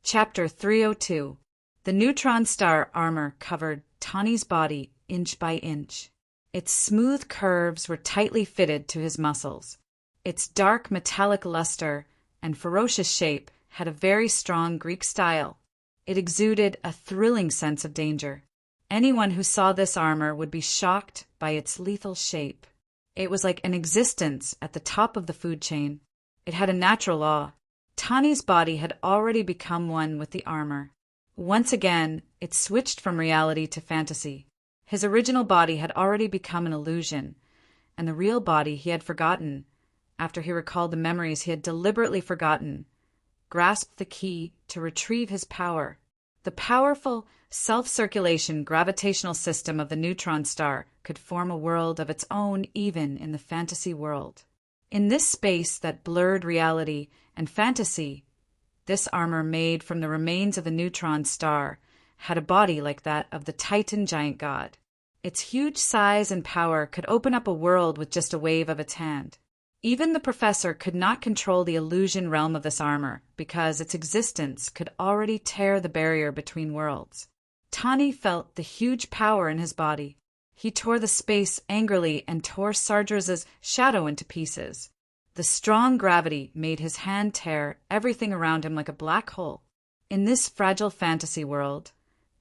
Chapter 302. The neutron star armor covered Tawny's body inch by inch. Its smooth curves were tightly fitted to his muscles. Its dark metallic luster and ferocious shape had a very strong Greek style. It exuded a thrilling sense of danger. Anyone who saw this armor would be shocked by its lethal shape. It was like an existence at the top of the food chain. It had a natural law. Tawny's body had already become one with the armor. Once again, it switched from reality to fantasy. His original body had already become an illusion, and the real body he had forgotten, after he recalled the memories he had deliberately forgotten, grasped the key to retrieve his power. The powerful, self-circulation gravitational system of the neutron star could form a world of its own even in the fantasy world. In this space that blurred reality and fantasy, this armor made from the remains of the neutron star had a body like that of the Titan giant god. Its huge size and power could open up a world with just a wave of its hand. Even the professor could not control the illusion realm of this armor because its existence could already tear the barrier between worlds. Tawny felt the huge power in his body. He tore the space angrily and tore Sargeras' shadow into pieces. The strong gravity made his hand tear everything around him like a black hole. In this fragile fantasy world,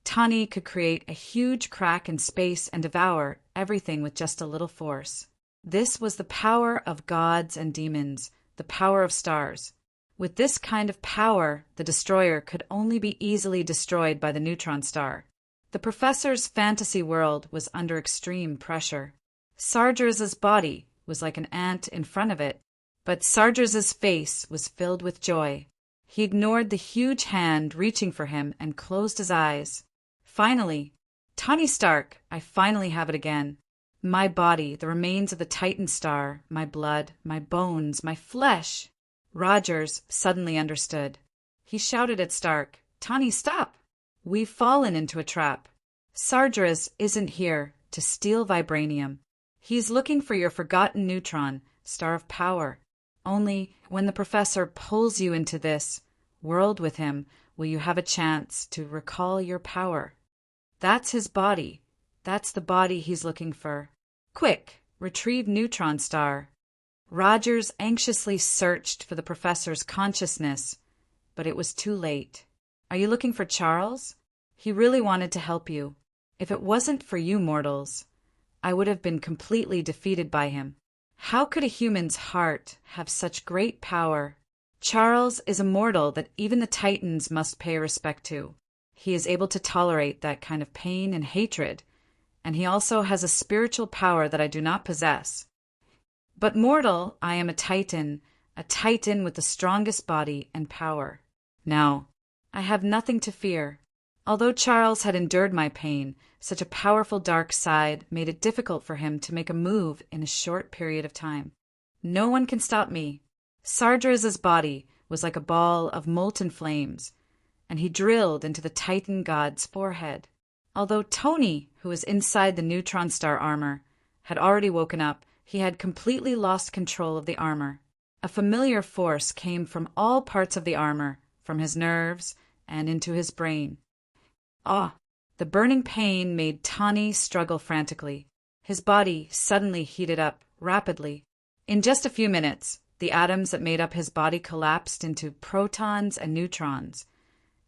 Tawny could create a huge crack in space and devour everything with just a little force. This was the power of gods and demons, the power of stars. With this kind of power, the destroyer could only be easily destroyed by the neutron star. The professor's fantasy world was under extreme pressure. Sargeras' body was like an ant in front of it, but Sargeras' face was filled with joy. He ignored the huge hand reaching for him and closed his eyes. Finally, Tawny Stark, I finally have it again. My body, the remains of the Titan star, my blood, my bones, my flesh. Rogers suddenly understood. He shouted at Stark, "Tawny, stop! We've fallen into a trap. Sargeras isn't here to steal vibranium. He's looking for your forgotten neutron, star of power. Only when the professor pulls you into this world with him will you have a chance to recall your power. That's his body. That's the body he's looking for. Quick, retrieve neutron star." Rogers anxiously searched for the professor's consciousness, but it was too late. "Are you looking for Charles? He really wanted to help you. If it wasn't for you mortals, I would have been completely defeated by him. How could a human's heart have such great power? Charles is a mortal that even the Titans must pay respect to. He is able to tolerate that kind of pain and hatred, and he also has a spiritual power that I do not possess. But mortal, I am a Titan with the strongest body and power. Now, I have nothing to fear. Although Charles had endured my pain, such a powerful dark side made it difficult for him to make a move in a short period of time. No one can stop me." Sargeras' body was like a ball of molten flames, and he drilled into the Titan god's forehead. Although Tony, who was inside the neutron star armor, had already woken up, he had completely lost control of the armor. A familiar force came from all parts of the armor, from his nerves and into his brain. The burning pain made Tawny struggle frantically. His body suddenly heated up rapidly. In just a few minutes, the atoms that made up his body collapsed into protons and neutrons,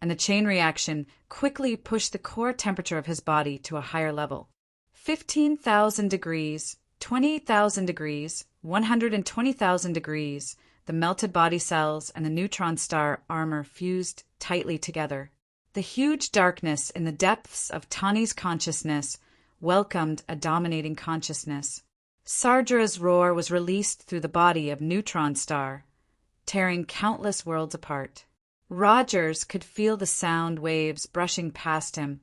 and the chain reaction quickly pushed the core temperature of his body to a higher level. 15,000 degrees, 28,000 degrees, 120,000 degrees, the melted body cells and the neutron star armor fused tightly together. The huge darkness in the depths of Tawny's consciousness welcomed a dominating consciousness. Sargeras' roar was released through the body of neutron star, tearing countless worlds apart. Rogers could feel the sound waves brushing past him,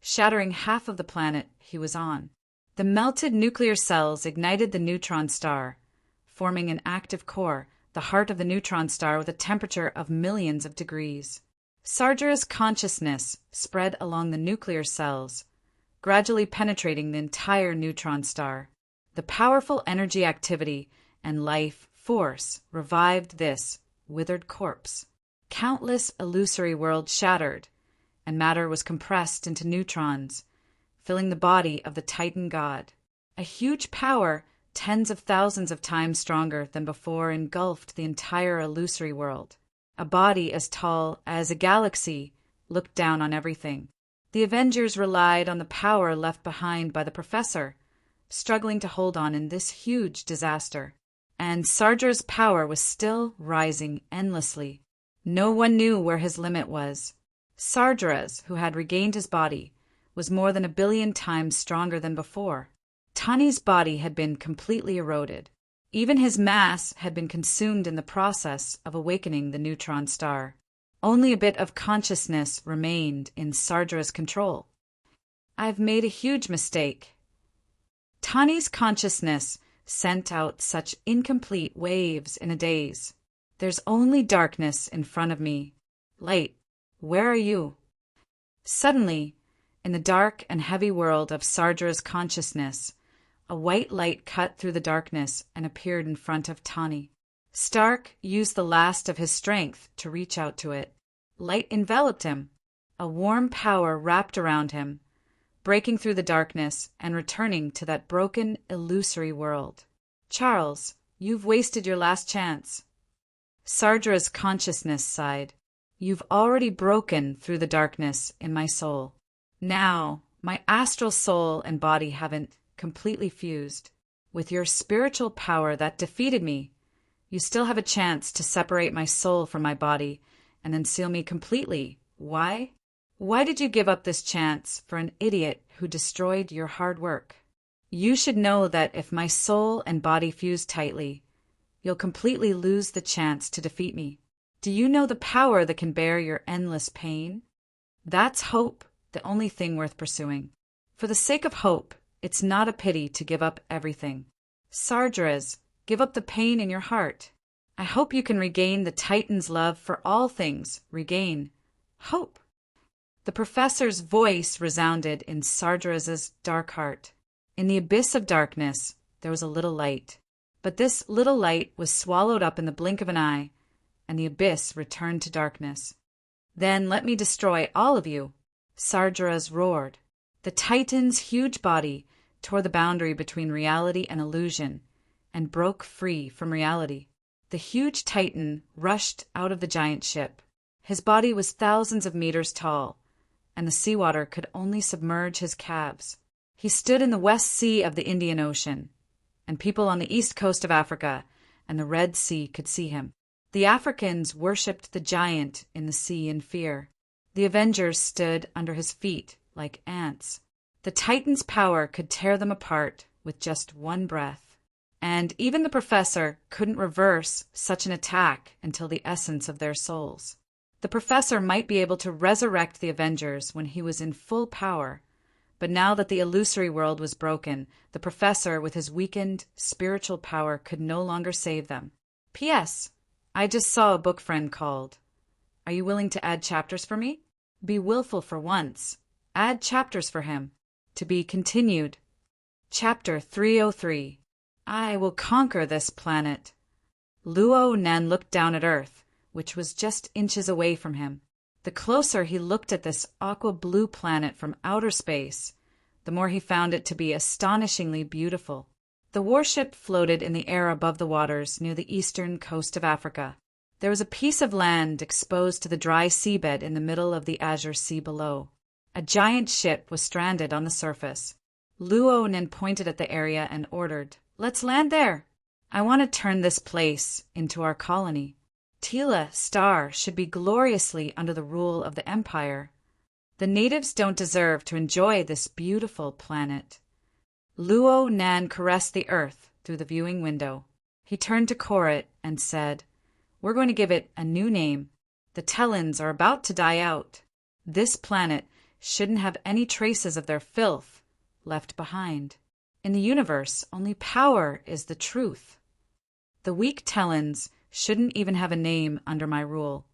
shattering half of the planet he was on. The melted nuclear cells ignited the neutron star, forming an active core, the heart of the neutron star with a temperature of millions of degrees. Sargeras' consciousness spread along the nuclear cells, gradually penetrating the entire neutron star. The powerful energy activity and life force revived this withered corpse. Countless illusory worlds shattered, and matter was compressed into neutrons, filling the body of the Titan god. A huge power, tens of thousands of times stronger than before, engulfed the entire illusory world. A body as tall as a galaxy looked down on everything. The Avengers relied on the power left behind by the Professor, struggling to hold on in this huge disaster. And Sardra's power was still rising endlessly. No one knew where his limit was. Sardra's, who had regained his body, was more than 1 billion times stronger than before. Tani's body had been completely eroded. Even his mass had been consumed in the process of awakening the neutron star. Only a bit of consciousness remained in Sardra's control. I've made a huge mistake. Tani's consciousness sent out such incomplete waves in a daze. There's only darkness in front of me. Light, where are you? Suddenly, in the dark and heavy world of Sardra's consciousness, a white light cut through the darkness and appeared in front of Tani. Stark used the last of his strength to reach out to it. Light enveloped him. A warm power wrapped around him, breaking through the darkness and returning to that broken, illusory world. Charles, you've wasted your last chance. Sardra's consciousness sighed. You've already broken through the darkness in my soul. Now, my astral soul and body haven't completely fused. With your spiritual power that defeated me, you still have a chance to separate my soul from my body and then seal me completely. Why? Why did you give up this chance for an idiot who destroyed your hard work? You should know that if my soul and body fuse tightly, you'll completely lose the chance to defeat me. Do you know the power that can bear your endless pain? That's hope, the only thing worth pursuing. For the sake of hope, it's not a pity to give up everything. Sardra's, give up the pain in your heart. I hope you can regain the Titan's love for all things. Regain hope. The Professor's voice resounded in Sardra's dark heart. In the abyss of darkness, there was a little light. But this little light was swallowed up in the blink of an eye, and the abyss returned to darkness. Then let me destroy all of you, Sardra's roared. The Titan's huge body tore the boundary between reality and illusion and broke free from reality. The huge Titan rushed out of the giant ship. His body was thousands of meters tall, and the seawater could only submerge his calves. He stood in the West Sea of the Indian Ocean, and people on the east coast of Africa and the Red Sea could see him. The Africans worshipped the giant in the sea in fear. The Avengers stood under his feet like ants. The Titan's power could tear them apart with just one breath. And even the Professor couldn't reverse such an attack until the essence of their souls. The Professor might be able to resurrect the Avengers when he was in full power, but now that the illusory world was broken, the Professor with his weakened spiritual power could no longer save them. P.S. I just saw a book friend called. Are you willing to add chapters for me? Be willful for once. Add chapters for him. To be continued. Chapter 303. I will conquer this planet. Luo Nen looked down at Earth, which was just inches away from him. The closer he looked at this aqua-blue planet from outer space, the more he found it to be astonishingly beautiful. The warship floated in the air above the waters near the eastern coast of Africa. There was a piece of land exposed to the dry seabed in the middle of the azure sea below. A giant ship was stranded on the surface. Luo Nen pointed at the area and ordered, "Let's land there. I want to turn this place into our colony. Tila Star should be gloriously under the rule of the Empire. The natives don't deserve to enjoy this beautiful planet." Luo Nan caressed the earth through the viewing window. He turned to Korit and said, "We're going to give it a new name. The Tellans are about to die out. This planet shouldn't have any traces of their filth left behind. In the universe, only power is the truth. The weak Tellans shouldn't even have a name under my rule.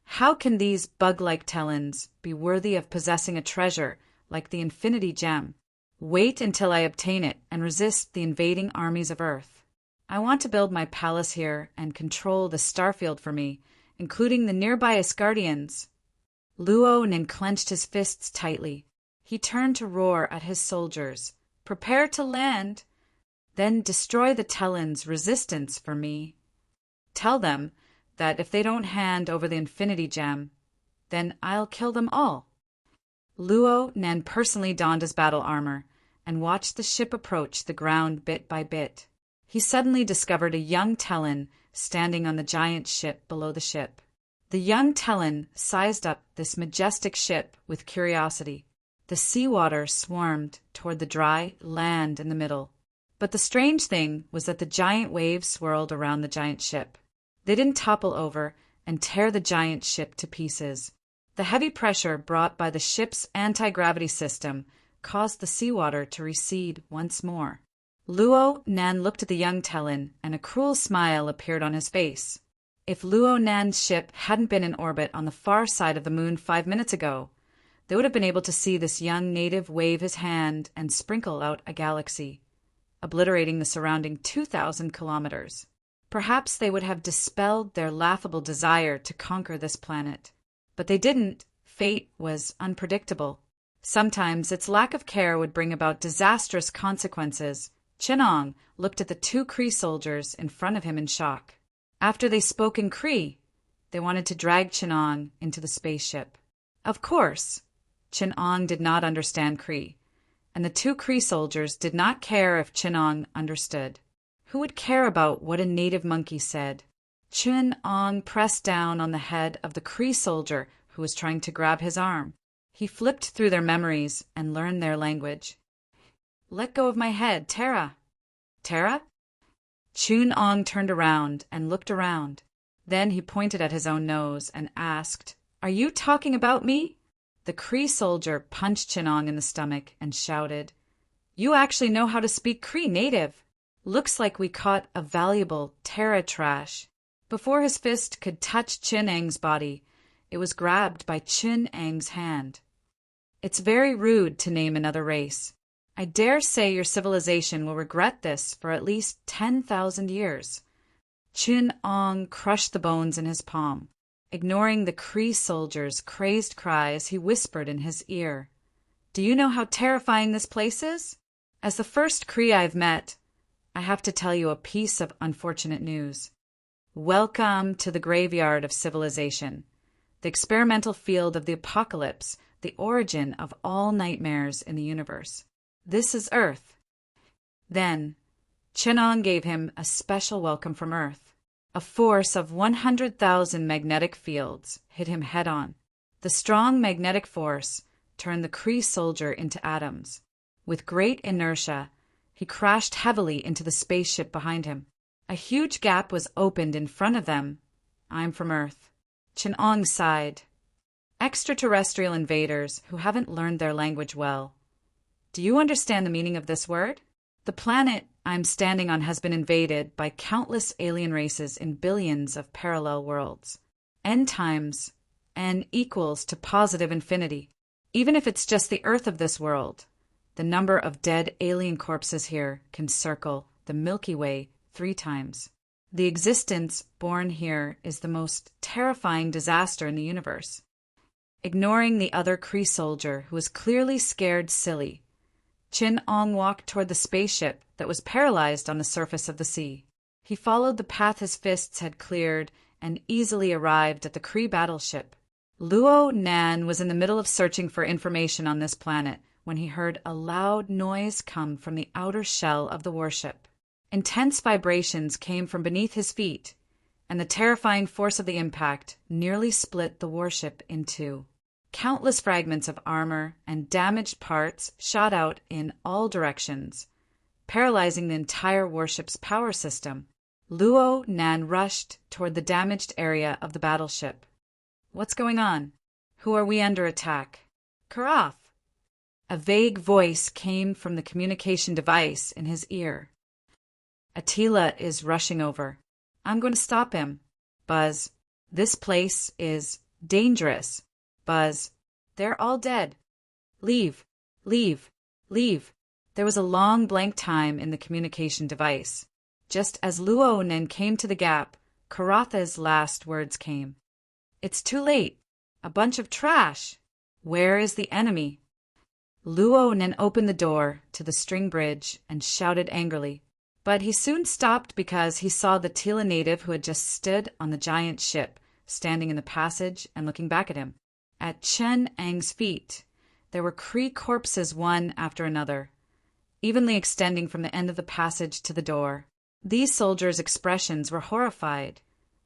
How can these bug-like Tellans be worthy of possessing a treasure like the Infinity Gem? Wait until I obtain it and resist the invading armies of Earth. I want to build my palace here and control the starfield for me including the nearby Asgardians. Luo Nin clenched his fists tightly. He turned to roar at his soldiers. "Prepare to land! Then destroy the Talon's resistance for me. Tell them that if they don't hand over the Infinity Gem, then I'll kill them all." Luo Nen personally donned his battle armor and watched the ship approach the ground bit by bit. He suddenly discovered a young Talon standing on the giant ship below the ship. The young Talon sized up this majestic ship with curiosity. The seawater swarmed toward the dry land in the middle. But the strange thing was that the giant waves swirled around the giant ship. They didn't topple over and tear the giant ship to pieces. The heavy pressure brought by the ship's anti-gravity system caused the seawater to recede once more. Luo Nan looked at the young Talon, and a cruel smile appeared on his face. If Luo Nan's ship hadn't been in orbit on the far side of the moon 5 minutes ago, they would have been able to see this young native wave his hand and sprinkle out a galaxy, obliterating the surrounding 2,000 kilometers. Perhaps they would have dispelled their laughable desire to conquer this planet. But they didn't. Fate was unpredictable. Sometimes its lack of care would bring about disastrous consequences. Chinong looked at the 2 Kree soldiers in front of him in shock. After they spoke in Kree, they wanted to drag Chinong into the spaceship. Of course, Chinong did not understand Kree, and the 2 Kree soldiers did not care if Chinong understood. Who would care about what a native monkey said? Chinong pressed down on the head of the Kree soldier who was trying to grab his arm. He flipped through their memories and learned their language. "Let go of my head, Terra." "Terra?" Chinong turned around and looked around. Then he pointed at his own nose and asked, "Are you talking about me?" The Kree soldier punched Chinong in the stomach and shouted, "You actually know how to speak Kree native. Looks like we caught a valuable Terra trash." Before his fist could touch Chin-Ang's body, it was grabbed by Chin-Ang's hand. "It's very rude to name another race. I dare say your civilization will regret this for at least 10,000 years. Chin-Ong crushed the bones in his palm, ignoring the Kree soldier's crazed cry as he whispered in his ear, "Do you know how terrifying this place is? As the first Kree I've met, I have to tell you a piece of unfortunate news. Welcome to the graveyard of civilization, the experimental field of the apocalypse, the origin of all nightmares in the universe. This is Earth." Then, Chinong gave him a special welcome from Earth. A force of 100,000 magnetic fields hit him head-on. The strong magnetic force turned the Kree soldier into atoms. With great inertia, he crashed heavily into the spaceship behind him. A huge gap was opened in front of them. "I'm from Earth." Chinong sighed. "Extraterrestrial invaders who haven't learned their language well. Do you understand the meaning of this word? The planet I'm standing on has been invaded by countless alien races in billions of parallel worlds. N times N equals to positive infinity. Even if it's just the Earth of this world, the number of dead alien corpses here can circle the Milky Way 3 times. The existence born here is the most terrifying disaster in the universe." Ignoring the other Kree soldier, who was clearly scared silly, Chin-Ong walked toward the spaceship that was paralyzed on the surface of the sea. He followed the path his fists had cleared and easily arrived at the Kree battleship. Luo Nan was in the middle of searching for information on this planet when he heard a loud noise come from the outer shell of the warship. Intense vibrations came from beneath his feet, and the terrifying force of the impact nearly split the warship in 2. Countless fragments of armor and damaged parts shot out in all directions, paralyzing the entire warship's power system. Luo Nan rushed toward the damaged area of the battleship. "What's going on? Who are we under attack?" "Karaf!" A vague voice came from the communication device in his ear. "Attila is rushing over. I'm going to stop him. Buzz, this place is dangerous. Buzz, they're all dead. Leave, leave, leave." There was a long blank time in the communication device. Just as Luo Nen came to the gap, Karatha's last words came. It's too late. A bunch of trash. Where is the enemy? Luo Nen opened the door to the string bridge and shouted angrily. But he soon stopped because he saw the Tila native who had just stood on the giant ship, standing in the passage and looking back at him. At Chen Ang's feet, there were Cree corpses one after another, evenly extending from the end of the passage to the door. These soldiers' expressions were horrified,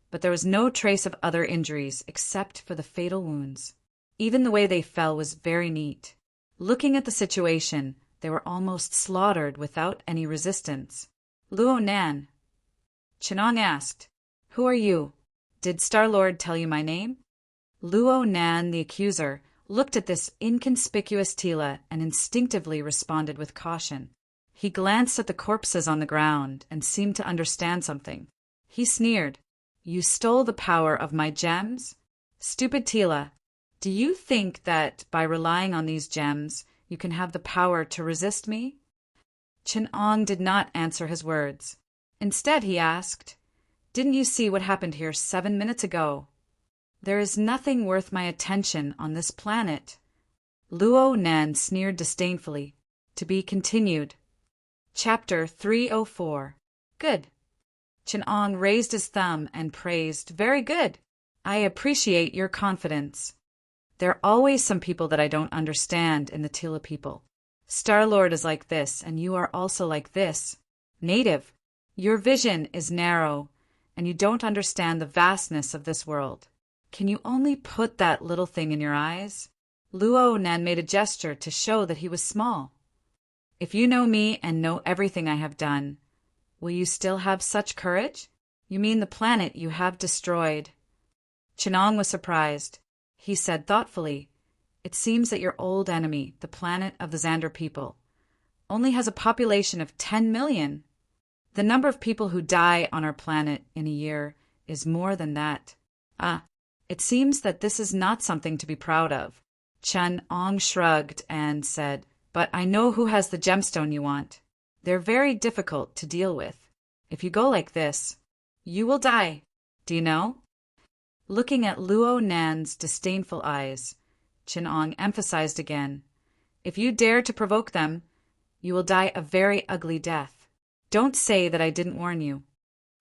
but there was no trace of other injuries except for the fatal wounds. Even the way they fell was very neat. Looking at the situation, they were almost slaughtered without any resistance. Luo Nan, Chenong asked, "Who are you? Did Star-Lord tell you my name?" Luo Nan, the accuser, looked at this inconspicuous Tila and instinctively responded with caution. He glanced at the corpses on the ground and seemed to understand something. He sneered. "You stole the power of my gems? Stupid Tila, do you think that by relying on these gems you can have the power to resist me?" Chenong did not answer his words. Instead, he asked, "Didn't you see what happened here 7 minutes ago? There is nothing worth my attention on this planet." Luo Nan sneered disdainfully. To be continued. Chapter 304. Good. Chenong raised his thumb and praised, "Very good. I appreciate your confidence. There are always some people that I don't understand in the Tila people. Star-Lord is like this, and you are also like this. Native, your vision is narrow, and you don't understand the vastness of this world. Can you only put that little thing in your eyes?" Luo Nan made a gesture to show that he was small. "If you know me and know everything I have done, will you still have such courage? You mean the planet you have destroyed." Chenong was surprised. He said thoughtfully, "It seems that your old enemy, the planet of the Xander people, only has a population of 10 million. The number of people who die on our planet in a year is more than that. It seems that this is not something to be proud of." Chenong shrugged and said, "But I know who has the gemstone you want. They're very difficult to deal with. If you go like this, you will die. Do you know?" Looking at Luo Nan's disdainful eyes, Chenong emphasized again, "If you dare to provoke them, you will die a very ugly death. Don't say that I didn't warn you."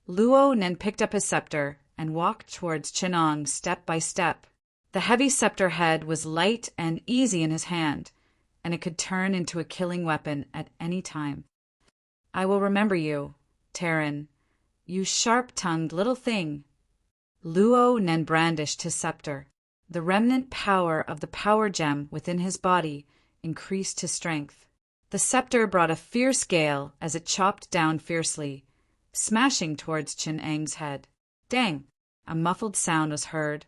Luo Nan picked up his scepter and walked towards Chenong step by step. The heavy scepter head was light and easy in his hand, and it could turn into a killing weapon at any time. "I will remember you, Terran, you sharp-tongued little thing." Luo Nan brandished his scepter. The remnant power of the power gem within his body increased his strength. The scepter brought a fierce gale as it chopped down fiercely, smashing towards Chenong's head. Dang! A muffled sound was heard,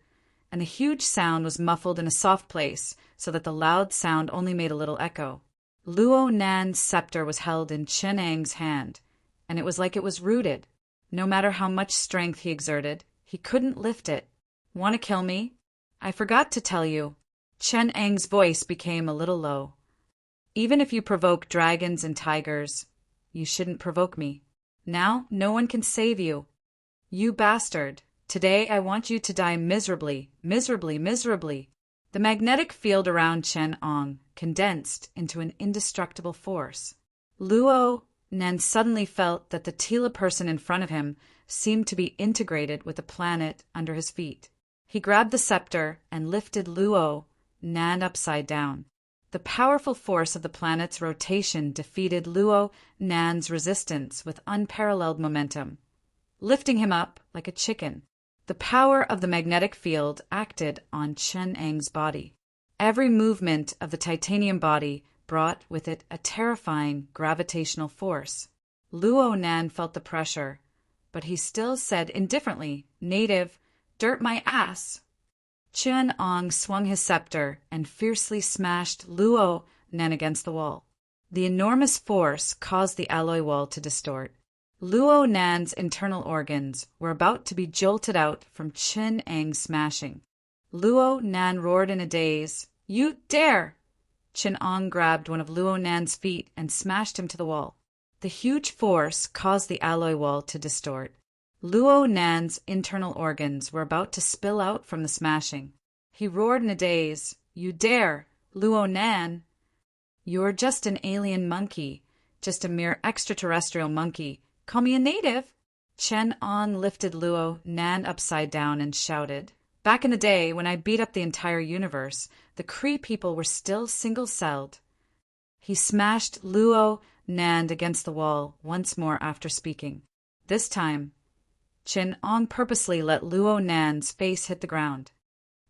and the huge sound was muffled in a soft place so that the loud sound only made a little echo. Luo Nan's scepter was held in Chenong's hand, and it was like it was rooted. No matter how much strength he exerted, he couldn't lift it. "Want to kill me? I forgot to tell you." Chenong's voice became a little low. "Even if you provoke dragons and tigers, you shouldn't provoke me. Now no one can save you. You bastard, today I want you to die miserably, miserably, miserably." The magnetic field around Chenong condensed into an indestructible force. Luo Nan suddenly felt that the Tila person in front of him seemed to be integrated with the planet under his feet. He grabbed the scepter and lifted Luo Nan upside down. The powerful force of the planet's rotation defeated Luo Nan's resistance with unparalleled momentum, lifting him up like a chicken. The power of the magnetic field acted on Chenong's body. Every movement of the titanium body brought with it a terrifying gravitational force. Luo Nan felt the pressure, but he still said indifferently, "Native, dirt my ass." Chenong swung his scepter and fiercely smashed Luo Nan against the wall. The enormous force caused the alloy wall to distort. Luo Nan's internal organs were about to be jolted out from Chenong's smashing. Luo Nan roared in a daze, "You dare!" Chenong grabbed one of Luo Nan's feet and smashed him to the wall. The huge force caused the alloy wall to distort. Luo Nan's internal organs were about to spill out from the smashing. He roared in a daze, "You dare, Luo Nan! You're just an alien monkey, just a mere extraterrestrial monkey. Call me a native." Chen On lifted Luo Nan upside down and shouted, "Back in the day, when I beat up the entire universe, the Kree people were still single-celled." He smashed Luo Nan against the wall once more after speaking. This time, Chen On purposely let Luo Nan's face hit the ground.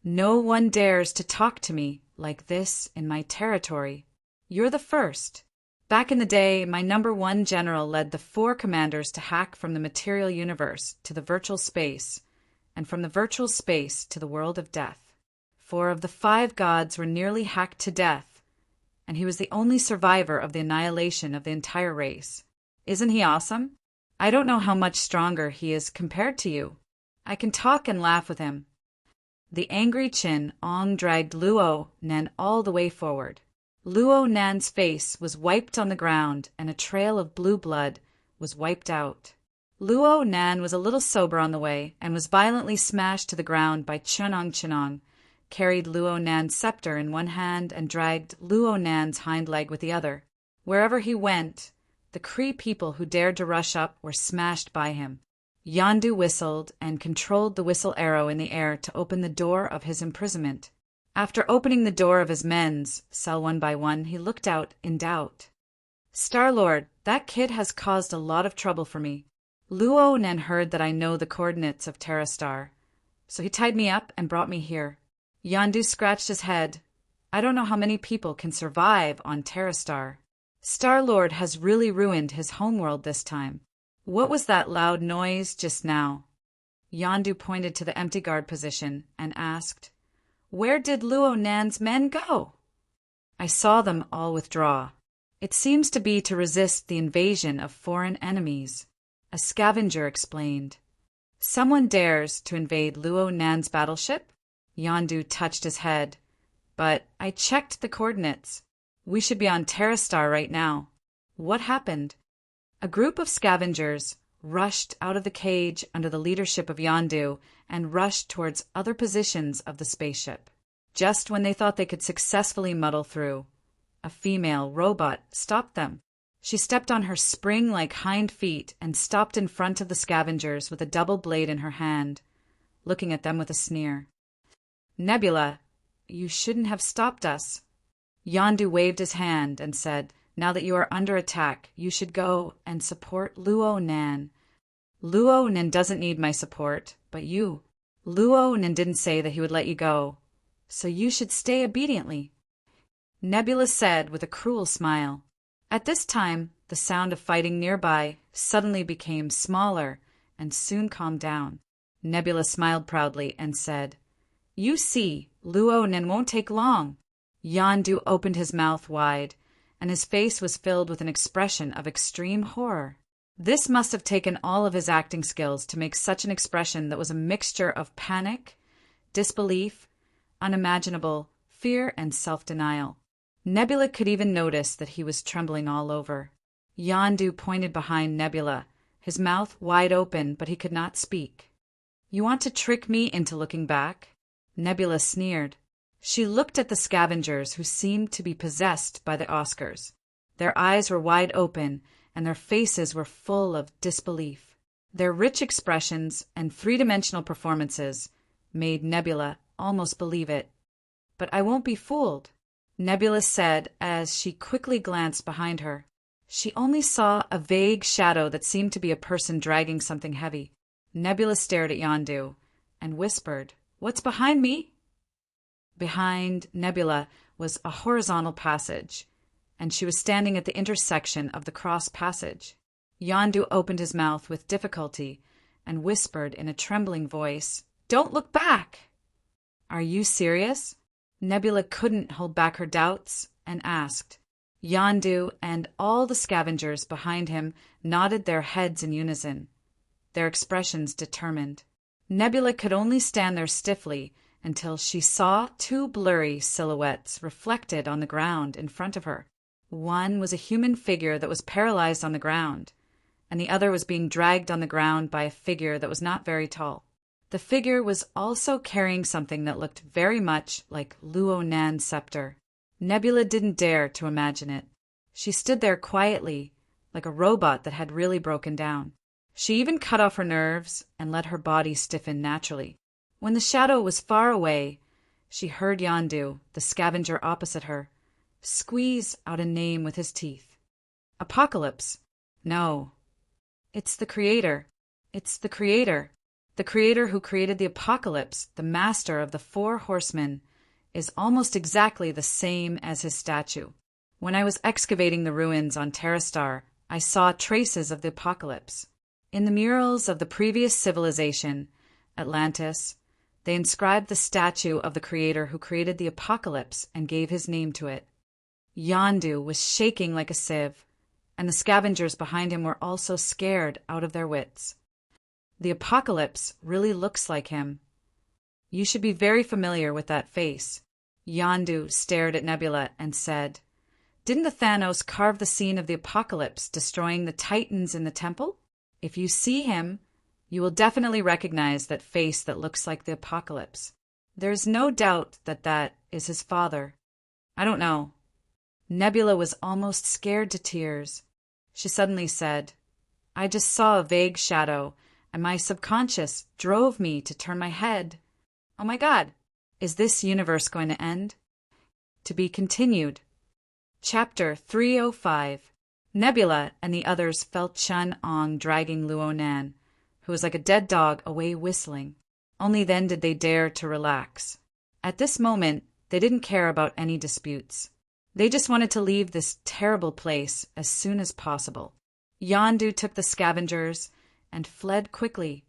"No one dares to talk to me like this in my territory. You're the first. Back in the day, my #1 general led the 4 commanders to hack from the material universe to the virtual space, and from the virtual space to the world of death. 4 of the 5 gods were nearly hacked to death, and he was the only survivor of the annihilation of the entire race. Isn't he awesome? I don't know how much stronger he is compared to you. I can talk and laugh with him." The angry Chen On dragged Luo Nan all the way forward. Luo Nan's face was wiped on the ground, and a trail of blue blood was wiped out. Luo Nan was a little sober on the way, and was violently smashed to the ground by Chen On, carried Luo Nan's scepter in one hand and dragged Luo Nan's hind leg with the other. Wherever he went, the Kree people who dared to rush up were smashed by him. Yondu whistled and controlled the whistle arrow in the air to open the door of his imprisonment. After opening the door of his men's cell one by one, he looked out in doubt. "Star-Lord, that kid has caused a lot of trouble for me. Luo Nan heard that I know the coordinates of Terrastar, so he tied me up and brought me here." Yondu scratched his head. "I don't know how many people can survive on Terrastar. Star-Lord has really ruined his homeworld this time. What was that loud noise just now?" Yondu pointed to the empty guard position and asked, "Where did Luo Nan's men go?" "I saw them all withdraw. It seems to be to resist the invasion of foreign enemies," a scavenger explained. "Someone dares to invade Luo Nan's battleship?" Yondu touched his head. "But I checked the coordinates. We should be on Terrastar right now. What happened?" A group of scavengers rushed out of the cage under the leadership of Yondu and rushed towards other positions of the spaceship. Just when they thought they could successfully muddle through, a female robot stopped them. She stepped on her spring-like hind feet and stopped in front of the scavengers with a double blade in her hand, looking at them with a sneer. "Nebula, you shouldn't have stopped us." Yondu waved his hand and said, "Now that you are under attack, you should go and support Luo Nan. Luo Nan doesn't need my support, but you. Luo Nan didn't say that he would let you go, so you should stay obediently," Nebula said with a cruel smile. At this time, the sound of fighting nearby suddenly became smaller and soon calmed down. Nebula smiled proudly and said, "You see, Luo Nan won't take long." Yondu opened his mouth wide, and his face was filled with an expression of extreme horror. This must have taken all of his acting skills to make such an expression that was a mixture of panic, disbelief, unimaginable fear, and self-denial. Nebula could even notice that he was trembling all over. Yondu pointed behind Nebula, his mouth wide open, but he could not speak. "You want to trick me into looking back?" Nebula sneered. She looked at the scavengers who seemed to be possessed by the Oscars. Their eyes were wide open, and their faces were full of disbelief. Their rich expressions and three-dimensional performances made Nebula almost believe it. "But I won't be fooled," Nebula said as she quickly glanced behind her. She only saw a vague shadow that seemed to be a person dragging something heavy. Nebula stared at Yondu and whispered, "What's behind me?" Behind Nebula was a horizontal passage, and she was standing at the intersection of the cross passage. Yondu opened his mouth with difficulty and whispered in a trembling voice, "Don't look back!" "Are you serious?" Nebula couldn't hold back her doubts and asked. Yondu and all the scavengers behind him nodded their heads in unison, their expressions determined. Nebula could only stand there stiffly until she saw 2 blurry silhouettes reflected on the ground in front of her. One was a human figure that was paralyzed on the ground, and the other was being dragged on the ground by a figure that was not very tall. The figure was also carrying something that looked very much like Luo Nan's scepter. Nebula didn't dare to imagine it. She stood there quietly, like a robot that had really broken down. She even cut off her nerves and let her body stiffen naturally. When the shadow was far away, she heard Yondu, the scavenger opposite her, squeeze out a name with his teeth. Apocalypse. No. It's the Creator. It's the Creator. The Creator who created the Apocalypse, the master of the 4 horsemen, is almost exactly the same as his statue. When I was excavating the ruins on Terrastar, I saw traces of the Apocalypse. In the murals of the previous civilization, Atlantis, they inscribed the statue of the Creator who created the Apocalypse and gave his name to it. Yondu was shaking like a sieve, and the scavengers behind him were also scared out of their wits. The Apocalypse really looks like him. You should be very familiar with that face. Yondu stared at Nebula and said, "Didn't the Thanos carve the scene of the Apocalypse, destroying the Titans in the temple? If you see him, you will definitely recognize that face that looks like the Apocalypse. There's no doubt that that is his father." "I don't know." Nebula was almost scared to tears. She suddenly said, "I just saw a vague shadow, and my subconscious drove me to turn my head. Oh my God, is this universe going to end?" To be continued. Chapter 305. Nebula and the others felt Chun-Ong dragging Luo Nan, who was like a dead dog, away whistling. Only then did they dare to relax. At this moment, they didn't care about any disputes. They just wanted to leave this terrible place as soon as possible. Yondu took the scavengers and fled quickly,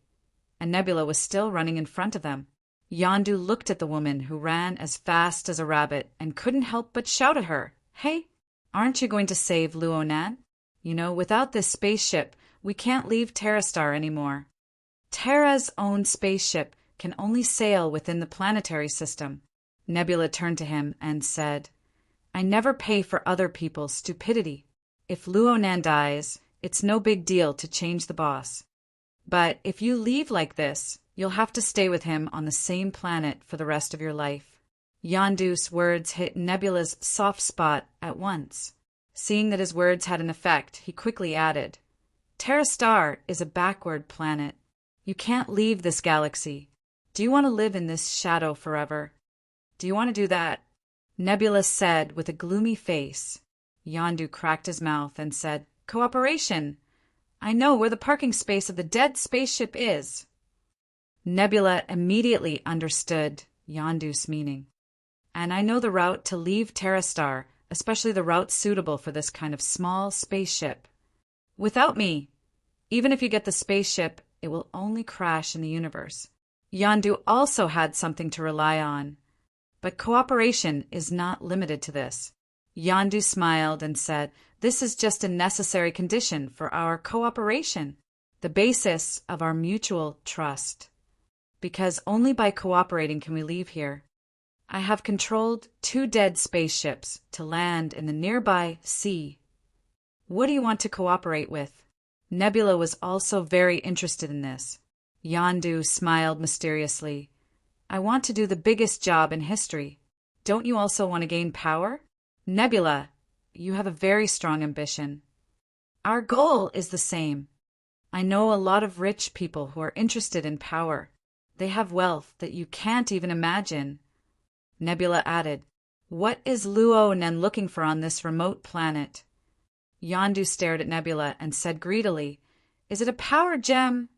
and Nebula was still running in front of them. Yondu looked at the woman who ran as fast as a rabbit and couldn't help but shout at her, "Hey, aren't you going to save Luo Nan? You know, without this spaceship, we can't leave Terrastar anymore. Terra's own spaceship can only sail within the planetary system." Nebula turned to him and said, "I never pay for other people's stupidity. If Luo Nan dies, it's no big deal to change the boss. But if you leave like this, you'll have to stay with him on the same planet for the rest of your life." Yondu's words hit Nebula's soft spot at once. Seeing that his words had an effect, he quickly added, "Terrastar is a backward planet. You can't leave this galaxy. Do you want to live in this shadow forever? Do you want to do that?" Nebula said with a gloomy face. Yondu cracked his mouth and said, "Cooperation. I know where the parking space of the dead spaceship is." Nebula immediately understood Yondu's meaning. "And I know the route to leave Terrastar, especially the route suitable for this kind of small spaceship. Without me, even if you get the spaceship, it will only crash in the universe." Yondu also had something to rely on. But cooperation is not limited to this. Yondu smiled and said, "This is just a necessary condition for our cooperation, the basis of our mutual trust. Because only by cooperating can we leave here. I have controlled 2 dead spaceships to land in the nearby sea. What do you want to cooperate with?" Nebula was also very interested in this. Yondu smiled mysteriously. "I want to do the biggest job in history. Don't you also want to gain power? Nebula, you have a very strong ambition. Our goal is the same. I know a lot of rich people who are interested in power. They have wealth that you can't even imagine." Nebula added, "What is Luo Nan looking for on this remote planet?" Yondu stared at Nebula and said greedily, "Is it a power gem?"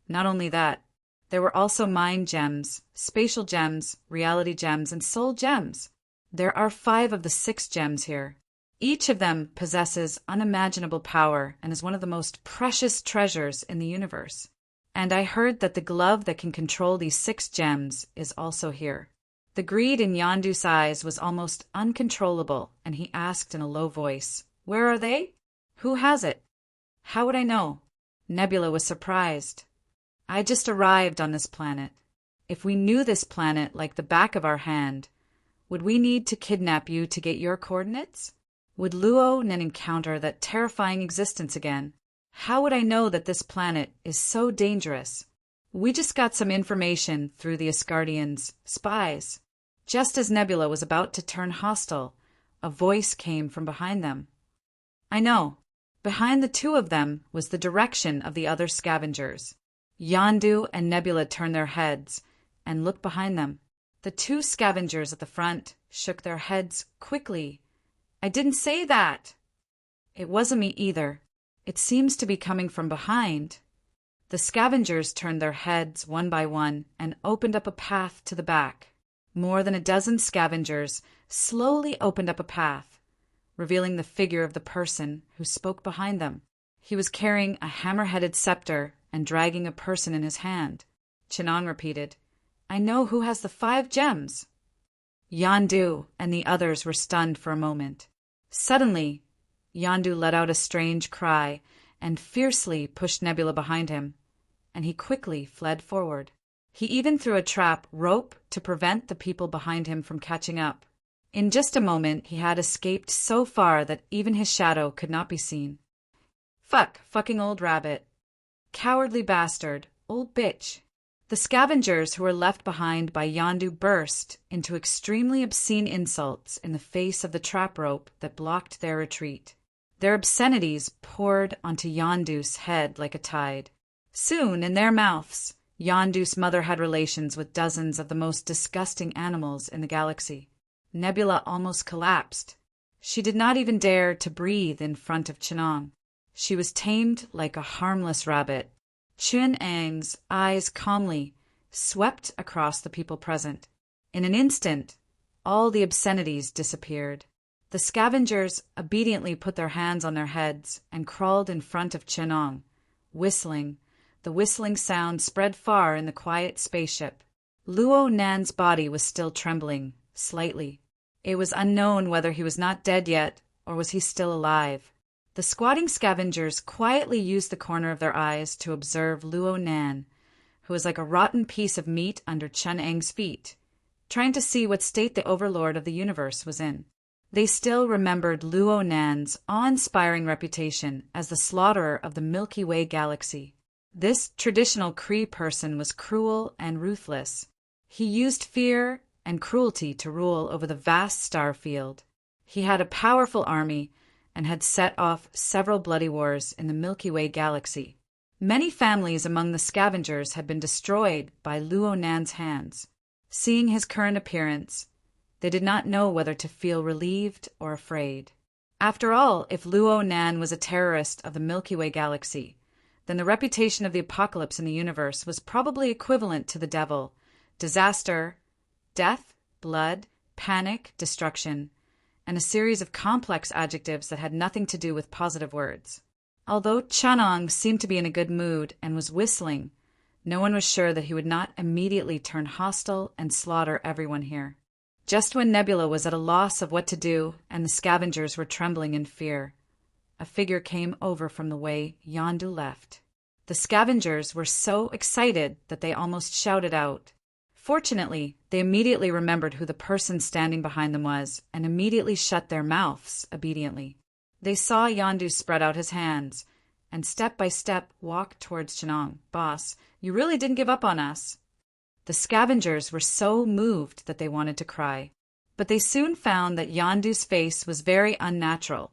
Not only that, there were also mind gems, spatial gems, reality gems, and soul gems. There are 5 of the 6 gems here. Each of them possesses unimaginable power and is one of the most precious treasures in the universe. And I heard that the glove that can control these 6 gems is also here. The greed in Yondu's eyes was almost uncontrollable, and he asked in a low voice, "Where are they? Who has it?" "How would I know?" Nebula was surprised. "I just arrived on this planet. If we knew this planet like the back of our hand, would we need to kidnap you to get your coordinates? Would Luo Nan encounter that terrifying existence again? How would I know that this planet is so dangerous? We just got some information through the Asgardians' spies. Just as Nebula was about to turn hostile, a voice came from behind them. I know. Behind the two of them was the direction of the other scavengers. Yondu and Nebula turned their heads and looked behind them. The two scavengers at the front shook their heads quickly. I didn't say that. It wasn't me either. It seems to be coming from behind. The scavengers turned their heads one by one and opened up a path to the back. More than a dozen scavengers slowly opened up a path, revealing the figure of the person who spoke behind them. He was carrying a hammer-headed scepter and dragging a person in his hand. Chenong repeated, I know who has the 5 gems. Yondu and the others were stunned for a moment. Suddenly, Yondu let out a strange cry and fiercely pushed Nebula behind him, and he quickly fled forward. He even threw a trap rope to prevent the people behind him from catching up. In just a moment, he had escaped so far that even his shadow could not be seen. Fucking old rabbit. Cowardly bastard. Old bitch. The scavengers who were left behind by Yondu burst into extremely obscene insults in the face of the trap rope that blocked their retreat. Their obscenities poured onto Yondu's head like a tide. Soon, in their mouths, Yondu's mother had relations with dozens of the most disgusting animals in the galaxy. Nebula almost collapsed. She did not even dare to breathe in front of Chenong. She was tamed like a harmless rabbit. Chun-Ang's eyes calmly swept across the people present. In an instant, all the obscenities disappeared. The scavengers obediently put their hands on their heads and crawled in front of Chenong, whistling. The whistling sound spread far in the quiet spaceship. Luo Nan's body was still trembling, slightly. It was unknown whether he was not dead yet, or was he still alive. The squatting scavengers quietly used the corner of their eyes to observe Luo Nan, who was like a rotten piece of meat under Chun-Ang's feet, trying to see what state the overlord of the universe was in. They still remembered Luo Nan's awe-inspiring reputation as the slaughterer of the Milky Way galaxy. This traditional Kree person was cruel and ruthless. He used fear and cruelty to rule over the vast star field. He had a powerful army and had set off several bloody wars in the Milky Way galaxy. Many families among the scavengers had been destroyed by Luo Nan's hands. Seeing his current appearance, they did not know whether to feel relieved or afraid. After all, if Luo Nan was a terrorist of the Milky Way galaxy, then the reputation of the apocalypse in the universe was probably equivalent to the devil: disaster, death, blood, panic, destruction, and a series of complex adjectives that had nothing to do with positive words. Although Chenong seemed to be in a good mood and was whistling, no one was sure that he would not immediately turn hostile and slaughter everyone here. Just when Nebula was at a loss of what to do and the scavengers were trembling in fear, a figure came over from the way Yondu left. The scavengers were so excited that they almost shouted out. Fortunately, they immediately remembered who the person standing behind them was and immediately shut their mouths obediently. They saw Yondu spread out his hands and step by step walk towards Chenong. Boss, you really didn't give up on us. The scavengers were so moved that they wanted to cry. But they soon found that Yondu's face was very unnatural,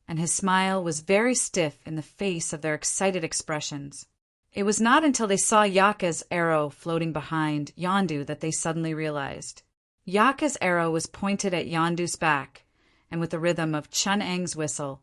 and his smile was very stiff in the face of their excited expressions. It was not until they saw Yaka's arrow floating behind Yondu that they suddenly realized. Yaka's arrow was pointed at Yondu's back, and with the rhythm of Chun-Ang's whistle,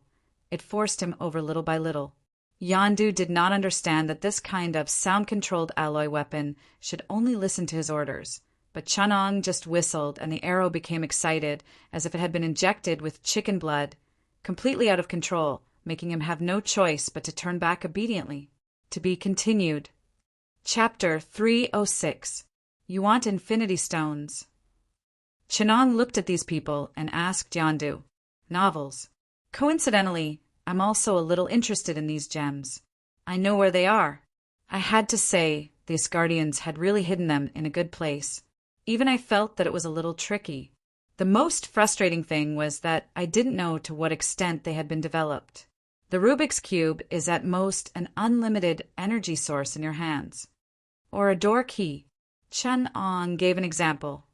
it forced him over little by little. Yondu did not understand that this kind of sound-controlled alloy weapon should only listen to his orders, but Chun-Ang just whistled and the arrow became excited as if it had been injected with chicken blood, completely out of control, making him have no choice but to turn back obediently. To be continued. Chapter 306. You want Infinity Stones. Chenong looked at these people and asked Yondu, Novels. Coincidentally, I'm also a little interested in these gems. I know where they are. I had to say, the Asgardians had really hidden them in a good place. Even I felt that it was a little tricky. The most frustrating thing was that I didn't know to what extent they had been developed. The Rubik's Cube is at most an unlimited energy source in your hands. Or a door key. Chen Ong gave an example.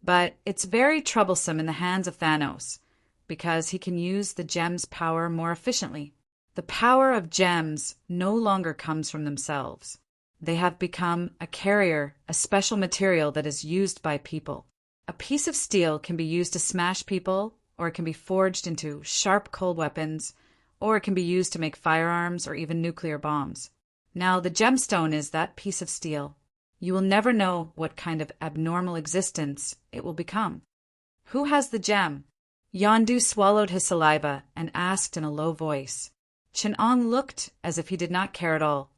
But it's very troublesome in the hands of Thanos, because he can use the gem's power more efficiently. The power of gems no longer comes from themselves. They have become a carrier, a special material that is used by people. A piece of steel can be used to smash people, or it can be forged into sharp cold weapons, or it can be used to make firearms or even nuclear bombs. Now, the gemstone is that piece of steel. You will never know what kind of abnormal existence it will become. Who has the gem? Yondu swallowed his saliva and asked in a low voice. Chen Ong looked as if he did not care at all.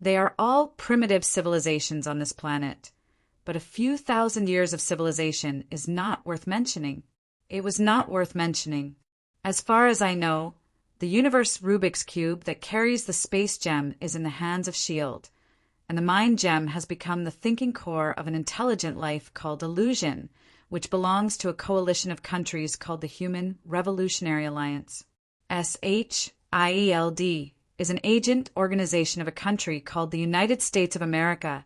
They are all primitive civilizations on this planet, but a few thousand years of civilization is not worth mentioning. It was not worth mentioning. As far as I know, the universe Rubik's Cube that carries the space gem is in the hands of S.H.I.E.L.D., and the mind gem has become the thinking core of an intelligent life called Illusion, which belongs to a coalition of countries called the Human Revolutionary Alliance. S.H.I.E.L.D. is an agent organization of a country called the United States of America,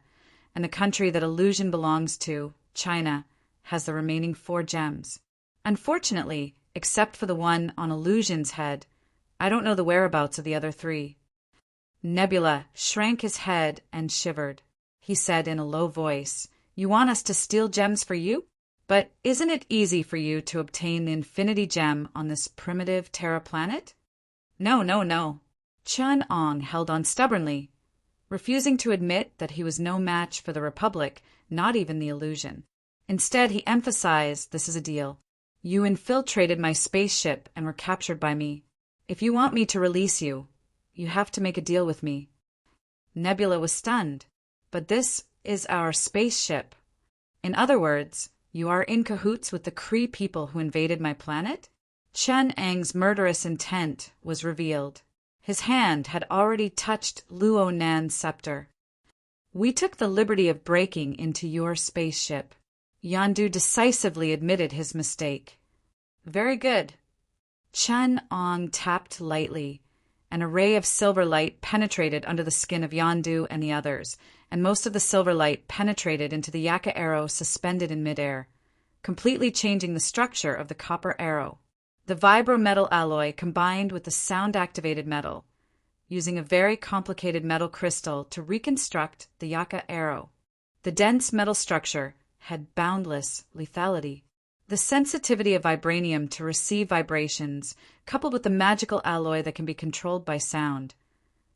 and the country that Illusion belongs to, China, has the remaining 4 gems. Unfortunately, except for the one on Illusion's head, I don't know the whereabouts of the other 3. Nebula shrank his head and shivered. He said in a low voice, "You want us to steal gems for you? But isn't it easy for you to obtain the Infinity Gem on this primitive Terra planet?" No, no, no. Chen Ong held on stubbornly, refusing to admit that he was no match for the Republic, not even the Illusion. Instead, he emphasized, "This is a deal. You infiltrated my spaceship and were captured by me. If you want me to release you, you have to make a deal with me." Nebula was stunned. "But this is our spaceship. In other words, you are in cahoots with the Kree people who invaded my planet?" Chen Ang's murderous intent was revealed. His hand had already touched Luo Nan's scepter. "We took the liberty of breaking into your spaceship." Yondu decisively admitted his mistake. "Very good." Chen Ong tapped lightly. An array of silver light penetrated under the skin of Yondu and the others, and most of the silver light penetrated into the Yaka arrow suspended in midair, completely changing the structure of the copper arrow. The vibrometal alloy combined with the sound-activated metal, using a very complicated metal crystal to reconstruct the Yaka arrow. The dense metal structure had boundless lethality. The sensitivity of vibranium to receive vibrations, coupled with the magical alloy that can be controlled by sound,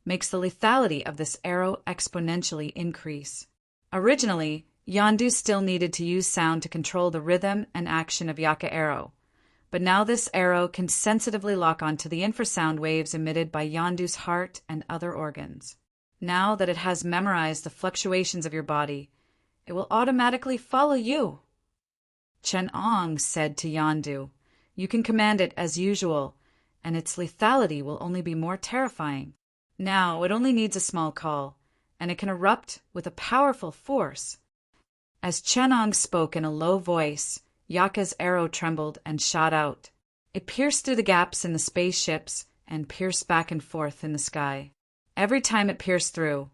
makes the lethality of this arrow exponentially increase. Originally, Yondu still needed to use sound to control the rhythm and action of Yaka arrow, but now this arrow can sensitively lock onto the infrasound waves emitted by Yondu's heart and other organs. Now that it has memorized the fluctuations of your body, it will automatically follow you. Chen Ong said to Yondu, "You can command it as usual, and its lethality will only be more terrifying. Now it only needs a small call, and it can erupt with a powerful force." As Chen Ong spoke in a low voice, Yaka's arrow trembled and shot out. It pierced through the gaps in the spaceships and pierced back and forth in the sky. Every time it pierced through,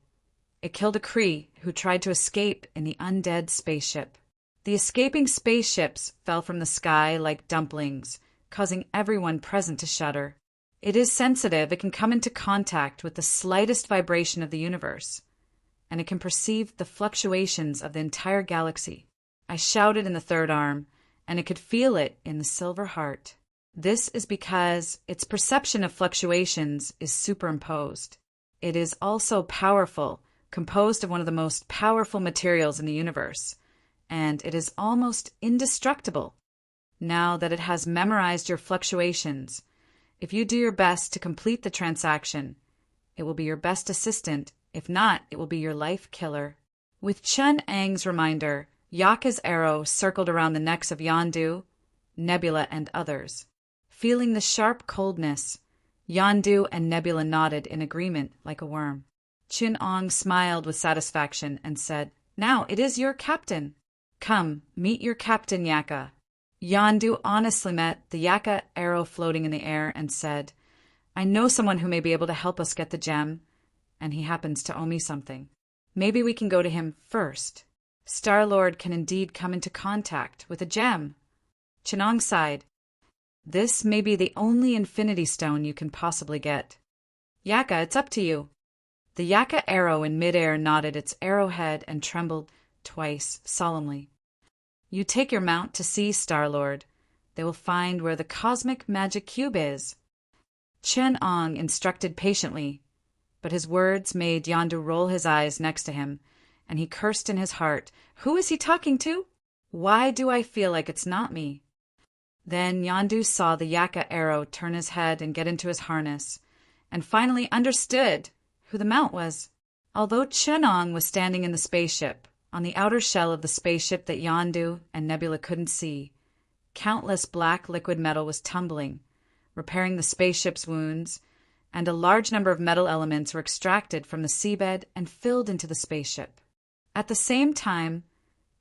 it killed a Kree who tried to escape in the undead spaceship. The escaping spaceships fell from the sky like dumplings, causing everyone present to shudder. It is sensitive, it can come into contact with the slightest vibration of the universe, and it can perceive the fluctuations of the entire galaxy. I shouted in the third arm, and it could feel it in the silver heart. This is because its perception of fluctuations is superimposed. It is also powerful, composed of one of the most powerful materials in the universe, and it is almost indestructible. Now that it has memorized your fluctuations, if you do your best to complete the transaction, it will be your best assistant. If not, it will be your life killer. With Chen Ang's reminder, Yaka's arrow circled around the necks of Yondu, Nebula, and others. Feeling the sharp coldness, Yondu and Nebula nodded in agreement like a worm. Chen Ong smiled with satisfaction and said, "Now it is your captain. Come, meet your captain, Yaka." Yondu honestly met the Yaka arrow floating in the air and said, I know someone who may be able to help us get the gem, and he happens to owe me something. Maybe we can go to him first. Star-Lord can indeed come into contact with a gem. Chenong sighed. This may be the only infinity stone you can possibly get. Yaka, it's up to you. The Yaka arrow in midair nodded its arrowhead and trembled twice, solemnly. You take your mount to sea, Star-Lord. They will find where the cosmic magic cube is. Chen-Ong instructed patiently, but his words made Yandu roll his eyes next to him, and he cursed in his heart. Who is he talking to? Why do I feel like it's not me? Then Yandu saw the Yaka arrow turn his head and get into his harness, and finally understood who the mount was. Although Chen-Ong was standing in the spaceship, on the outer shell of the spaceship that Yandu and Nebula couldn't see, countless black liquid metal was tumbling, repairing the spaceship's wounds, and a large number of metal elements were extracted from the seabed and filled into the spaceship. At the same time,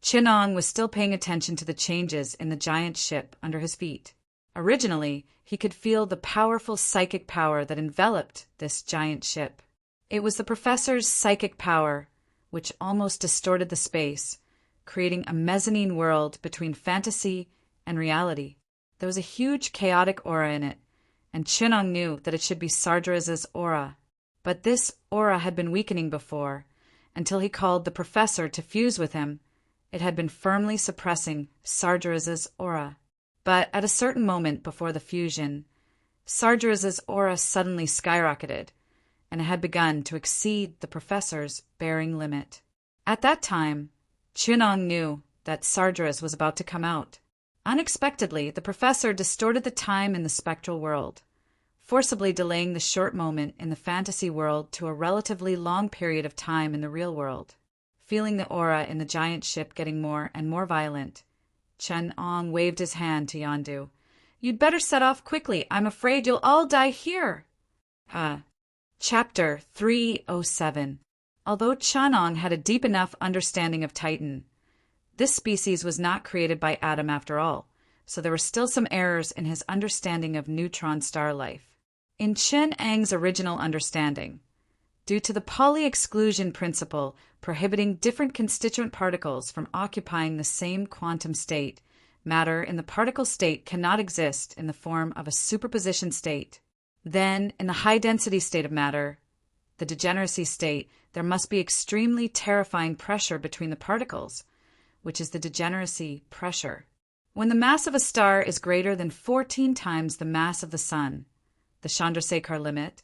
Chen-Ong was still paying attention to the changes in the giant ship under his feet. Originally, he could feel the powerful psychic power that enveloped this giant ship. It was the professor's psychic power which almost distorted the space, creating a mezzanine world between fantasy and reality. There was a huge chaotic aura in it, and Chen-Ong knew that it should be Sargeraz's aura. But this aura had been weakening before. Until he called the professor to fuse with him, it had been firmly suppressing Sargeraz's aura. But at a certain moment before the fusion, Sargeraz's aura suddenly skyrocketed, and it had begun to exceed the professor's bearing limit. At that time, Chen-Ong knew that Sargeraz was about to come out. Unexpectedly, the professor distorted the time in the spectral world, forcibly delaying the short moment in the fantasy world to a relatively long period of time in the real world. Feeling the aura in the giant ship getting more and more violent, Chen-Ong waved his hand to Yandu. You'd better set off quickly. I'm afraid you'll all die here. Chapter 307. Although Chen-Ong had a deep enough understanding of Titan, this species was not created by Adam after all, so there were still some errors in his understanding of neutron star life. In Chen-Ang's original understanding, due to the Pauli exclusion principle prohibiting different constituent particles from occupying the same quantum state, matter in the particle state cannot exist in the form of a superposition state. Then, in the high-density state of matter, the degeneracy state, there must be extremely terrifying pressure between the particles, which is the degeneracy pressure. When the mass of a star is greater than 14 times the mass of the Sun, the Chandrasekhar limit,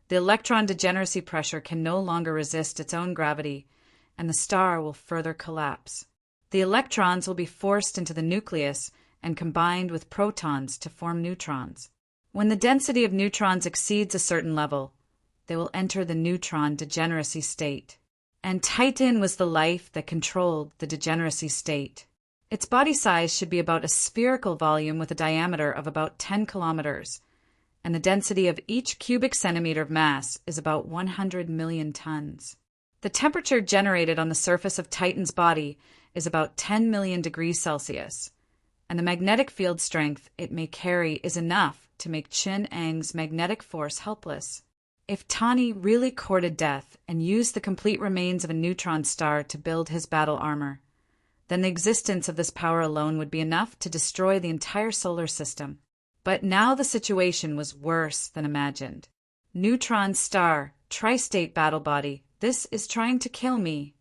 the electron degeneracy pressure can no longer resist its own gravity, and the star will further collapse. The electrons will be forced into the nucleus and combined with protons to form neutrons. When the density of neutrons exceeds a certain level, they will enter the neutron degeneracy state. And Titan was the life that controlled the degeneracy state. Its body size should be about a spherical volume with a diameter of about 10 kilometers, and the density of each cubic centimeter of mass is about 100 million tons. The temperature generated on the surface of Titan's body is about 10 million degrees Celsius, and the magnetic field strength it may carry is enough to make Chen-Ang's magnetic force helpless. If Tani really courted death and used the complete remains of a neutron star to build his battle armor, then the existence of this power alone would be enough to destroy the entire solar system. But now the situation was worse than imagined. Neutron star, tri-state battle body, this is trying to kill me.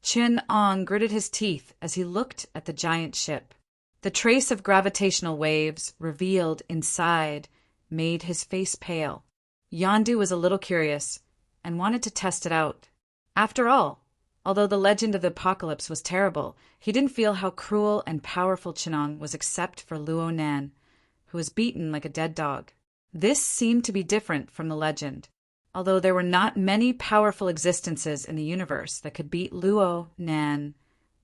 Chen-Ong gritted his teeth as he looked at the giant ship. The trace of gravitational waves revealed inside made his face pale. Yandu was a little curious and wanted to test it out. After all, although the legend of the apocalypse was terrible, he didn't feel how cruel and powerful Chen-Ong was except for Luo Nan, who was beaten like a dead dog. This seemed to be different from the legend. Although there were not many powerful existences in the universe that could beat Luo Nan,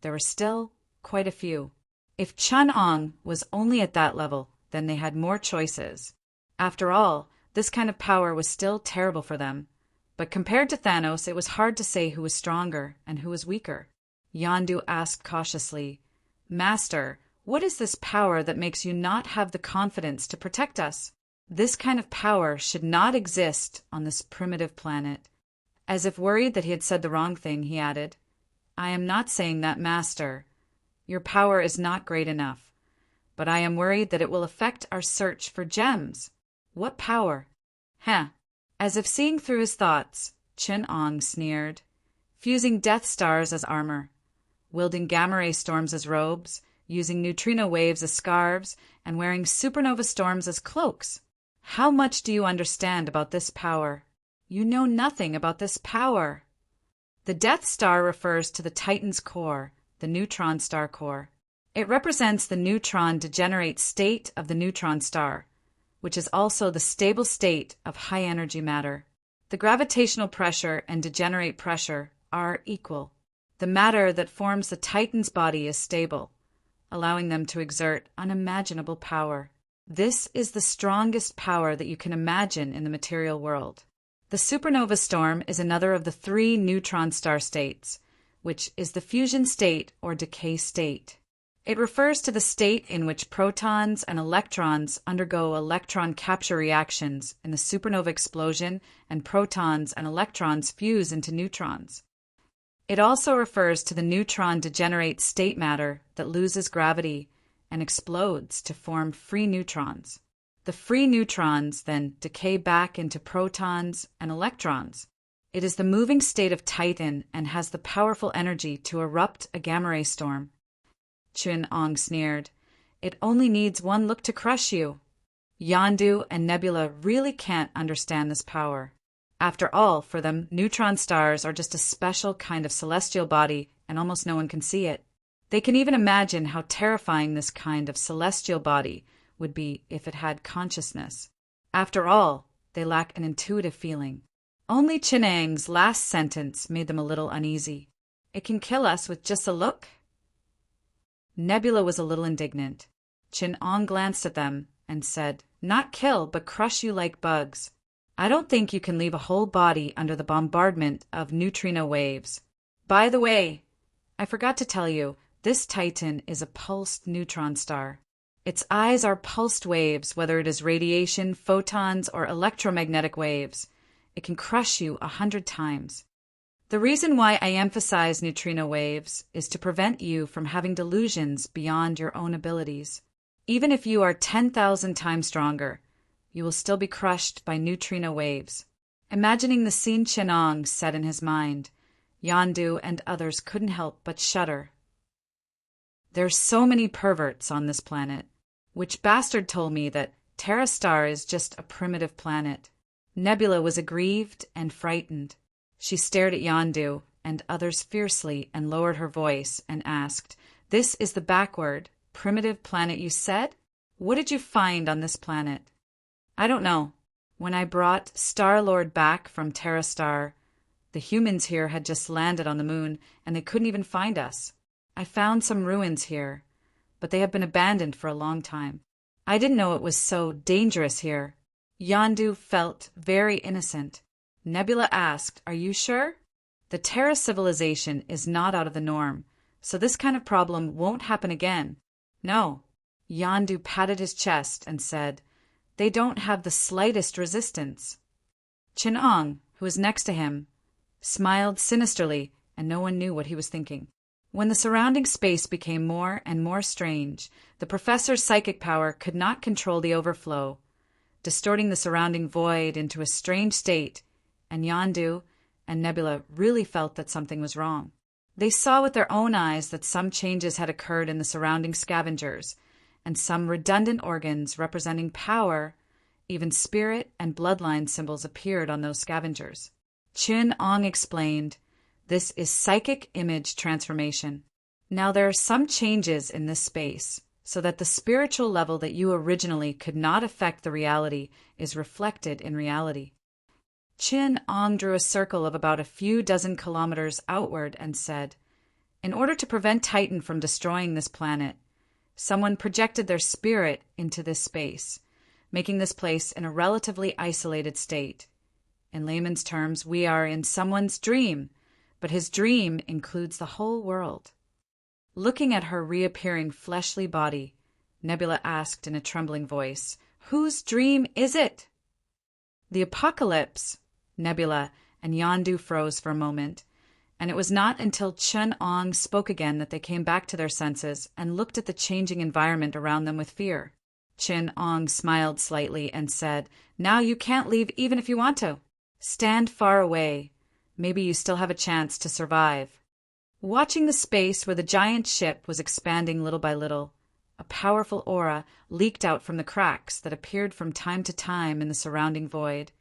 there were still quite a few. If Chen-Ong was only at that level, then they had more choices. After all, this kind of power was still terrible for them. But compared to Thanos, it was hard to say who was stronger and who was weaker. Yandu asked cautiously, Master, what is this power that makes you not have the confidence to protect us? This kind of power should not exist on this primitive planet. As if worried that he had said the wrong thing, he added, I am not saying that, Master. Your power is not great enough. But I am worried that it will affect our search for gems. What power? Heh. As if seeing through his thoughts, Chen Ong sneered. Fusing Death Stars as armor, wielding gamma ray storms as robes, using neutrino waves as scarves, and wearing supernova storms as cloaks. How much do you understand about this power? You know nothing about this power. The Death Star refers to the Titan's core, the neutron star core. It represents the neutron degenerate state of the neutron star, which is also the stable state of high-energy matter. The gravitational pressure and degenerate pressure are equal. The matter that forms the Titan's body is stable, allowing them to exert unimaginable power. This is the strongest power that you can imagine in the material world. The supernova storm is another of the 3 neutron star states, which is the fusion state or decay state. It refers to the state in which protons and electrons undergo electron capture reactions in the supernova explosion and protons and electrons fuse into neutrons. It also refers to the neutron degenerate state matter that loses gravity and explodes to form free neutrons. The free neutrons then decay back into protons and electrons. It is the moving state of Titan and has the powerful energy to erupt a gamma ray storm. Chen Ong sneered. It only needs one look to crush you. Yondu and Nebula really can't understand this power. After all, for them, neutron stars are just a special kind of celestial body and almost no one can see it. They can even imagine how terrifying this kind of celestial body would be if it had consciousness. After all, they lack an intuitive feeling. Only Chenang's last sentence made them a little uneasy. It can kill us with just a look? Nebula was a little indignant. Chen Ong glanced at them and said, Not kill, but crush you like bugs. I don't think you can leave a whole body under the bombardment of neutrino waves. By the way, I forgot to tell you, this Titan is a pulsed neutron star. Its eyes are pulsed waves, whether it is radiation, photons, or electromagnetic waves. It can crush you 100 times. The reason why I emphasize neutrino waves is to prevent you from having delusions beyond your own abilities. Even if you are 10,000 times stronger, you will still be crushed by neutrino waves. Imagining the scene Chenong set in his mind, Yondu and others couldn't help but shudder. There's so many perverts on this planet. Which bastard told me that Terra Star is just a primitive planet? Nebula was aggrieved and frightened. She stared at Yondu and others fiercely and lowered her voice and asked, This is the backward, primitive planet you said? What did you find on this planet? I don't know. When I brought Star-Lord back from Terra Star, the humans here had just landed on the moon and they couldn't even find us. I found some ruins here, but they have been abandoned for a long time. I didn't know it was so dangerous here. Yondu felt very innocent. Nebula asked, Are you sure? The Terra civilization is not out of the norm, so this kind of problem won't happen again. No. Yondu patted his chest and said, They don't have the slightest resistance. Chenong, who was next to him, smiled sinisterly, and no one knew what he was thinking. When the surrounding space became more and more strange, the professor's psychic power could not control the overflow, distorting the surrounding void into a strange state, and Yondu and Nebula really felt that something was wrong. They saw with their own eyes that some changes had occurred in the surrounding scavengers, and some redundant organs representing power, even spirit and bloodline symbols appeared on those scavengers. Chen Ong explained, This is psychic image transformation. Now there are some changes in this space, so that the spiritual level that you originally could not affect the reality is reflected in reality. Chen Ong drew a circle of about a few dozen kilometers outward and said, In order to prevent Titan from destroying this planet, someone projected their spirit into this space, making this place in a relatively isolated state. In layman's terms, we are in someone's dream, but his dream includes the whole world. Looking at her reappearing fleshly body, Nebula asked in a trembling voice, Whose dream is it? The apocalypse. Nebula and Yondu froze for a moment, and it was not until Chun-Ong spoke again that they came back to their senses and looked at the changing environment around them with fear. Chun-Ong smiled slightly and said, "Now you can't leave even if you want to. Stand far away. Maybe you still have a chance to survive." Watching the space where the giant ship was expanding little by little, a powerful aura leaked out from the cracks that appeared from time to time in the surrounding void,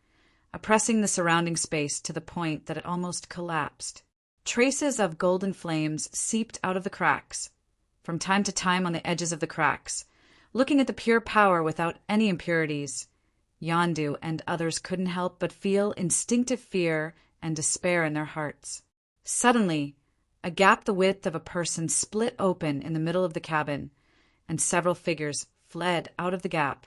oppressing the surrounding space to the point that it almost collapsed. Traces of golden flames seeped out of the cracks, from time to time on the edges of the cracks. Looking at the pure power without any impurities, Yondu and others couldn't help but feel instinctive fear and despair in their hearts. Suddenly, a gap the width of a person split open in the middle of the cabin, and several figures fled out of the gap.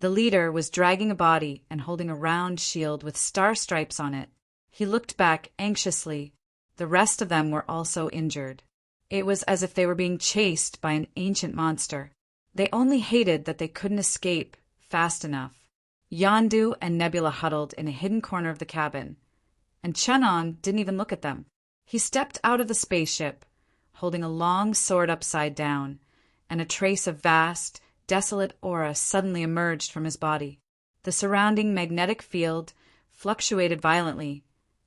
The leader was dragging a body and holding a round shield with star stripes on it. He looked back anxiously. The rest of them were also injured. It was as if they were being chased by an ancient monster. They only hated that they couldn't escape fast enough. Yondu and Nebula huddled in a hidden corner of the cabin, and Chun-Ong didn't even look at them. He stepped out of the spaceship, holding a long sword upside down, and a trace of vast, desolate aura suddenly emerged from his body. The surrounding magnetic field fluctuated violently,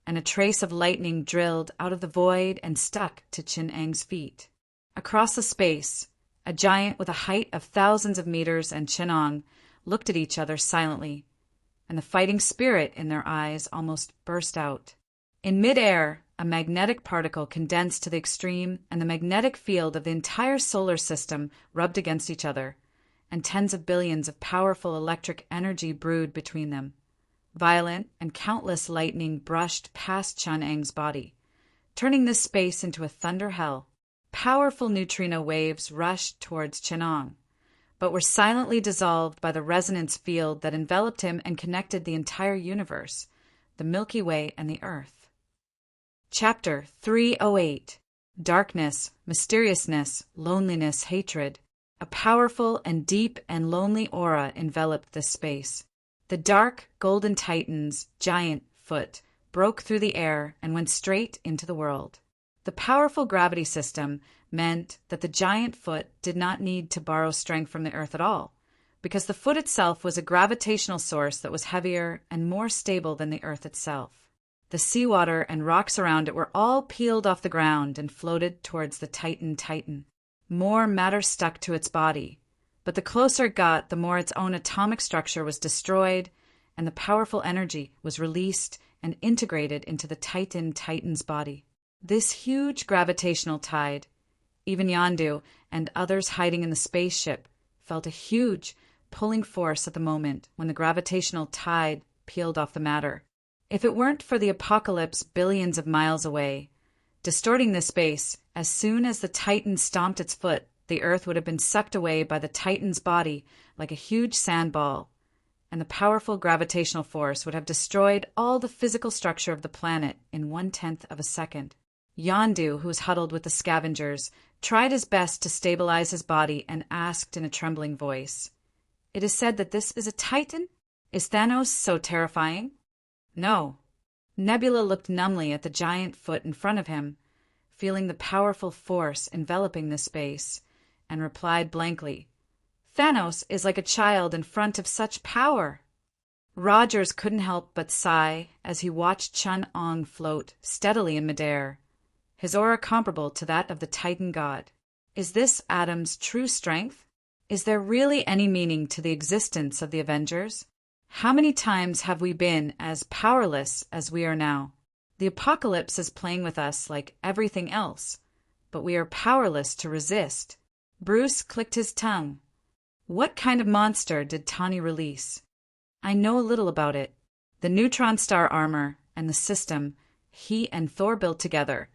and a trace of lightning drilled out of the void and stuck to Chun-Ang's feet. Across the space, a giant with a height of thousands of meters and Chun-Ong looked at each other silently, and the fighting spirit in their eyes almost burst out. In midair, a magnetic particle condensed to the extreme, and the magnetic field of the entire solar system rubbed against each other, and tens of billions of powerful electric energy brewed between them. Violent and countless lightning brushed past Chun-Ang's body, turning this space into a thunder hell. Powerful neutrino waves rushed towards Chun-Ong, but were silently dissolved by the resonance field that enveloped him and connected the entire universe, the Milky Way and the Earth. Chapter 308. Darkness, Mysteriousness, Loneliness, Hatred. A powerful and deep and lonely aura enveloped this space. The dark, golden Titan's giant foot broke through the air and went straight into the world. The powerful gravity system meant that the giant foot did not need to borrow strength from the Earth at all, because the foot itself was a gravitational source that was heavier and more stable than the Earth itself. The seawater and rocks around it were all peeled off the ground and floated towards the Titan. More matter stuck to its body, but the closer it got, the more its own atomic structure was destroyed, and the powerful energy was released and integrated into the Titan's body. This huge gravitational tide, even Yondu and others hiding in the spaceship felt a huge pulling force at the moment when the gravitational tide peeled off the matter. If it weren't for the apocalypse billions of miles away, distorting the space, as soon as the Titan stomped its foot, the Earth would have been sucked away by the Titan's body like a huge sandball, and the powerful gravitational force would have destroyed all the physical structure of the planet in 1/10 of a second. Yondu, who was huddled with the scavengers, tried his best to stabilize his body and asked in a trembling voice, "It is said that this is a Titan? Is Thanos so terrifying?" "No." Nebula looked numbly at the giant foot in front of him, feeling the powerful force enveloping the space, and replied blankly, "Thanos is like a child in front of such power." Rogers couldn't help but sigh as he watched Chun-Ong float steadily in midair, his aura comparable to that of the Titan god. Is this Adam's true strength? Is there really any meaning to the existence of the Avengers? How many times have we been as powerless as we are now? The apocalypse is playing with us like everything else, but we are powerless to resist. Bruce clicked his tongue. What kind of monster did Tani release? I know a little about it. The neutron star armor and the system he and Thor built together.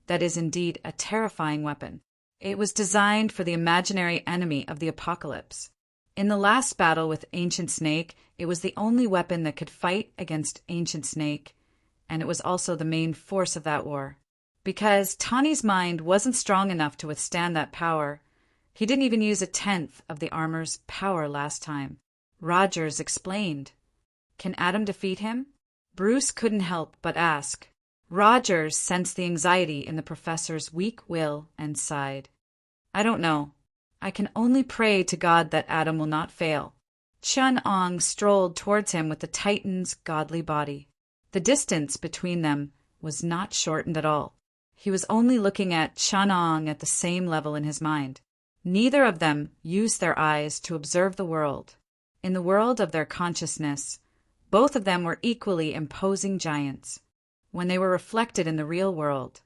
That is indeed a terrifying weapon. It was designed for the imaginary enemy of the apocalypse. In the last battle with Ancient Snake, it was the only weapon that could fight against Ancient Snake, and it was also the main force of that war. Because Tani's mind wasn't strong enough to withstand that power, he didn't even use 1/10 of the armor's power last time. Rogers explained. Can Adam defeat him? Bruce couldn't help but ask. Rogers sensed the anxiety in the professor's weak will and sighed. I don't know. I can only pray to God that Adam will not fail. Chun-Ong strolled towards him with the Titan's godly body. The distance between them was not shortened at all. He was only looking at Chun-Ong at the same level in his mind. Neither of them used their eyes to observe the world. In the world of their consciousness, both of them were equally imposing giants. When they were reflected in the real world,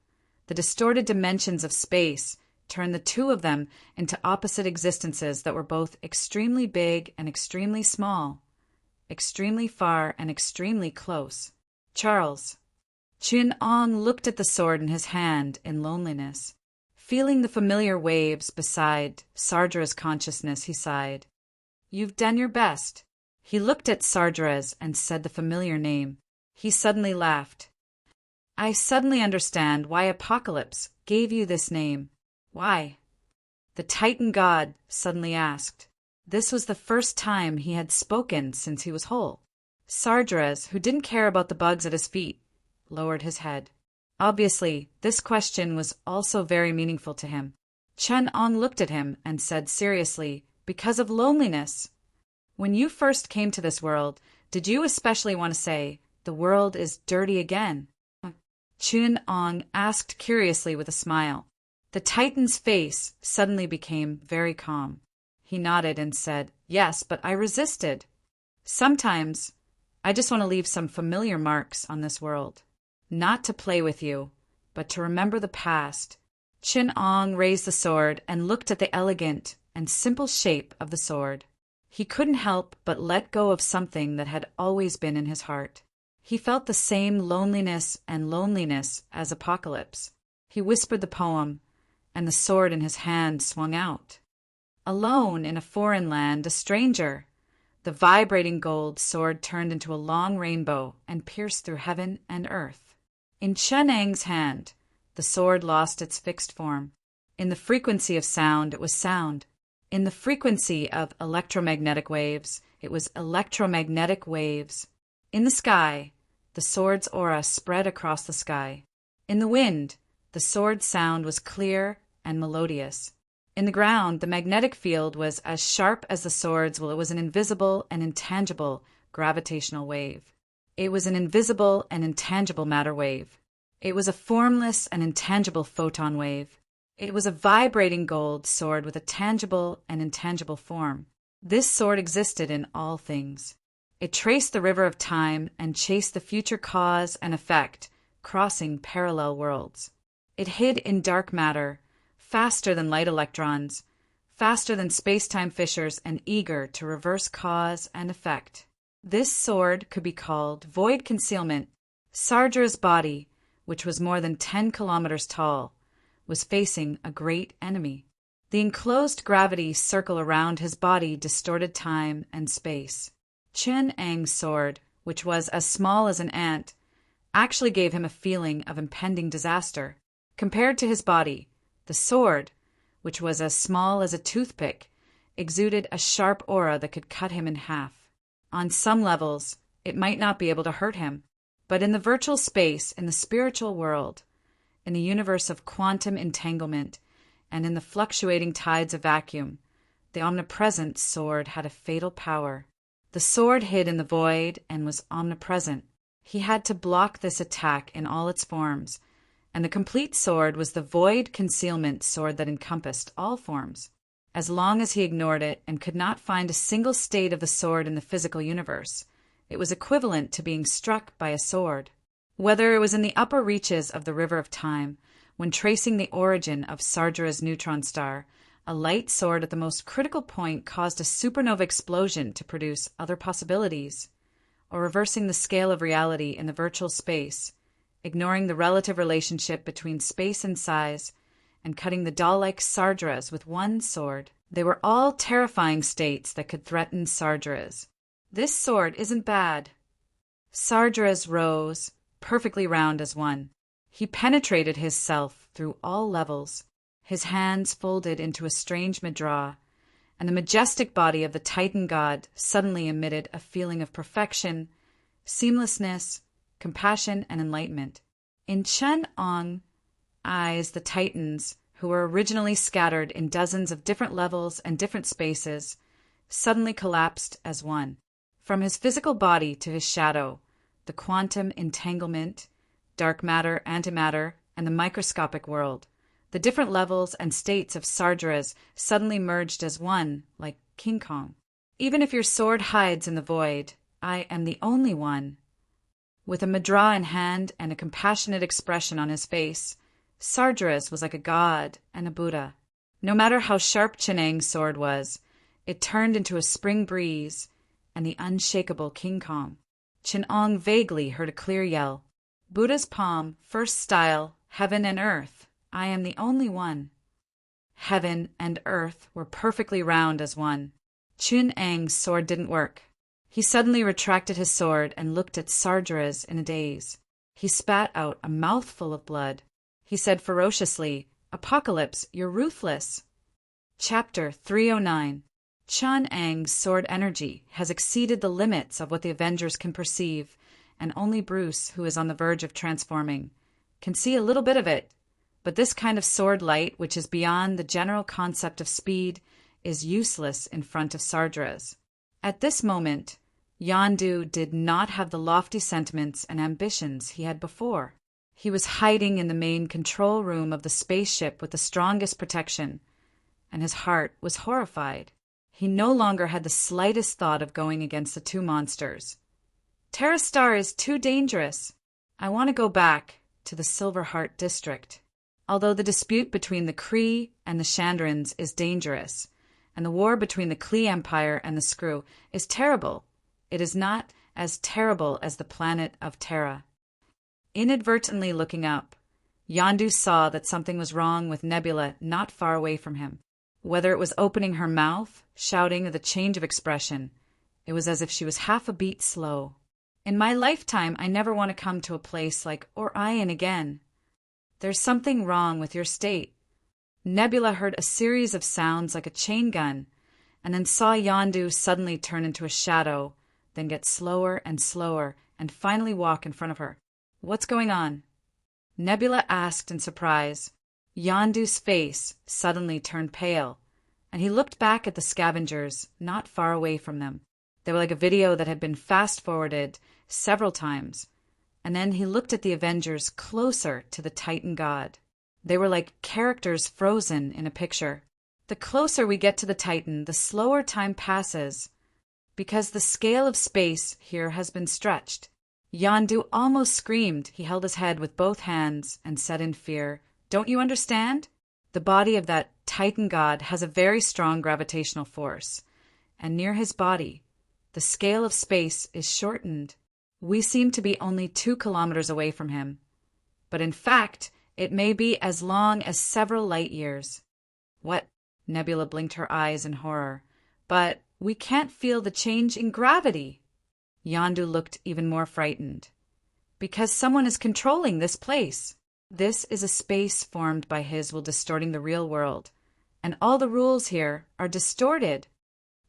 the distorted dimensions of space turned the two of them into opposite existences that were both extremely big and extremely small, extremely far and extremely close. Charles. Chun-Ong looked at the sword in his hand in loneliness. Feeling the familiar waves beside Sardra's consciousness, he sighed. You've done your best. He looked at Sardra's and said the familiar name. He suddenly laughed. I suddenly understand why Apocalypse gave you this name. Why? The Titan god suddenly asked. This was the first time he had spoken since he was whole. Sardra's, who didn't care about the bugs at his feet, lowered his head. Obviously, this question was also very meaningful to him. Chun-Ong looked at him and said seriously, because of loneliness. When you first came to this world, did you especially want to say, the world is dirty again? Chun-Ong asked curiously with a smile. The Titan's face suddenly became very calm. He nodded and said, yes, but I resisted. Sometimes, I just want to leave some familiar marks on this world. Not to play with you, but to remember the past. Chun-Ong raised the sword and looked at the elegant and simple shape of the sword. He couldn't help but let go of something that had always been in his heart. He felt the same loneliness as Apocalypse. He whispered the poem, and the sword in his hand swung out. Alone in a foreign land, a stranger, the vibrating gold sword turned into a long rainbow and pierced through heaven and earth. In Chun-Ang's hand, the sword lost its fixed form. In the frequency of sound, it was sound. In the frequency of electromagnetic waves, it was electromagnetic waves. In the sky, the sword's aura spread across the sky. In the wind, the sword's sound was clear and melodious. In the ground, the magnetic field was as sharp as the sword's, while it was an invisible and intangible gravitational wave. It was an invisible and intangible matter wave. It was a formless and intangible photon wave. It was a vibrating gold sword with a tangible and intangible form. This sword existed in all things. It traced the river of time and chased the future cause and effect, crossing parallel worlds. It hid in dark matter, faster than light electrons, faster than space-time fissures, and eager to reverse cause and effect. This sword could be called void concealment. Sardra's body, which was more than 10 kilometers tall, was facing a great enemy. The enclosed gravity circle around his body distorted time and space. Chun-Ang's sword, which was as small as an ant, actually gave him a feeling of impending disaster. Compared to his body, the sword, which was as small as a toothpick, exuded a sharp aura that could cut him in half. On some levels, it might not be able to hurt him, but in the virtual space, in the spiritual world, in the universe of quantum entanglement, and in the fluctuating tides of vacuum, the omnipresent sword had a fatal power. The sword hid in the void and was omnipresent. He had to block this attack in all its forms, and the complete sword was the void concealment sword that encompassed all forms. As long as he ignored it and could not find a single state of the sword in the physical universe, it was equivalent to being struck by a sword. Whether it was in the upper reaches of the river of time, when tracing the origin of Sardra's neutron star, a light sword at the most critical point caused a supernova explosion to produce other possibilities, or reversing the scale of reality in the virtual space, ignoring the relative relationship between space and size, and cutting the doll-like Sardra's with one sword. They were all terrifying states that could threaten Sardra's. This sword isn't bad. Sardra's rose, perfectly round as one. He penetrated his self through all levels. His hands folded into a strange mudra, and the majestic body of the Titan god suddenly emitted a feeling of perfection, seamlessness, compassion, and enlightenment. In Chen-Ong's eyes, the Titans, who were originally scattered in dozens of different levels and different spaces, suddenly collapsed as one. From his physical body to his shadow, the quantum entanglement, dark matter, antimatter, and the microscopic world, the different levels and states of Sargeras suddenly merged as one, like King Kong. Even if your sword hides in the void, I am the only one. With a mudra in hand and a compassionate expression on his face, Sargeras was like a god and a Buddha. No matter how sharp Cheneng's sword was, it turned into a spring breeze and the unshakable King Kong. Chen-Ong vaguely heard a clear yell. Buddha's palm, first style, heaven and earth. I am the only one. Heaven and earth were perfectly round as one. Chen-Eng's sword didn't work. He suddenly retracted his sword and looked at Sargeras in a daze. He spat out a mouthful of blood. He said ferociously, "Apocalypse, you're ruthless." Chapter 309. Chen-Eng's sword energy has exceeded the limits of what the Avengers can perceive, and only Bruce, who is on the verge of transforming, can see a little bit of it. But this kind of sword light, which is beyond the general concept of speed, is useless in front of Sargeras. At this moment, Yondu did not have the lofty sentiments and ambitions he had before. He was hiding in the main control room of the spaceship with the strongest protection, and his heart was horrified. He no longer had the slightest thought of going against the two monsters. Terra Star is too dangerous. I want to go back to the Silverheart district. Although the dispute between the Kree and the Chandrins is dangerous, and the war between the Klee Empire and the Skrull is terrible, it is not as terrible as the planet of Terra. Inadvertently looking up, Yondu saw that something was wrong with Nebula not far away from him. Whether it was opening her mouth, shouting, or the change of expression, it was as if she was half a beat slow. In my lifetime, I never want to come to a place like Orion again. There's something wrong with your state. Nebula heard a series of sounds like a chain gun, and then saw Yondu suddenly turn into a shadow, then get slower and slower, and finally walk in front of her. What's going on? Nebula asked in surprise. Yondu's face suddenly turned pale, and he looked back at the scavengers not far away from them. They were like a video that had been fast-forwarded several times, and then he looked at the Avengers closer to the Titan god. They were like characters frozen in a picture. The closer we get to the Titan, the slower time passes, because the scale of space here has been stretched. Yondu almost screamed. He held his head with both hands and said in fear, "Don't you understand? The body of that Titan god has a very strong gravitational force, and near his body, the scale of space is shortened. We seem to be only 2 kilometers away from him, but in fact, it may be as long as several light years." What? Nebula blinked her eyes in horror. But we can't feel the change in gravity. Yondu looked even more frightened. Because someone is controlling this place. This is a space formed by his will distorting the real world, and all the rules here are distorted.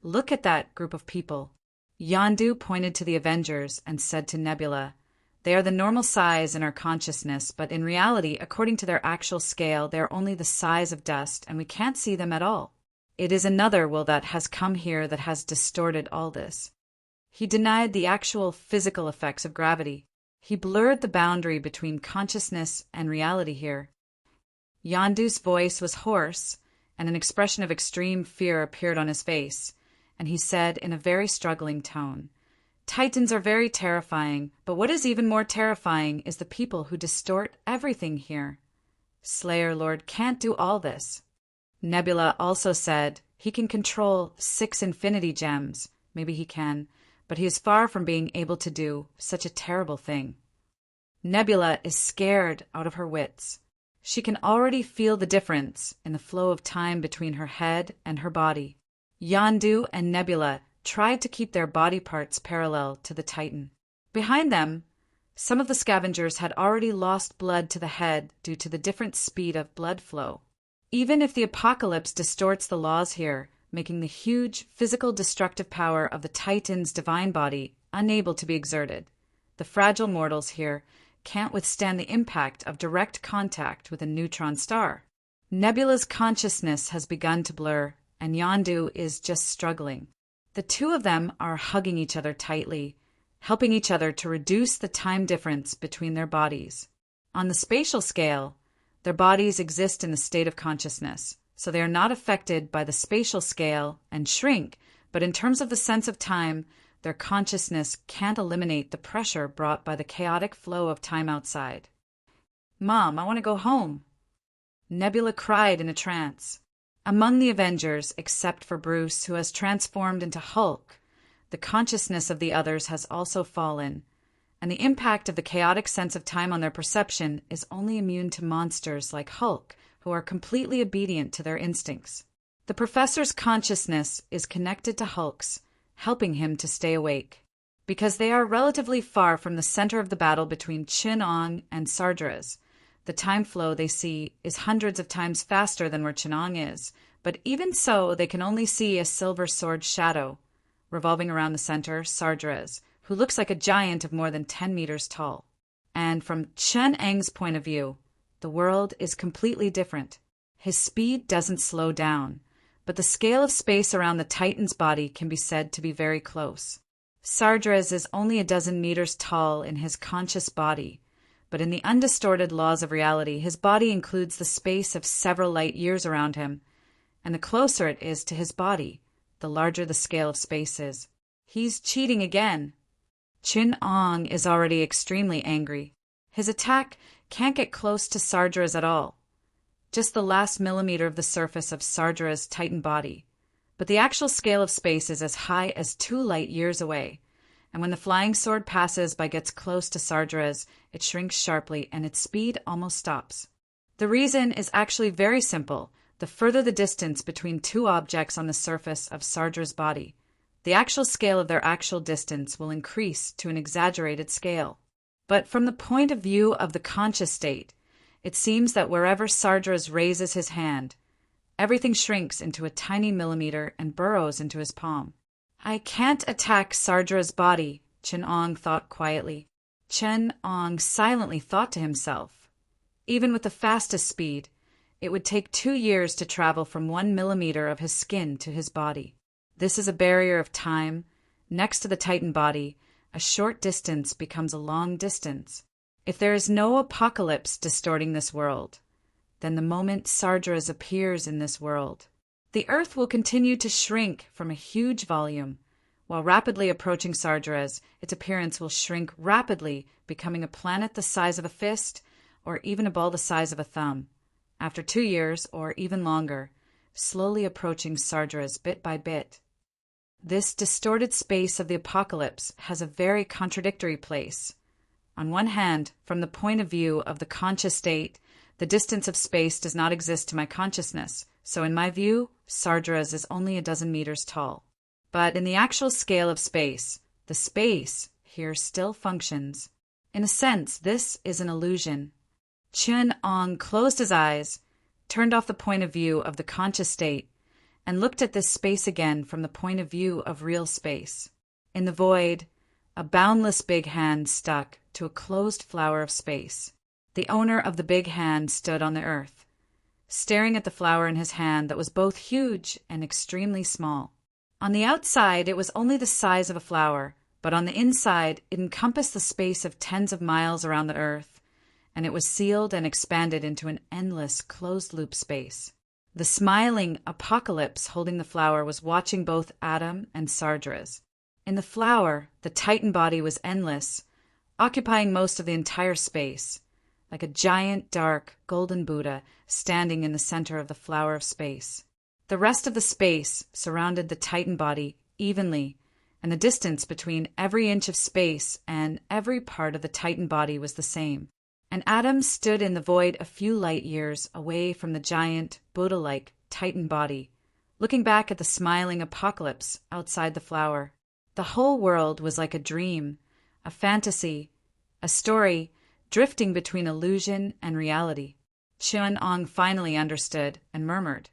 Look at that group of people. Yondu pointed to the Avengers and said to Nebula, "They are the normal size in our consciousness, but in reality, according to their actual scale, they are only the size of dust, and we can't see them at all. It is another will that has come here that has distorted all this." He denied the actual physical effects of gravity. He blurred the boundary between consciousness and reality here. Yondu's voice was hoarse, and an expression of extreme fear appeared on his face, and he said in a very struggling tone, "Titans are very terrifying, but what is even more terrifying is the people who distort everything here. Slayer Lord can't do all this." Nebula also said, "He can control 6 infinity gems. Maybe he can, but he is far from being able to do such a terrible thing." Nebula is scared out of her wits. She can already feel the difference in the flow of time between her head and her body. Yondu and Nebula tried to keep their body parts parallel to the Titan. Behind them, some of the scavengers had already lost blood to the head due to the different speed of blood flow. Even if the apocalypse distorts the laws here, making the huge physical destructive power of the Titan's divine body unable to be exerted. The fragile mortals here can't withstand the impact of direct contact with a neutron star. Nebula's consciousness has begun to blur, and Yondu is just struggling. The two of them are hugging each other tightly, helping each other to reduce the time difference between their bodies. On the spatial scale, their bodies exist in the state of consciousness, so they are not affected by the spatial scale and shrink, but in terms of the sense of time, their consciousness can't eliminate the pressure brought by the chaotic flow of time outside. "Mom, I want to go home," Nebula cried in a trance. Among the Avengers, except for Bruce, who has transformed into Hulk, the consciousness of the others has also fallen, and the impact of the chaotic sense of time on their perception is only immune to monsters like Hulk, who are completely obedient to their instincts. The Professor's consciousness is connected to Hulk's, helping him to stay awake. Because they are relatively far from the center of the battle between Chin-Ong and Sardras, the time flow they see is hundreds of times faster than where Chin-Ong is, but even so, they can only see a silver sword shadow. Revolving around the center, Sardras, who looks like a giant of more than 10 meters tall. And from Chen-Eng's point of view, the world is completely different. His speed doesn't slow down, but the scale of space around the Titan's body can be said to be very close. Sardras is only a dozen meters tall in his conscious body, but in the undistorted laws of reality, his body includes the space of several light years around him, and the closer it is to his body, the larger the scale of space is. He's cheating again. Chin-Ong is already extremely angry. His attack can't get close to Sardras at all, just the last millimeter of the surface of Sardras' Titan body, but the actual scale of space is as high as 2 light years away. And when the flying sword passes by gets close to Sardras, it shrinks sharply and its speed almost stops. The reason is actually very simple. The further the distance between two objects on the surface of Sardras' body, the actual scale of their actual distance will increase to an exaggerated scale. But from the point of view of the conscious state, it seems that wherever Sardras raises his hand, everything shrinks into a tiny millimeter and burrows into his palm. "I can't attack Sardras' body," Chin-Ong thought quietly. Chin-Ong silently thought to himself. Even with the fastest speed, it would take 2 years to travel from 1 millimeter of his skin to his body. This is a barrier of time. Next to the Titan body, a short distance becomes a long distance. If there is no apocalypse distorting this world, then the moment Sardras appears in this world, the Earth will continue to shrink from a huge volume. While rapidly approaching Sardras, its appearance will shrink rapidly, becoming a planet the size of a fist or even a ball the size of a thumb. After 2 years, or even longer, slowly approaching Sardras bit by bit. This distorted space of the apocalypse has a very contradictory place. On one hand, from the point of view of the conscious state, the distance of space does not exist to my consciousness, so in my view, Sardras is only a dozen meters tall. But in the actual scale of space, the space here still functions. In a sense, this is an illusion. Chin-Ong closed his eyes, turned off the point of view of the conscious state, and looked at this space again from the point of view of real space. In the void, a boundless big hand stuck to a closed flower of space. The owner of the big hand stood on the earth, staring at the flower in his hand that was both huge and extremely small. On the outside, it was only the size of a flower, but on the inside, it encompassed the space of tens of miles around the earth, and it was sealed and expanded into an endless closed-loop space. The smiling apocalypse holding the flower was watching both Adam and Sardras. In the flower, the Titan body was endless, occupying most of the entire space, like a giant, dark, golden Buddha standing in the center of the flower of space. The rest of the space surrounded the Titan body evenly, and the distance between every inch of space and every part of the Titan body was the same. And Adam stood in the void a few light years away from the giant, Buddha-like Titan body, looking back at the smiling apocalypse outside the flower. The whole world was like a dream, a fantasy, a story drifting between illusion and reality. Chin-Ong finally understood and murmured,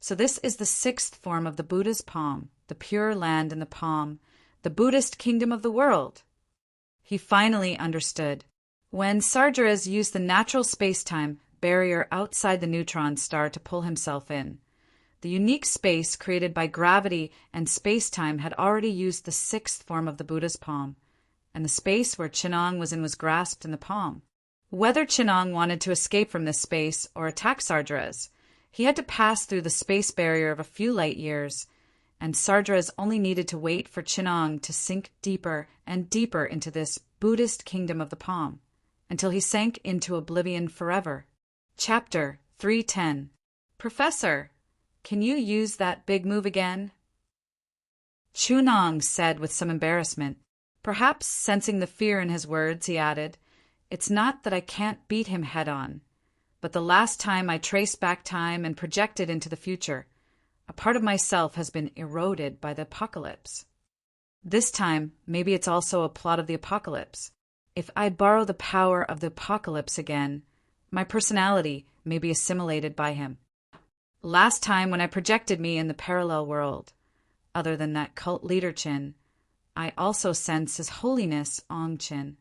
So this is the sixth form of the Buddha's palm, the pure land in the palm, the Buddhist kingdom of the world. He finally understood. When Sargeras used the natural space-time barrier outside the neutron star to pull himself in, the unique space created by gravity and space-time had already used the sixth form of the Buddha's palm, and the space where Chinong was in was grasped in the palm. Whether Chinong wanted to escape from this space or attack Sargeras, he had to pass through the space barrier of a few light years, and Sargeras only needed to wait for Chinong to sink deeper and deeper into this Buddhist kingdom of the palm, until he sank into oblivion forever. Chapter 310. Professor, can you use that big move again? Chinong said with some embarrassment. Perhaps sensing the fear in his words, he added, "It's not that I can't beat him head-on, but the last time I traced back time and projected into the future, a part of myself has been eroded by the apocalypse. This time, maybe it's also a plot of the apocalypse. If I borrow the power of the apocalypse again, my personality may be assimilated by him. Last time when I projected me in the parallel world, other than that cult leader Chin, I also sense his holiness Ong Chin.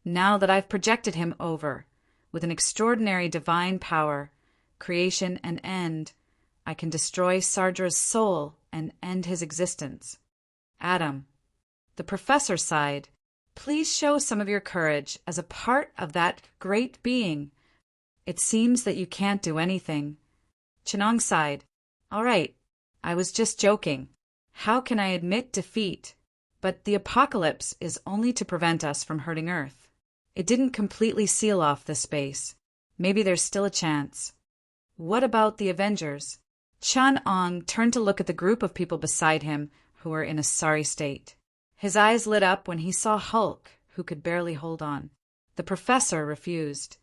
Now that I've projected him over, with an extraordinary divine power, creation and end, I can destroy Sargeras' soul and end his existence. Adam." The professor sighed. "Please show some of your courage as a part of that great being. It seems that you can't do anything." Chinong sighed. "All right, I was just joking. How can I admit defeat? But the apocalypse is only to prevent us from hurting Earth. It didn't completely seal off this space. Maybe there's still a chance. What about the Avengers?" Chan Ong turned to look at the group of people beside him who were in a sorry state. His eyes lit up when he saw Hulk, who could barely hold on. The professor refused.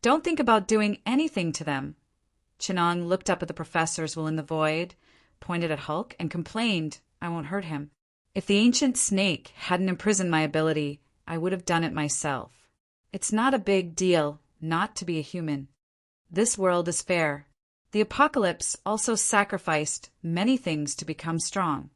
"Don't think about doing anything to them." Chinong looked up at the professor's will in the void, pointed at Hulk, and complained, "I won't hurt him. If the ancient snake hadn't imprisoned my ability, I would have done it myself. It's not a big deal not to be a human. This world is fair. The apocalypse also sacrificed many things to become strong,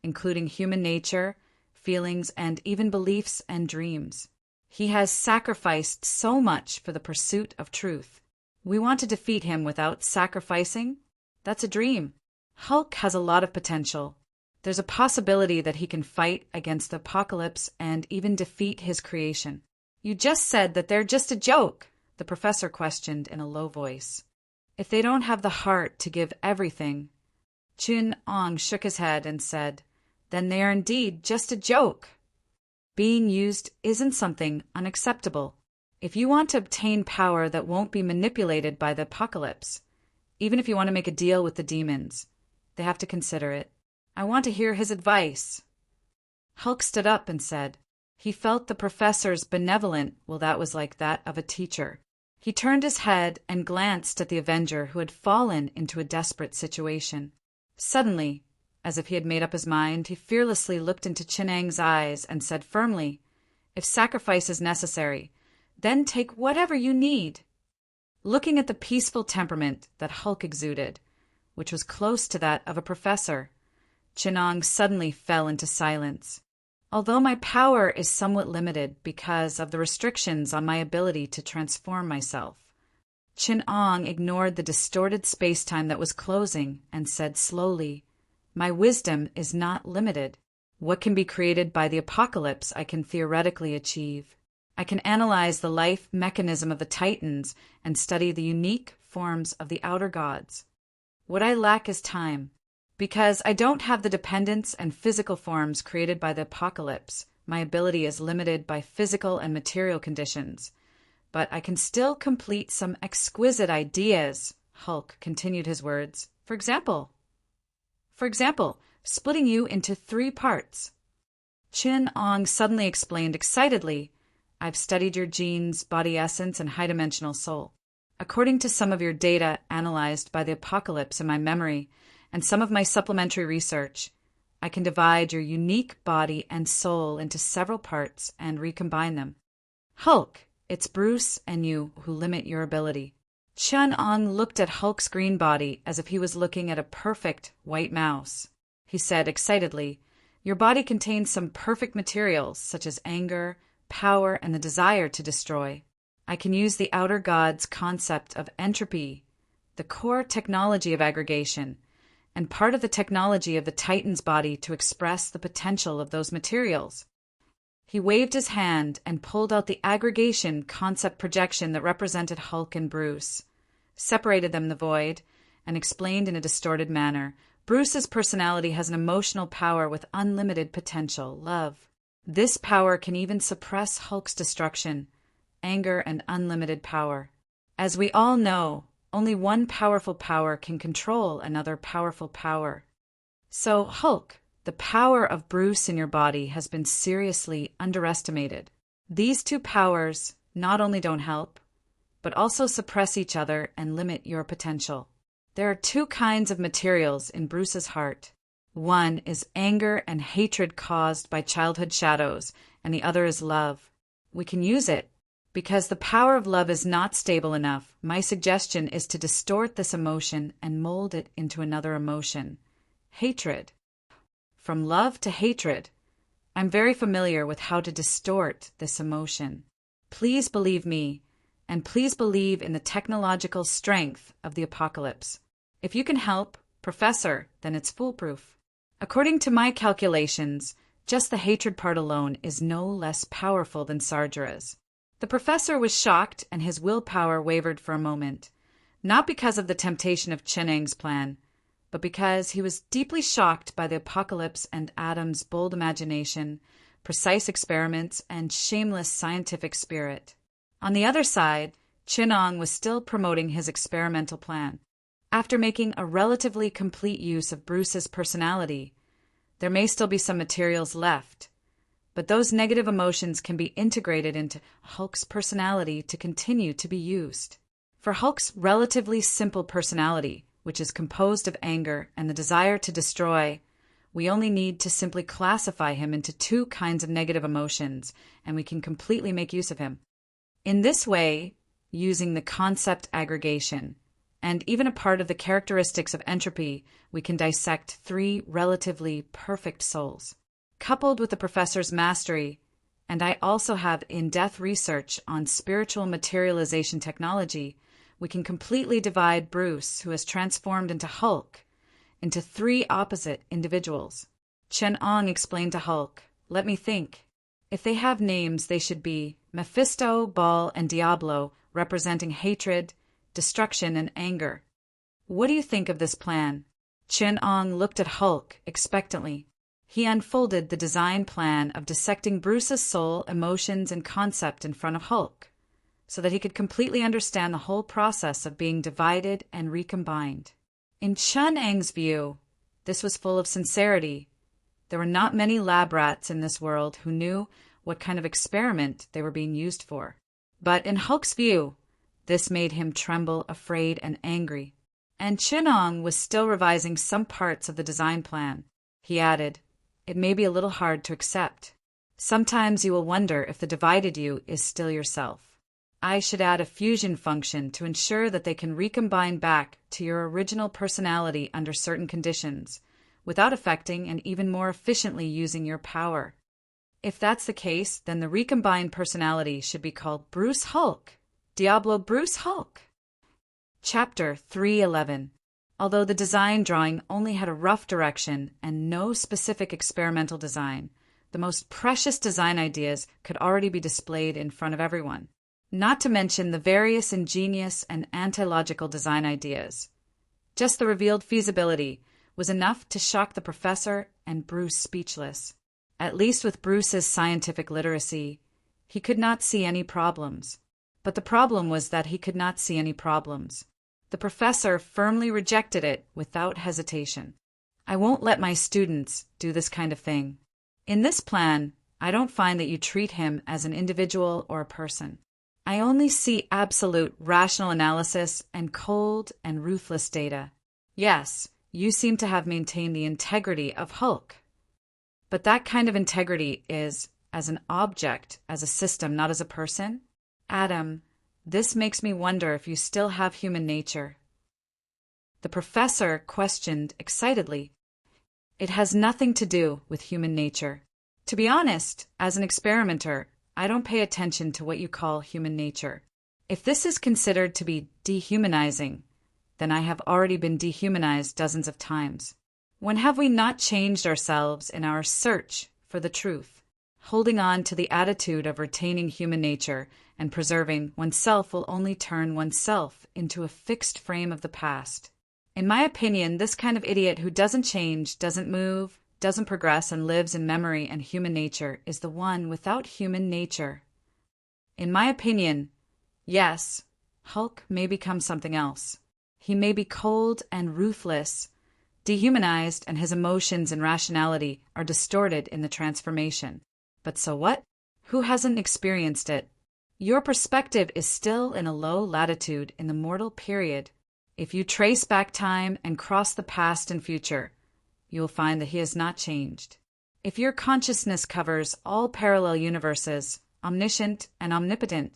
including human nature, feelings, and even beliefs and dreams. He has sacrificed so much for the pursuit of truth. We want to defeat him without sacrificing? That's a dream. Hulk has a lot of potential. There's a possibility that he can fight against the apocalypse and even defeat his creation." "You just said that they're just a joke," the professor questioned in a low voice. "If they don't have the heart to give everything," Chin Ong shook his head and said, "then they are indeed just a joke. Being used isn't something unacceptable. If you want to obtain power that won't be manipulated by the apocalypse, even if you want to make a deal with the demons, they have to consider it. I want to hear his advice." Hulk stood up and said, he felt the professor's benevolent, well, that was like that of a teacher. He turned his head and glanced at the Avenger who had fallen into a desperate situation. Suddenly, as if he had made up his mind, he fearlessly looked into Chinang's eyes and said firmly, "If sacrifice is necessary, then take whatever you need." Looking at the peaceful temperament that Hulk exuded, which was close to that of a professor, Chinong suddenly fell into silence. "Although my power is somewhat limited because of the restrictions on my ability to transform myself." Chinong ignored the distorted space-time that was closing and said slowly, "My wisdom is not limited. What can be created by the apocalypse I can theoretically achieve. I can analyze the life mechanism of the Titans and study the unique forms of the outer gods. What I lack is time. Because I don't have the dependence and physical forms created by the apocalypse, my ability is limited by physical and material conditions. But I can still complete some exquisite ideas," Hulk continued his words. For example, splitting you into 3 parts." Chin Ong suddenly explained excitedly, "I've studied your genes, body essence, and high-dimensional soul. According to some of your data analyzed by the apocalypse in my memory, and some of my supplementary research, I can divide your unique body and soul into several parts and recombine them. Hulk, it's Bruce and you who limit your ability. Chun-Ong looked at Hulk's green body as if he was looking at a perfect white mouse. He said excitedly, "Your body contains some perfect materials, such as anger, power, and the desire to destroy. I can use the outer god's concept of entropy, the core technology of aggregation, and part of the technology of the Titan's body to express the potential of those materials." He waved his hand and pulled out the aggregation concept projection that represented Hulk and Bruce, separated them in the void, and explained in a distorted manner, "Bruce's personality has an emotional power with unlimited potential, love. This power can even suppress Hulk's destruction, anger, and unlimited power. As we all know, only one powerful power can control another powerful power. So, Hulk, the power of Bruce in your body has been seriously underestimated. These two powers not only don't help, but also suppress each other and limit your potential. There are two kinds of materials in Bruce's heart. One is anger and hatred caused by childhood shadows, and the other is love. We can use it. Because the power of love is not stable enough, my suggestion is to distort this emotion and mold it into another emotion. Hatred. From love to hatred. I'm very familiar with how to distort this emotion. Please believe me, and please believe in the technological strength of the apocalypse. If you can help, Professor, then it's foolproof. According to my calculations, just the hatred part alone is no less powerful than Sargera's." The professor was shocked and his willpower wavered for a moment, not because of the temptation of Chun-Ong's plan, but because he was deeply shocked by the apocalypse and Adam's bold imagination, precise experiments, and shameless scientific spirit. On the other side, Chun-Ong was still promoting his experimental plan. After making a relatively complete use of Bruce's personality, there may still be some materials left, but those negative emotions can be integrated into Hulk's personality to continue to be used. For Hulk's relatively simple personality, which is composed of anger and the desire to destroy, we only need to simply classify him into two kinds of negative emotions, and we can completely make use of him. In this way, using the concept aggregation, and even a part of the characteristics of entropy, we can dissect three relatively perfect souls. Coupled with the professor's mastery, and I also have in-depth research on spiritual materialization technology, we can completely divide Bruce, who has transformed into Hulk, into three opposite individuals. Chun-Ong explained to Hulk, "Let me think. If they have names, they should be Mephisto, Baal, and Diablo, representing hatred, destruction, and anger. What do you think of this plan?" Chun-Ong looked at Hulk expectantly. He unfolded the design plan of dissecting Bruce's soul, emotions, and concept in front of Hulk, so that he could completely understand the whole process of being divided and recombined. In Chun-Ong's view, this was full of sincerity. There were not many lab rats in this world who knew what kind of experiment they were being used for. But in Hulk's view, this made him tremble, afraid, and angry. And Chun-Ong was still revising some parts of the design plan. He added, "It may be a little hard to accept. Sometimes you will wonder if the divided you is still yourself. I should add a fusion function to ensure that they can recombine back to your original personality under certain conditions, without affecting and even more efficiently using your power. If that's the case, then the recombined personality should be called Bruce Hulk, Diablo Bruce Hulk." Chapter 311. Although the design drawing only had a rough direction and no specific experimental design, the most precious design ideas could already be displayed in front of everyone. Not to mention the various ingenious and anti-logical design ideas. Just the revealed feasibility was enough to shock the professor and Bruce speechless. At least with Bruce's scientific literacy, he could not see any problems. But the problem was that he could not see any problems. The professor firmly rejected it without hesitation. "I won't let my students do this kind of thing. In this plan, I don't find that you treat him as an individual or a person. I only see absolute rational analysis and cold and ruthless data. Yes, you seem to have maintained the integrity of Hulk. But that kind of integrity is as an object, as a system, not as a person. Adam, This makes me wonder if you still have human nature." The professor questioned excitedly. "It has nothing to do with human nature. To be honest, as an experimenter, I don't pay attention to what you call human nature. If this is considered to be dehumanizing, then I have already been dehumanized dozens of times. When have we not changed ourselves in our search for the truth? Holding on to the attitude of retaining human nature and preserving oneself will only turn oneself into a fixed frame of the past. In my opinion, this kind of idiot who doesn't change, doesn't move, doesn't progress, and lives in memory and human nature is the one without human nature. In my opinion, yes, Hulk may become something else. He may be cold and ruthless, dehumanized, and his emotions and rationality are distorted in the transformation. But so what? Who hasn't experienced it? Your perspective is still in a low latitude in the mortal period. If you trace back time and cross the past and future, you will find that he has not changed. If your consciousness covers all parallel universes, omniscient and omnipotent,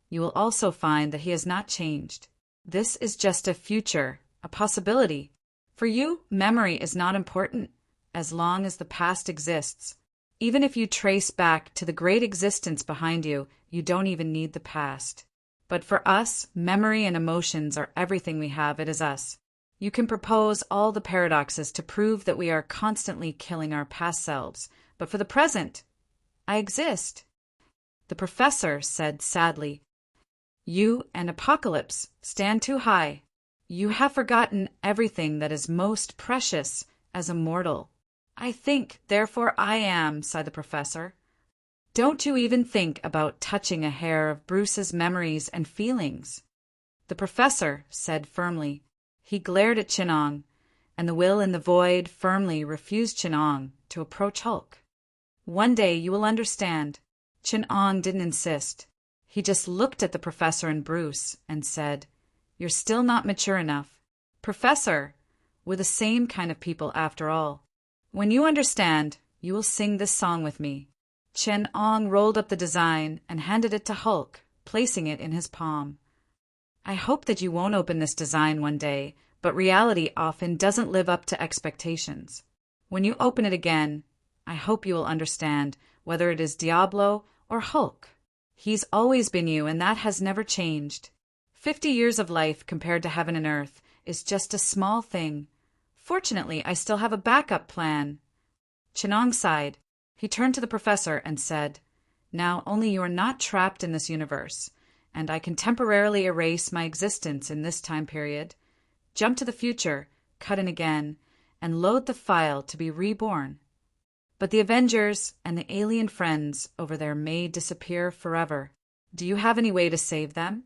you will also find that he has not changed. This is just a future, a possibility. For you, memory is not important as long as the past exists. Even if you trace back to the great existence behind you, you don't even need the past. But for us, memory and emotions are everything we have. It is us. You can propose all the paradoxes to prove that we are constantly killing our past selves, but for the present, I exist." The professor said sadly, "You and Apocalypse stand too high. You have forgotten everything that is most precious as a mortal." "I think, therefore I am," sighed the professor. "Don't you even think about touching a hair of Bruce's memories and feelings," the professor said firmly. He glared at Chinong, and the will in the void firmly refused Chinong to approach Hulk. "One day you will understand." Chinong didn't insist. He just looked at the professor and Bruce and said, "You're still not mature enough." "Professor, we're the same kind of people after all. When you understand, you will sing this song with me." Chinong rolled up the design and handed it to Hulk, placing it in his palm. "I hope that you won't open this design one day, but reality often doesn't live up to expectations. When you open it again, I hope you will understand whether it is Diablo or Hulk. He's always been you, and that has never changed. 50 years of life compared to heaven and earth is just a small thing. Fortunately, I still have a backup plan." Chinong sighed. He turned to the professor and said, "Now only you are not trapped in this universe, and I can temporarily erase my existence in this time period, jump to the future, cut in again, and load the file to be reborn. But the Avengers and the alien friends over there may disappear forever. Do you have any way to save them?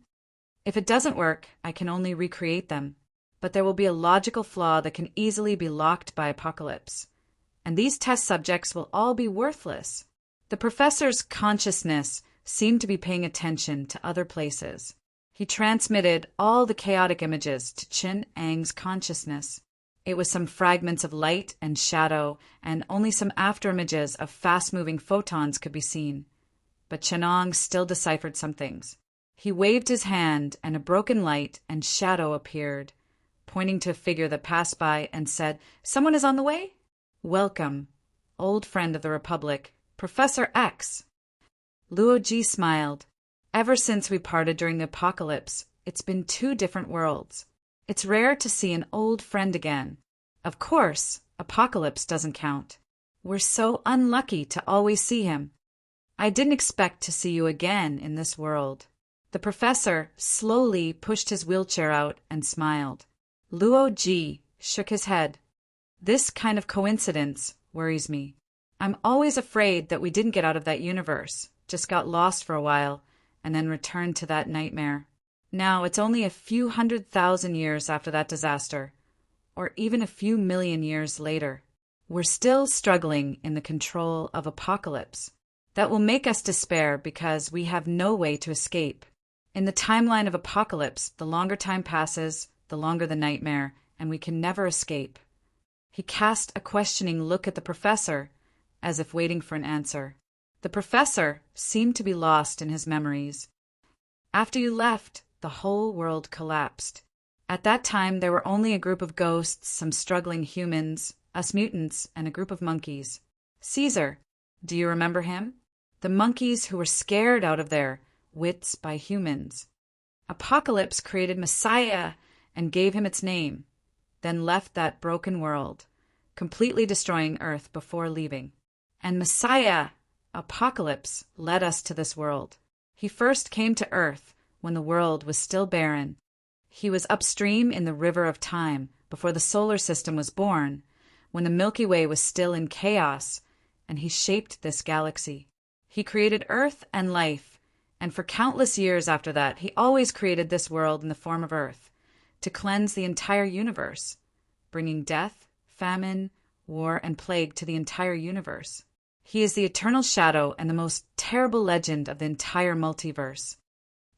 If it doesn't work, I can only recreate them. But there will be a logical flaw that can easily be locked by Apocalypse. And these test subjects will all be worthless." The professor's consciousness seemed to be paying attention to other places. He transmitted all the chaotic images to Chin-Ang's consciousness. It was some fragments of light and shadow, and only some afterimages of fast-moving photons could be seen. But Chinong still deciphered some things. He waved his hand, and a broken light and shadow appeared, pointing to a figure that passed by and said, "Someone is on the way? Welcome, old friend of the Republic, Professor X." Luo Ji smiled. "Ever since we parted during the apocalypse, it's been 2 different worlds. It's rare to see an old friend again. Of course, Apocalypse doesn't count. We're so unlucky to always see him. I didn't expect to see you again in this world." The professor slowly pushed his wheelchair out and smiled. Luo Ji shook his head. "This kind of coincidence worries me. I'm always afraid that we didn't get out of that universe, just got lost for a while, and then returned to that nightmare. Now it's only a few 100,000 years after that disaster, or even a few million years later. We're still struggling in the control of Apocalypse. That will make us despair because we have no way to escape. In the timeline of Apocalypse, the longer time passes, the longer the nightmare, and we can never escape." He cast a questioning look at the professor, as if waiting for an answer. The professor seemed to be lost in his memories. After you left, the whole world collapsed. At that time, there were only a group of ghosts, some struggling humans, us mutants, and a group of monkeys. Caesar, do you remember him? The monkeys who were scared out of their wits by humans. Apocalypse created Messiah and gave him its name, then left that broken world, completely destroying Earth before leaving. And Messiah, Apocalypse, led us to this world. He first came to Earth when the world was still barren. He was upstream in the river of time before the solar system was born, when the Milky Way was still in chaos, and he shaped this galaxy. He created Earth and life, and for countless years after that, he always created this world in the form of Earth, to cleanse the entire universe, bringing death, famine, war, and plague to the entire universe. He is the eternal shadow and the most terrible legend of the entire multiverse.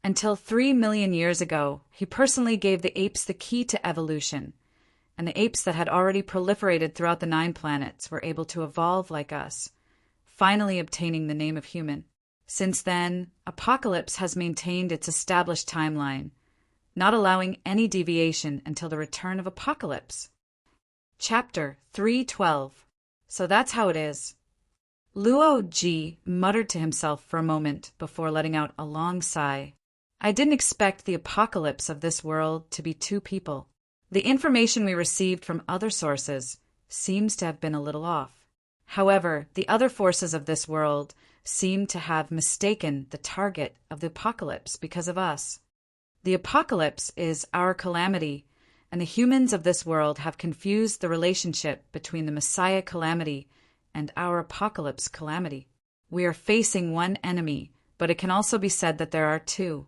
Until 3 million years ago, he personally gave the apes the key to evolution, and the apes that had already proliferated throughout the 9 planets were able to evolve like us, finally obtaining the name of human. Since then, Apocalypse has maintained its established timeline, not allowing any deviation until the return of Apocalypse. Chapter 312. So that's how it is. Luo Ji muttered to himself for a moment before letting out a long sigh. I didn't expect the apocalypse of this world to be 2 people. The information we received from other sources seems to have been a little off. However, the other forces of this world seem to have mistaken the target of the apocalypse because of us. The apocalypse is our calamity, and the humans of this world have confused the relationship between the Messiah calamity and our apocalypse calamity. We are facing one enemy, but it can also be said that there are 2.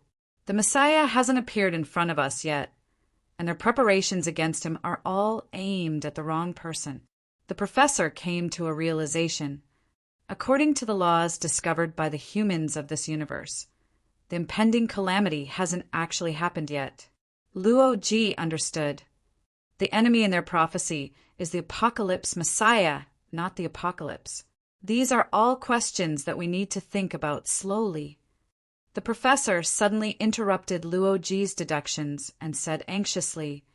The Messiah hasn't appeared in front of us yet, and their preparations against him are all aimed at the wrong person. The professor came to a realization. According to the laws discovered by the humans of this universe, the impending calamity hasn't actually happened yet. Luo Ji understood. The enemy in their prophecy is the apocalypse Messiah, not the apocalypse. These are all questions that we need to think about slowly. The professor suddenly interrupted Luo Ji's deductions and said anxiously,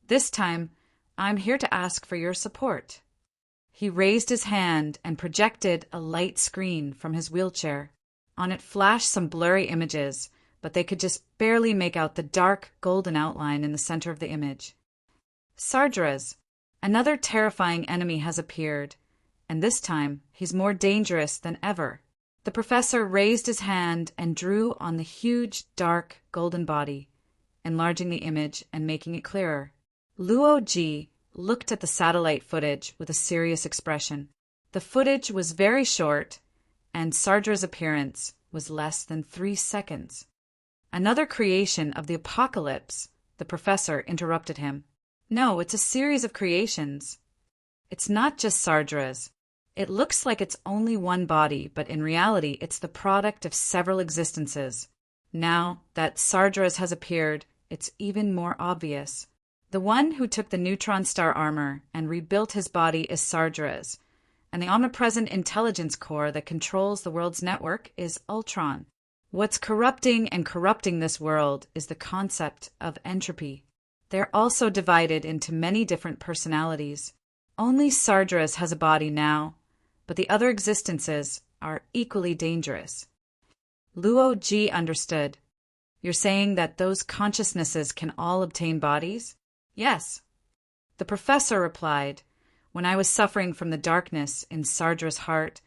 "This time, I'm here to ask for your support." He raised his hand and projected a light screen from his wheelchair. On it flashed some blurry images, but they could just barely make out the dark golden outline in the center of the image. Sardras, another terrifying enemy, has appeared, and this time he's more dangerous than ever. The professor raised his hand and drew on the huge, dark, golden body, enlarging the image and making it clearer. Luo Ji looked at the satellite footage with a serious expression. The footage was very short, and Sardra's appearance was less than 3 seconds. Another creation of the apocalypse, the professor interrupted him. No, it's a series of creations. It's not just Sardra's. It looks like it's only one body, but in reality, it's the product of several existences. Now that Sardra's has appeared, it's even more obvious. The one who took the neutron star armor and rebuilt his body is Sardra's, and the omnipresent intelligence core that controls the world's network is Ultron. What's corrupting this world is the concept of entropy. They're also divided into many different personalities. Only Sardra's has a body now, but the other existences are equally dangerous. Luo Ji understood. You're saying that those consciousnesses can all obtain bodies? Yes. The professor replied, when I was suffering from the darkness in Sardra's heart,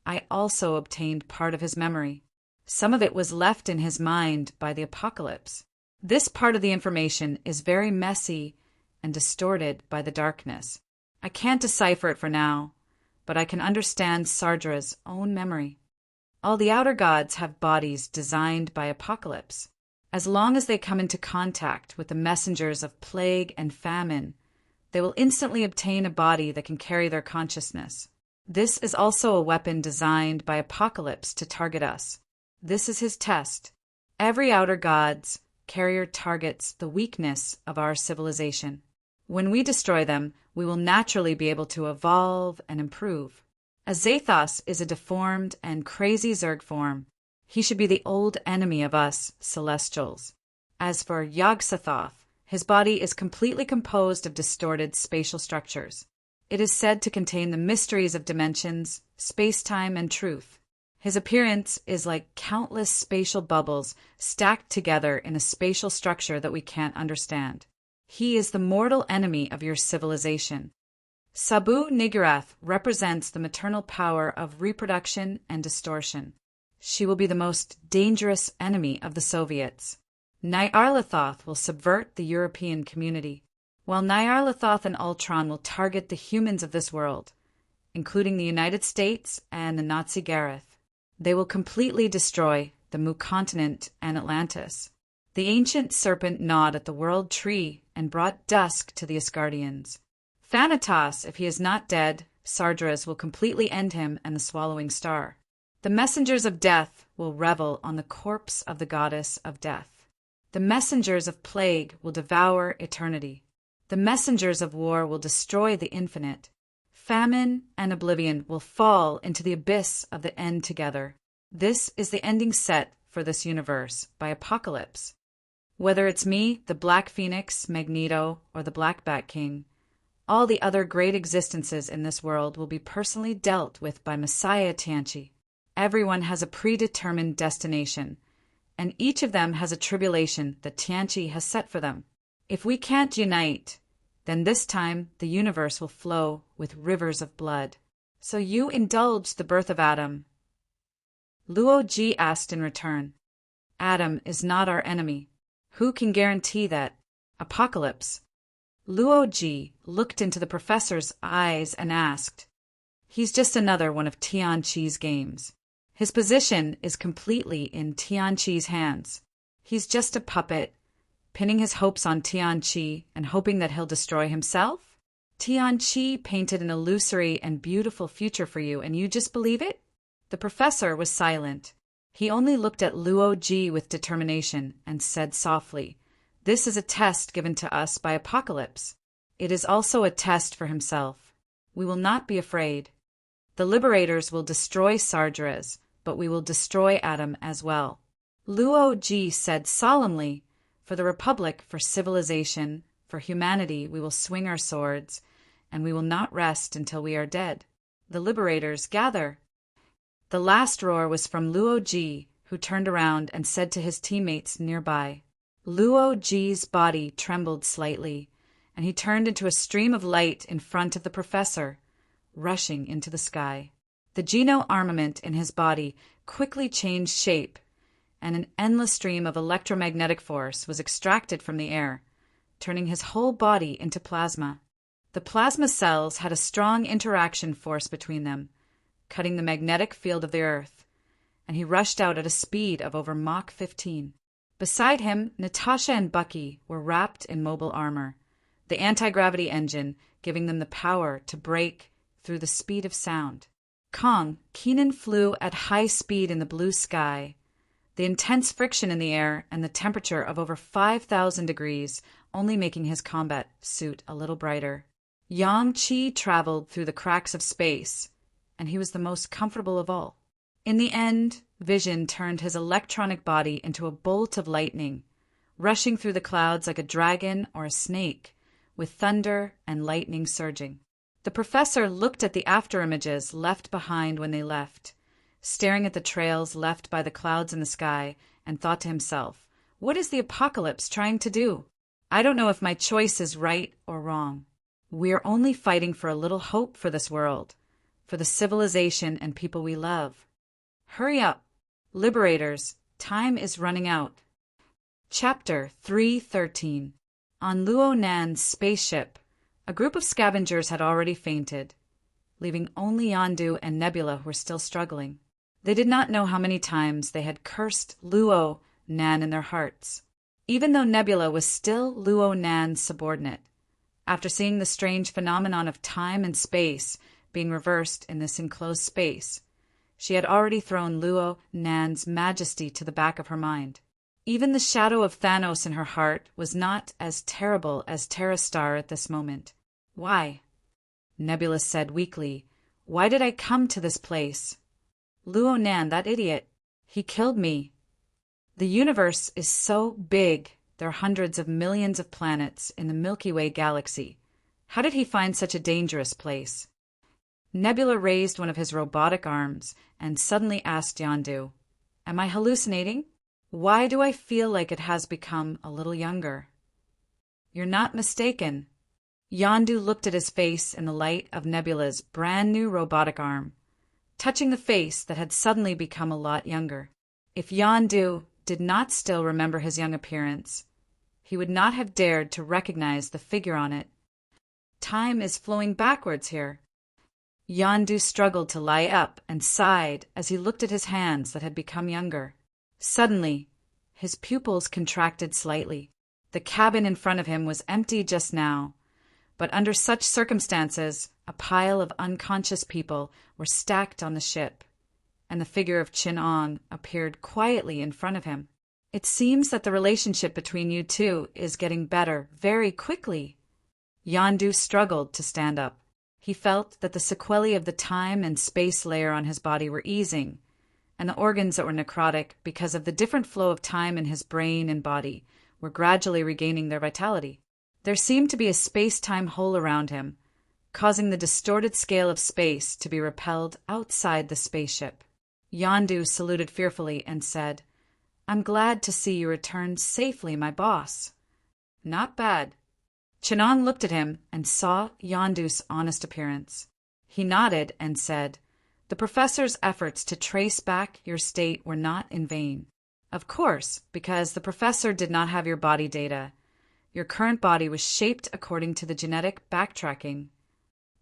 I also obtained part of his memory. Some of it was left in his mind by the apocalypse. This part of the information is very messy and distorted by the darkness. I can't decipher it for now, but I can understand Sardra's own memory. All the outer gods have bodies designed by apocalypse. As long as they come into contact with the messengers of plague and famine, they will instantly obtain a body that can carry their consciousness. This is also a weapon designed by Apocalypse to target us. This is his test. Every outer god's carrier targets the weakness of our civilization. When we destroy them, we will naturally be able to evolve and improve. Azathos is a deformed and crazy Zerg form. He should be the old enemy of us, Celestials. As for Yog-Sothoth, his body is completely composed of distorted spatial structures. It is said to contain the mysteries of dimensions, space-time, and truth. His appearance is like countless spatial bubbles stacked together in a spatial structure that we can't understand. He is the mortal enemy of your civilization. Sabu-Niggurath represents the maternal power of reproduction and distortion. She will be the most dangerous enemy of the Soviets. Nyarlathotep will subvert the European community, while Nyarlathotep and Ultron will target the humans of this world, including the United States and the Nazi Gareth. They will completely destroy the Mu continent and Atlantis. The ancient serpent gnawed at the world tree and brought dusk to the Asgardians. Thanatos, if he is not dead, Sardras will completely end him and the swallowing star. The messengers of death will revel on the corpse of the goddess of death. The messengers of plague will devour eternity. The messengers of war will destroy the infinite. Famine and oblivion will fall into the abyss of the end together. This is the ending set for this universe by Apocalypse. Whether it's me, the Black Phoenix, Magneto, or the Black Bat King, all the other great existences in this world will be personally dealt with by Messiah Tianchi. Everyone has a predetermined destination, and each of them has a tribulation that Tianchi has set for them. If we can't unite, then this time the universe will flow with rivers of blood. So you indulge the birth of Adam. Luo Ji asked in return. Adam is not our enemy. Who can guarantee that? Apocalypse. Luo Ji looked into the professor's eyes and asked, He's just another one of Tianqi's games. His position is completely in Tianqi's hands. He's just a puppet, pinning his hopes on Tianqi and hoping that he'll destroy himself? Tianqi painted an illusory and beautiful future for you, and you just believe it? The professor was silent. He only looked at Luo Ji with determination and said softly, This is a test given to us by Apocalypse. It is also a test for himself. We will not be afraid. The liberators will destroy Sardras, but we will destroy Adam as well. Luo Ji said solemnly, For the Republic, for civilization, for humanity, we will swing our swords, and we will not rest until we are dead. The liberators gather. The last roar was from Luo Ji, who turned around and said to his teammates nearby. Luo Ji's body trembled slightly, and he turned into a stream of light in front of the professor, rushing into the sky. The Geno armament in his body quickly changed shape, and an endless stream of electromagnetic force was extracted from the air, turning his whole body into plasma. The plasma cells had a strong interaction force between them, cutting the magnetic field of the Earth, and he rushed out at a speed of over Mach 15. Beside him, Natasha and Bucky were wrapped in mobile armor, the anti-gravity engine giving them the power to break through the speed of sound. Keenan flew at high speed in the blue sky, the intense friction in the air and the temperature of over 5,000 degrees only making his combat suit a little brighter. Yang Qi traveled through the cracks of space, and he was the most comfortable of all. In the end, Vision turned his electronic body into a bolt of lightning, rushing through the clouds like a dragon or a snake, with thunder and lightning surging. The professor looked at the afterimages left behind when they left, staring at the trails left by the clouds in the sky, and thought to himself, What is the Apocalypse trying to do? I don't know if my choice is right or wrong. We are only fighting for a little hope for this world, for the civilization and people we love. Hurry up, liberators, time is running out. Chapter 313. On Luo Nan's spaceship, a group of scavengers had already fainted, leaving only Yondu and Nebula who were still struggling. They did not know how many times they had cursed Luo Nan in their hearts, even though Nebula was still Luo Nan's subordinate. After seeing the strange phenomenon of time and space being reversed in this enclosed space, she had already thrown Luo Nan's majesty to the back of her mind. Even the shadow of Thanos in her heart was not as terrible as Terrastar at this moment. Why? Nebula said weakly, Why did I come to this place? Luo Nan, that idiot. He killed me. The universe is so big, there are hundreds of millions of planets in the Milky Way galaxy. How did he find such a dangerous place? Nebula raised one of his robotic arms and suddenly asked Yondu, "Am I hallucinating? Why do I feel like it has become a little younger?" "You're not mistaken." Yondu looked at his face in the light of Nebula's brand new robotic arm, touching the face that had suddenly become a lot younger. If Yondu did not still remember his young appearance, he would not have dared to recognize the figure on it. Time is flowing backwards here. Yondu struggled to lie up and sighed as he looked at his hands that had become younger. Suddenly, his pupils contracted slightly. The cabin in front of him was empty just now, but under such circumstances, a pile of unconscious people were stacked on the ship, and the figure of Chin-Ong appeared quietly in front of him. "It seems that the relationship between you two is getting better very quickly." Yondu struggled to stand up. He felt that the sequelae of the time and space layer on his body were easing, and the organs that were necrotic because of the different flow of time in his brain and body were gradually regaining their vitality. There seemed to be a space-time hole around him, causing the distorted scale of space to be repelled outside the spaceship. Yondu saluted fearfully and said, "I'm glad to see you returned safely, my boss." "Not bad." Chin-Ong looked at him and saw Yondu's honest appearance. He nodded and said, "The professor's efforts to trace back your state were not in vain." "Of course, because the professor did not have your body data. Your current body was shaped according to the genetic backtracking."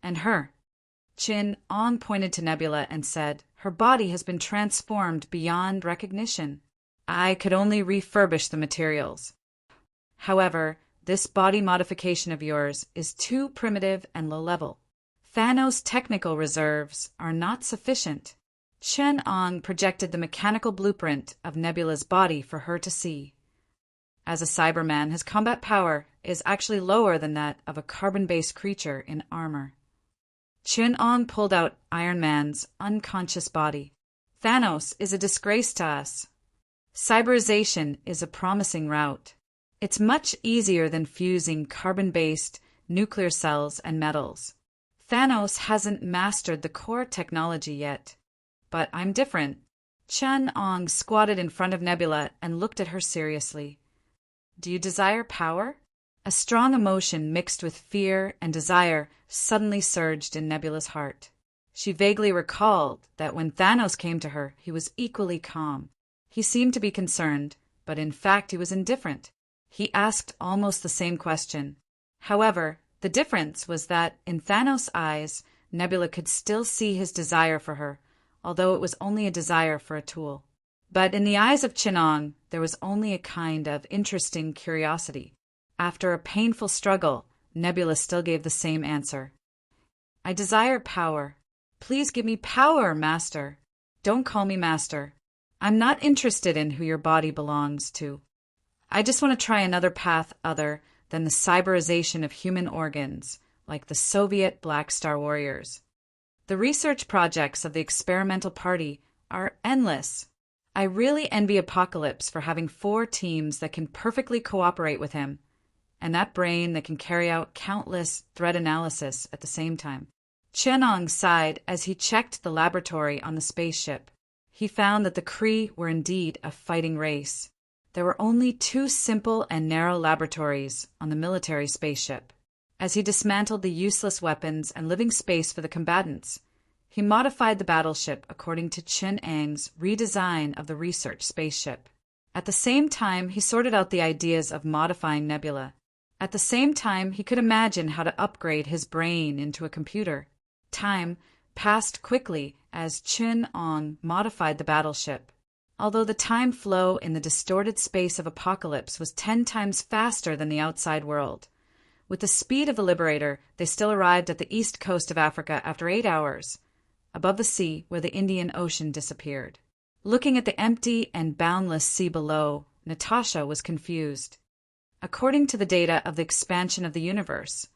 "And her?" Chin-Ong pointed to Nebula and said, "Her body has been transformed beyond recognition. I could only refurbish the materials. However, this body modification of yours is too primitive and low-level. Thanos' technical reserves are not sufficient." Chin-Ong projected the mechanical blueprint of Nebula's body for her to see. As a Cyberman, his combat power is actually lower than that of a carbon-based creature in armor. Chin-Ong pulled out Iron Man's unconscious body. "Thanos is a disgrace to us. Cyberization is a promising route. It's much easier than fusing carbon-based nuclear cells and metals. Thanos hasn't mastered the core technology yet. But I'm different." Chin-Ong squatted in front of Nebula and looked at her seriously. "Do you desire power?" A strong emotion mixed with fear and desire suddenly surged in Nebula's heart. She vaguely recalled that when Thanos came to her, he was equally calm. He seemed to be concerned, but in fact he was indifferent. He asked almost the same question. However, the difference was that in Thanos' eyes, Nebula could still see his desire for her, although it was only a desire for a tool. But in the eyes of Chin-Ong, there was only a kind of interesting curiosity. After a painful struggle, Nebula still gave the same answer. "I desire power. Please give me power, Master." "Don't call me Master. I'm not interested in who your body belongs to. I just want to try another path other than the cyberization of human organs, like the Soviet Black Star Warriors. The research projects of the experimental party are endless. I really envy Apocalypse for having 4 teams that can perfectly cooperate with him, and that brain that can carry out countless threat analysis at the same time." Chin-Ong sighed as he checked the laboratory on the spaceship. He found that the Kree were indeed a fighting race. There were only 2 simple and narrow laboratories on the military spaceship. As he dismantled the useless weapons and living space for the combatants, he modified the battleship according to Chin-Ang's redesign of the research spaceship. At the same time, he sorted out the ideas of modifying Nebula. At the same time, he could imagine how to upgrade his brain into a computer. Time passed quickly as Chin-Ong modified the battleship. Although the time flow in the distorted space of Apocalypse was 10 times faster than the outside world, with the speed of the Liberator, they still arrived at the east coast of Africa after 8 hours, above the sea where the Indian Ocean disappeared. Looking at the empty and boundless sea below, Natasha was confused. According to the data of the expansion of the universe,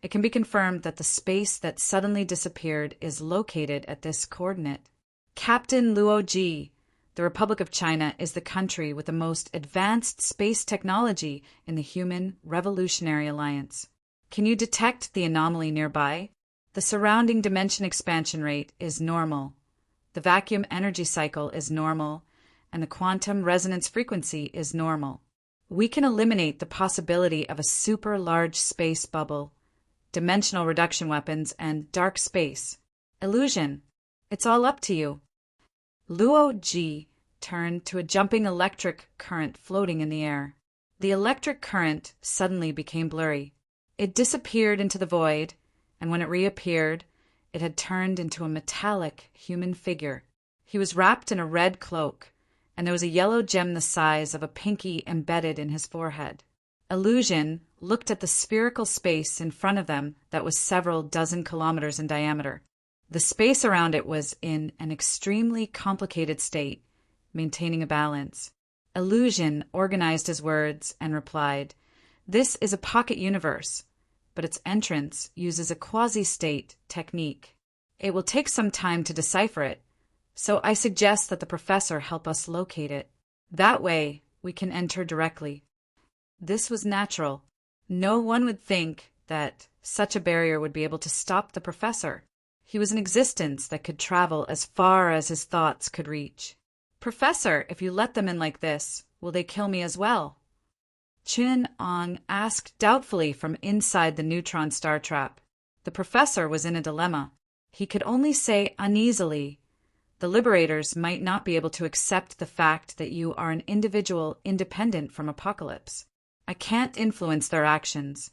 it can be confirmed that the space that suddenly disappeared is located at this coordinate. Captain Luo Ji, The Republic of China is the country with the most advanced space technology in the Human Revolutionary Alliance. Can you detect the anomaly nearby? The surrounding dimension expansion rate is normal. The vacuum energy cycle is normal, and the quantum resonance frequency is normal. We can eliminate the possibility of a super large space bubble, dimensional reduction weapons, and dark space. Illusion. It's all up to you. Luo Ji turned to a jumping electric current floating in the air. The electric current suddenly became blurry. It disappeared into the void, and when it reappeared, it had turned into a metallic human figure. He was wrapped in a red cloak, and there was a yellow gem the size of a pinky embedded in his forehead. Illusion looked at the spherical space in front of them that was several dozen kilometers in diameter. The space around it was in an extremely complicated state, maintaining a balance. Illusion organized his words and replied, "This is a pocket universe, but its entrance uses a quasi-state technique. It will take some time to decipher it, so I suggest that the professor help us locate it. That way, we can enter directly." This was natural. No one would think that such a barrier would be able to stop the professor. He was an existence that could travel as far as his thoughts could reach. "Professor, if you let them in like this, will they kill me as well?" Chin Ong asked doubtfully from inside the neutron star trap. The professor was in a dilemma. He could only say uneasily, "The liberators might not be able to accept the fact that you are an individual independent from Apocalypse. I can't influence their actions."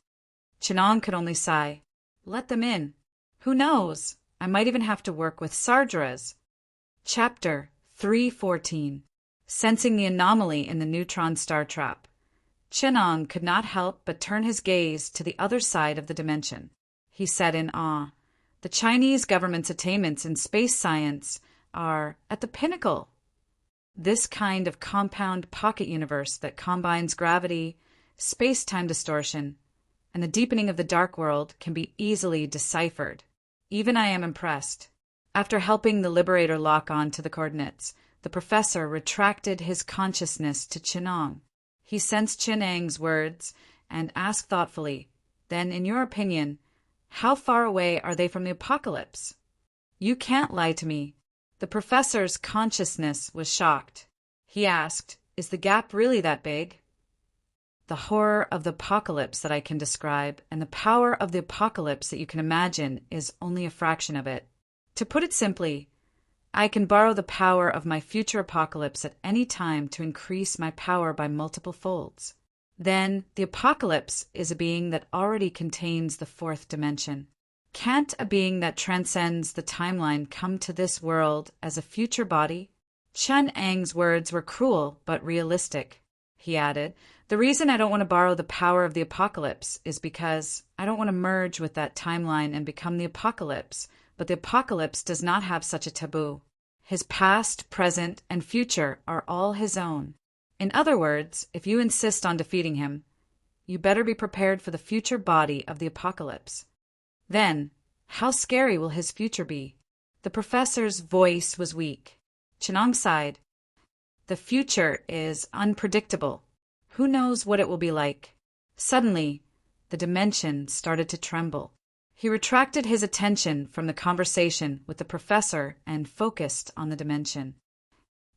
Chinong could only sigh. "Let them in. Who knows? I might even have to work with Sardras." Chapter 314. Sensing the anomaly in the neutron star trap. Chinong could not help but turn his gaze to the other side of the dimension. He said in awe, "The Chinese government's attainments in space science are at the pinnacle. This kind of compound pocket universe that combines gravity, space-time distortion, and the deepening of the dark world can be easily deciphered. Even I am impressed." After helping the Liberator lock on to the coordinates, the professor retracted his consciousness to Chinong. He sensed Chinang's words and asked thoughtfully, "Then, in your opinion, how far away are they from the Apocalypse?" "You can't lie to me." The professor's consciousness was shocked. He asked, "Is the gap really that big?" "The horror of the Apocalypse that I can describe and the power of the Apocalypse that you can imagine is only a fraction of it. To put it simply, I can borrow the power of my future Apocalypse at any time to increase my power by multiple folds. Then the Apocalypse is a being that already contains the fourth dimension. Can't a being that transcends the timeline come to this world as a future body?" Chun Ang's words were cruel but realistic. He added, "The reason I don't want to borrow the power of the Apocalypse is because I don't want to merge with that timeline and become the Apocalypse, but the Apocalypse does not have such a taboo. His past, present, and future are all his own. In other words, if you insist on defeating him, you better be prepared for the future body of the Apocalypse. Then, how scary will his future be?" The professor's voice was weak. Chinong sighed. "The future is unpredictable. Who knows what it will be like?" Suddenly, the dimension started to tremble. He retracted his attention from the conversation with the professor and focused on the dimension.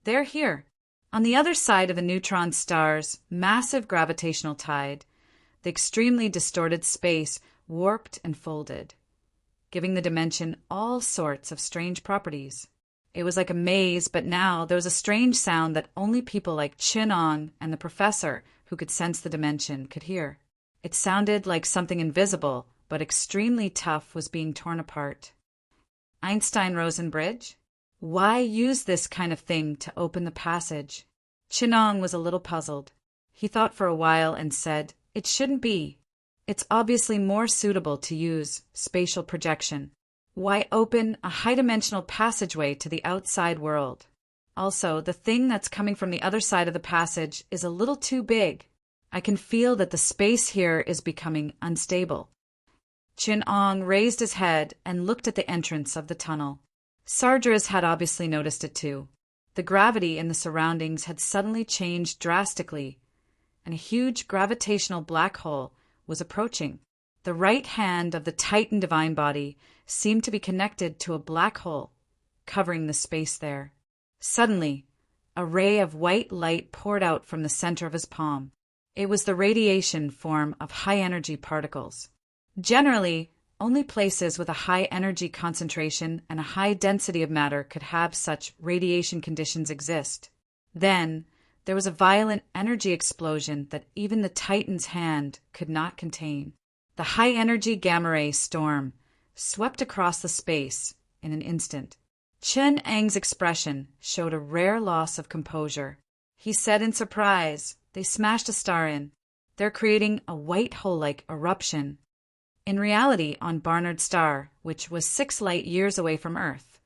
"They're here. On the other side of the neutron star's massive gravitational tide, the extremely distorted space warped and folded, giving the dimension all sorts of strange properties. It was like a maze, but now there was a strange sound that only people like Chinong and the professor, who could sense the dimension, could hear. It sounded like something invisible but extremely tough was being torn apart. Einstein-Rosen bridge? Why use this kind of thing to open the passage? Chinong was a little puzzled. He thought for a while and said, "It shouldn't be. It's obviously more suitable to use spatial projection. Why open a high-dimensional passageway to the outside world? Also, the thing that's coming from the other side of the passage is a little too big. I can feel that the space here is becoming unstable." Chin-Ong raised his head and looked at the entrance of the tunnel. Sardras had obviously noticed it too. The gravity in the surroundings had suddenly changed drastically, and a huge gravitational black hole was approaching. The right hand of the Titan divine body seemed to be connected to a black hole, covering the space there. Suddenly, a ray of white light poured out from the center of his palm. It was the radiation form of high-energy particles. Generally, only places with a high energy concentration and a high density of matter could have such radiation conditions exist. Then, there was a violent energy explosion that even the Titan's hand could not contain. The high-energy gamma-ray storm swept across the space in an instant. Chen Ang's expression showed a rare loss of composure. He said in surprise, "They smashed a star in. They're creating a white hole-like eruption." In reality, on Barnard's star, which was 6 light-years away from Earth,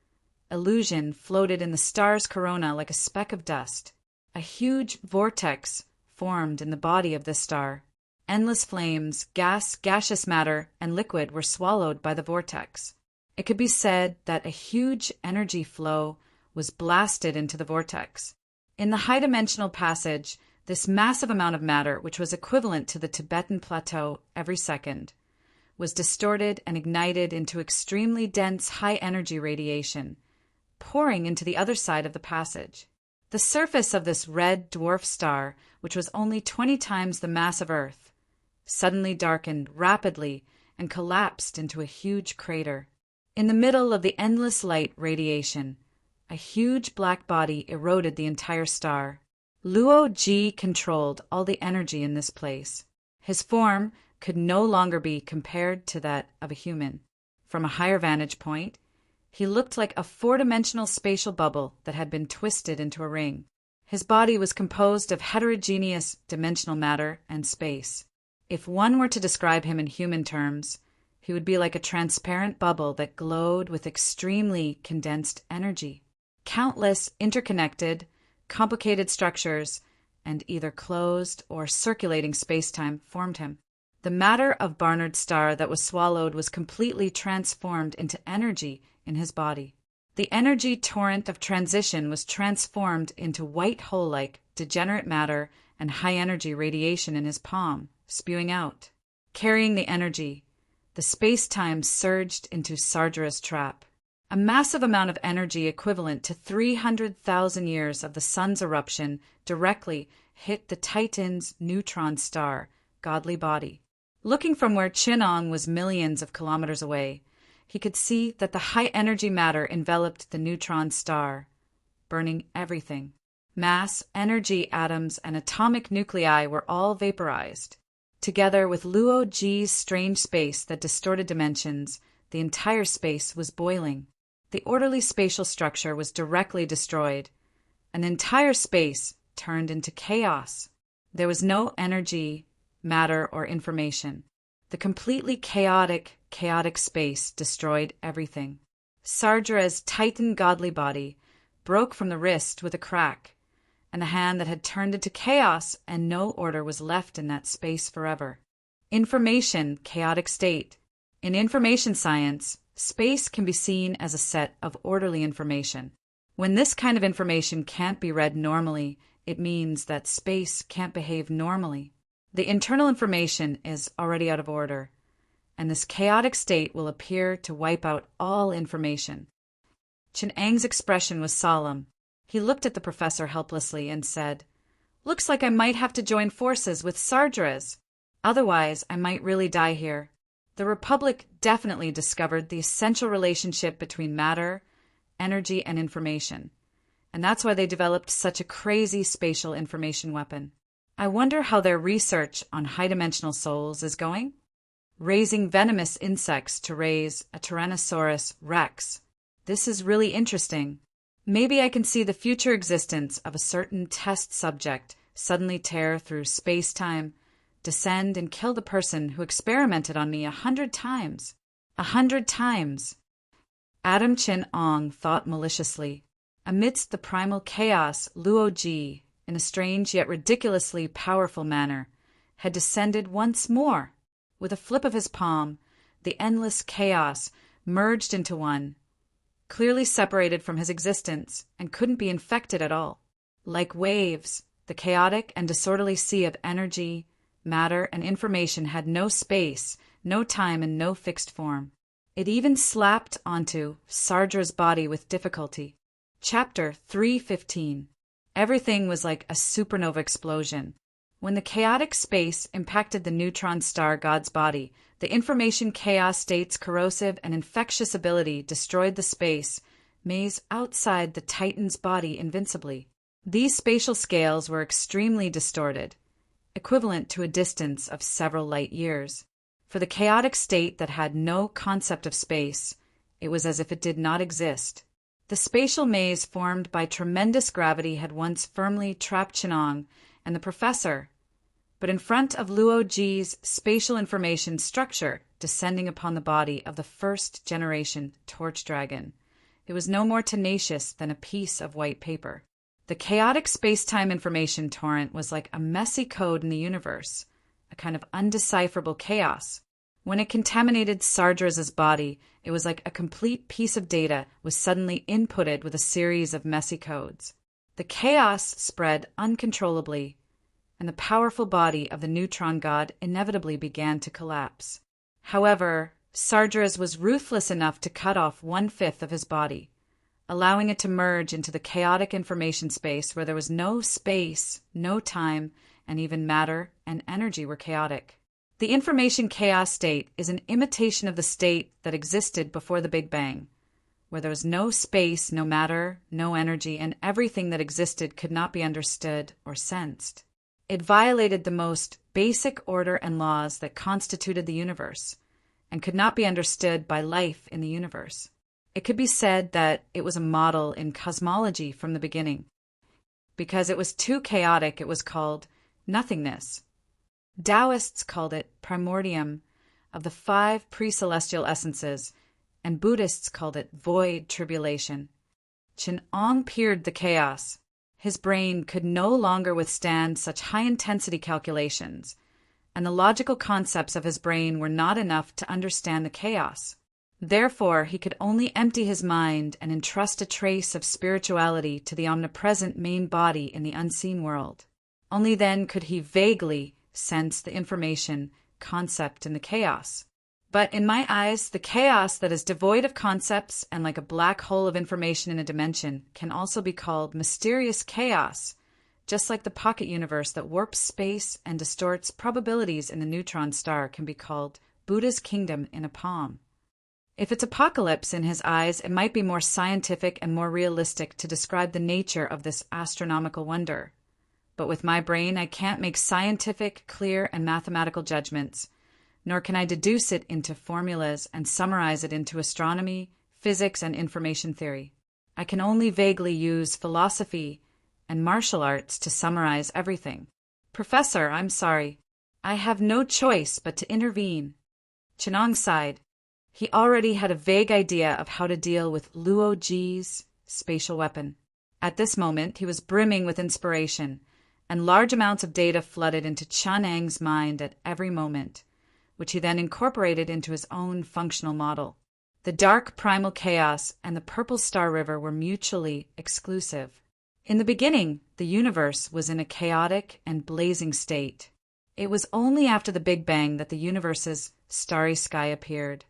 illusion floated in the star's corona like a speck of dust. A huge vortex formed in the body of this star. Endless flames, gas, gaseous matter, and liquid were swallowed by the vortex. It could be said that a huge energy flow was blasted into the vortex. In the high-dimensional passage, this massive amount of matter, which was equivalent to the Tibetan plateau every second, was distorted and ignited into extremely dense high-energy radiation, pouring into the other side of the passage. The surface of this red dwarf star, which was only 20 times the mass of Earth, suddenly darkened rapidly and collapsed into a huge crater. In the middle of the endless light radiation, a huge black body eroded the entire star. Luo Ji controlled all the energy in this place. His form could no longer be compared to that of a human. From a higher vantage point, he looked like a 4-dimensional spatial bubble that had been twisted into a ring. His body was composed of heterogeneous dimensional matter and space. If one were to describe him in human terms, he would be like a transparent bubble that glowed with extremely condensed energy. Countless interconnected, complicated structures and either closed or circulating spacetime formed him. The matter of Barnard's star that was swallowed was completely transformed into energy in his body. The energy torrent of transition was transformed into white hole-like, degenerate matter and high-energy radiation in his palm, spewing out. Carrying the energy, the space-time surged into Sardra's trap. A massive amount of energy equivalent to 300,000 years of the sun's eruption directly hit the Titan's neutron star, godly body. Looking from where Chinong was millions of kilometers away, he could see that the high-energy matter enveloped the neutron star, burning everything. Mass, energy, atoms, and atomic nuclei were all vaporized. Together with Luo Ji's strange space that distorted dimensions, the entire space was boiling. The orderly spatial structure was directly destroyed. An entire space turned into chaos. There was no energy, matter, or information. The completely chaotic space destroyed everything. Sardra's Titan godly body broke from the wrist with a crack, and the hand that had turned into chaos, and no order was left in that space forever. Information, chaotic state. In information science, space can be seen as a set of orderly information. When this kind of information can't be read normally, it means that space can't behave normally. The internal information is already out of order, and this chaotic state will appear to wipe out all information. Chen Ang's expression was solemn. He looked at the professor helplessly and said, "Looks like I might have to join forces with Sardra's. Otherwise, I might really die here." The Republic definitely discovered the essential relationship between matter, energy, and information, and that's why they developed such a crazy spatial information weapon. I wonder how their research on high-dimensional souls is going? Raising venomous insects to raise a Tyrannosaurus rex. This is really interesting. Maybe I can see the future existence of a certain test subject suddenly tear through space-time, descend and kill the person who experimented on me 100 times. 100 times. Adam Chin Ong thought maliciously. Amidst the primal chaos, Luo Ji, in a strange yet ridiculously powerful manner, had descended once more. With a flip of his palm, the endless chaos merged into one, clearly separated from his existence and couldn't be infected at all. Like waves, the chaotic and disorderly sea of energy, matter, and information had no space, no time, and no fixed form. It even slapped onto Sardra's body with difficulty. Chapter 3:15. Everything was like a supernova explosion. When the chaotic space impacted the neutron star God's body, the information chaos state's corrosive and infectious ability destroyed the space maze outside the Titan's body invincibly. These spatial scales were extremely distorted, equivalent to a distance of several light years. For the chaotic state that had no concept of space, it was as if it did not exist. The spatial maze formed by tremendous gravity had once firmly trapped Chinong and the professor, but in front of Luo Ji's spatial information structure descending upon the body of the first-generation torch dragon, it was no more tenacious than a piece of white paper. The chaotic space-time information torrent was like a messy code in the universe, a kind of undecipherable chaos. When it contaminated Sardra's body, it was like a complete piece of data was suddenly inputted with a series of messy codes. The chaos spread uncontrollably, and the powerful body of the neutron god inevitably began to collapse. However, Sardra's was ruthless enough to cut off 1/5 of his body, allowing it to merge into the chaotic information space where there was no space, no time, and even matter and energy were chaotic. The information chaos state is an imitation of the state that existed before the Big Bang, where there was no space, no matter, no energy, and everything that existed could not be understood or sensed. It violated the most basic order and laws that constituted the universe, and could not be understood by life in the universe. It could be said that it was a model in cosmology from the beginning. Because it was too chaotic, it was called nothingness. Taoists called it primordium of the 5 pre-celestial essences, and Buddhists called it void tribulation. Chin-Ong peered the chaos. His brain could no longer withstand such high-intensity calculations, and the logical concepts of his brain were not enough to understand the chaos. Therefore, he could only empty his mind and entrust a trace of spirituality to the omnipresent main body in the unseen world. Only then could he vaguely sense the information concept in the chaos. But in my eyes, the chaos that is devoid of concepts and like a black hole of information in a dimension can also be called mysterious chaos, just like the pocket universe that warps space and distorts probabilities in the neutron star can be called Buddha's kingdom in a palm. If it's apocalypse in his eyes, it might be more scientific and more realistic to describe the nature of this astronomical wonder. But with my brain, I can't make scientific, clear, and mathematical judgments, nor can I deduce it into formulas and summarize it into astronomy, physics, and information theory. I can only vaguely use philosophy and martial arts to summarize everything. Professor, I'm sorry. I have no choice but to intervene. Chinong sighed. He already had a vague idea of how to deal with Luo Ji's spatial weapon. At this moment, he was brimming with inspiration, and large amounts of data flooded into Chinong's mind at every moment, which he then incorporated into his own functional model. The dark primal chaos and the purple star river were mutually exclusive. In the beginning, the universe was in a chaotic and blazing state. It was only after the Big Bang that the universe's starry sky appeared.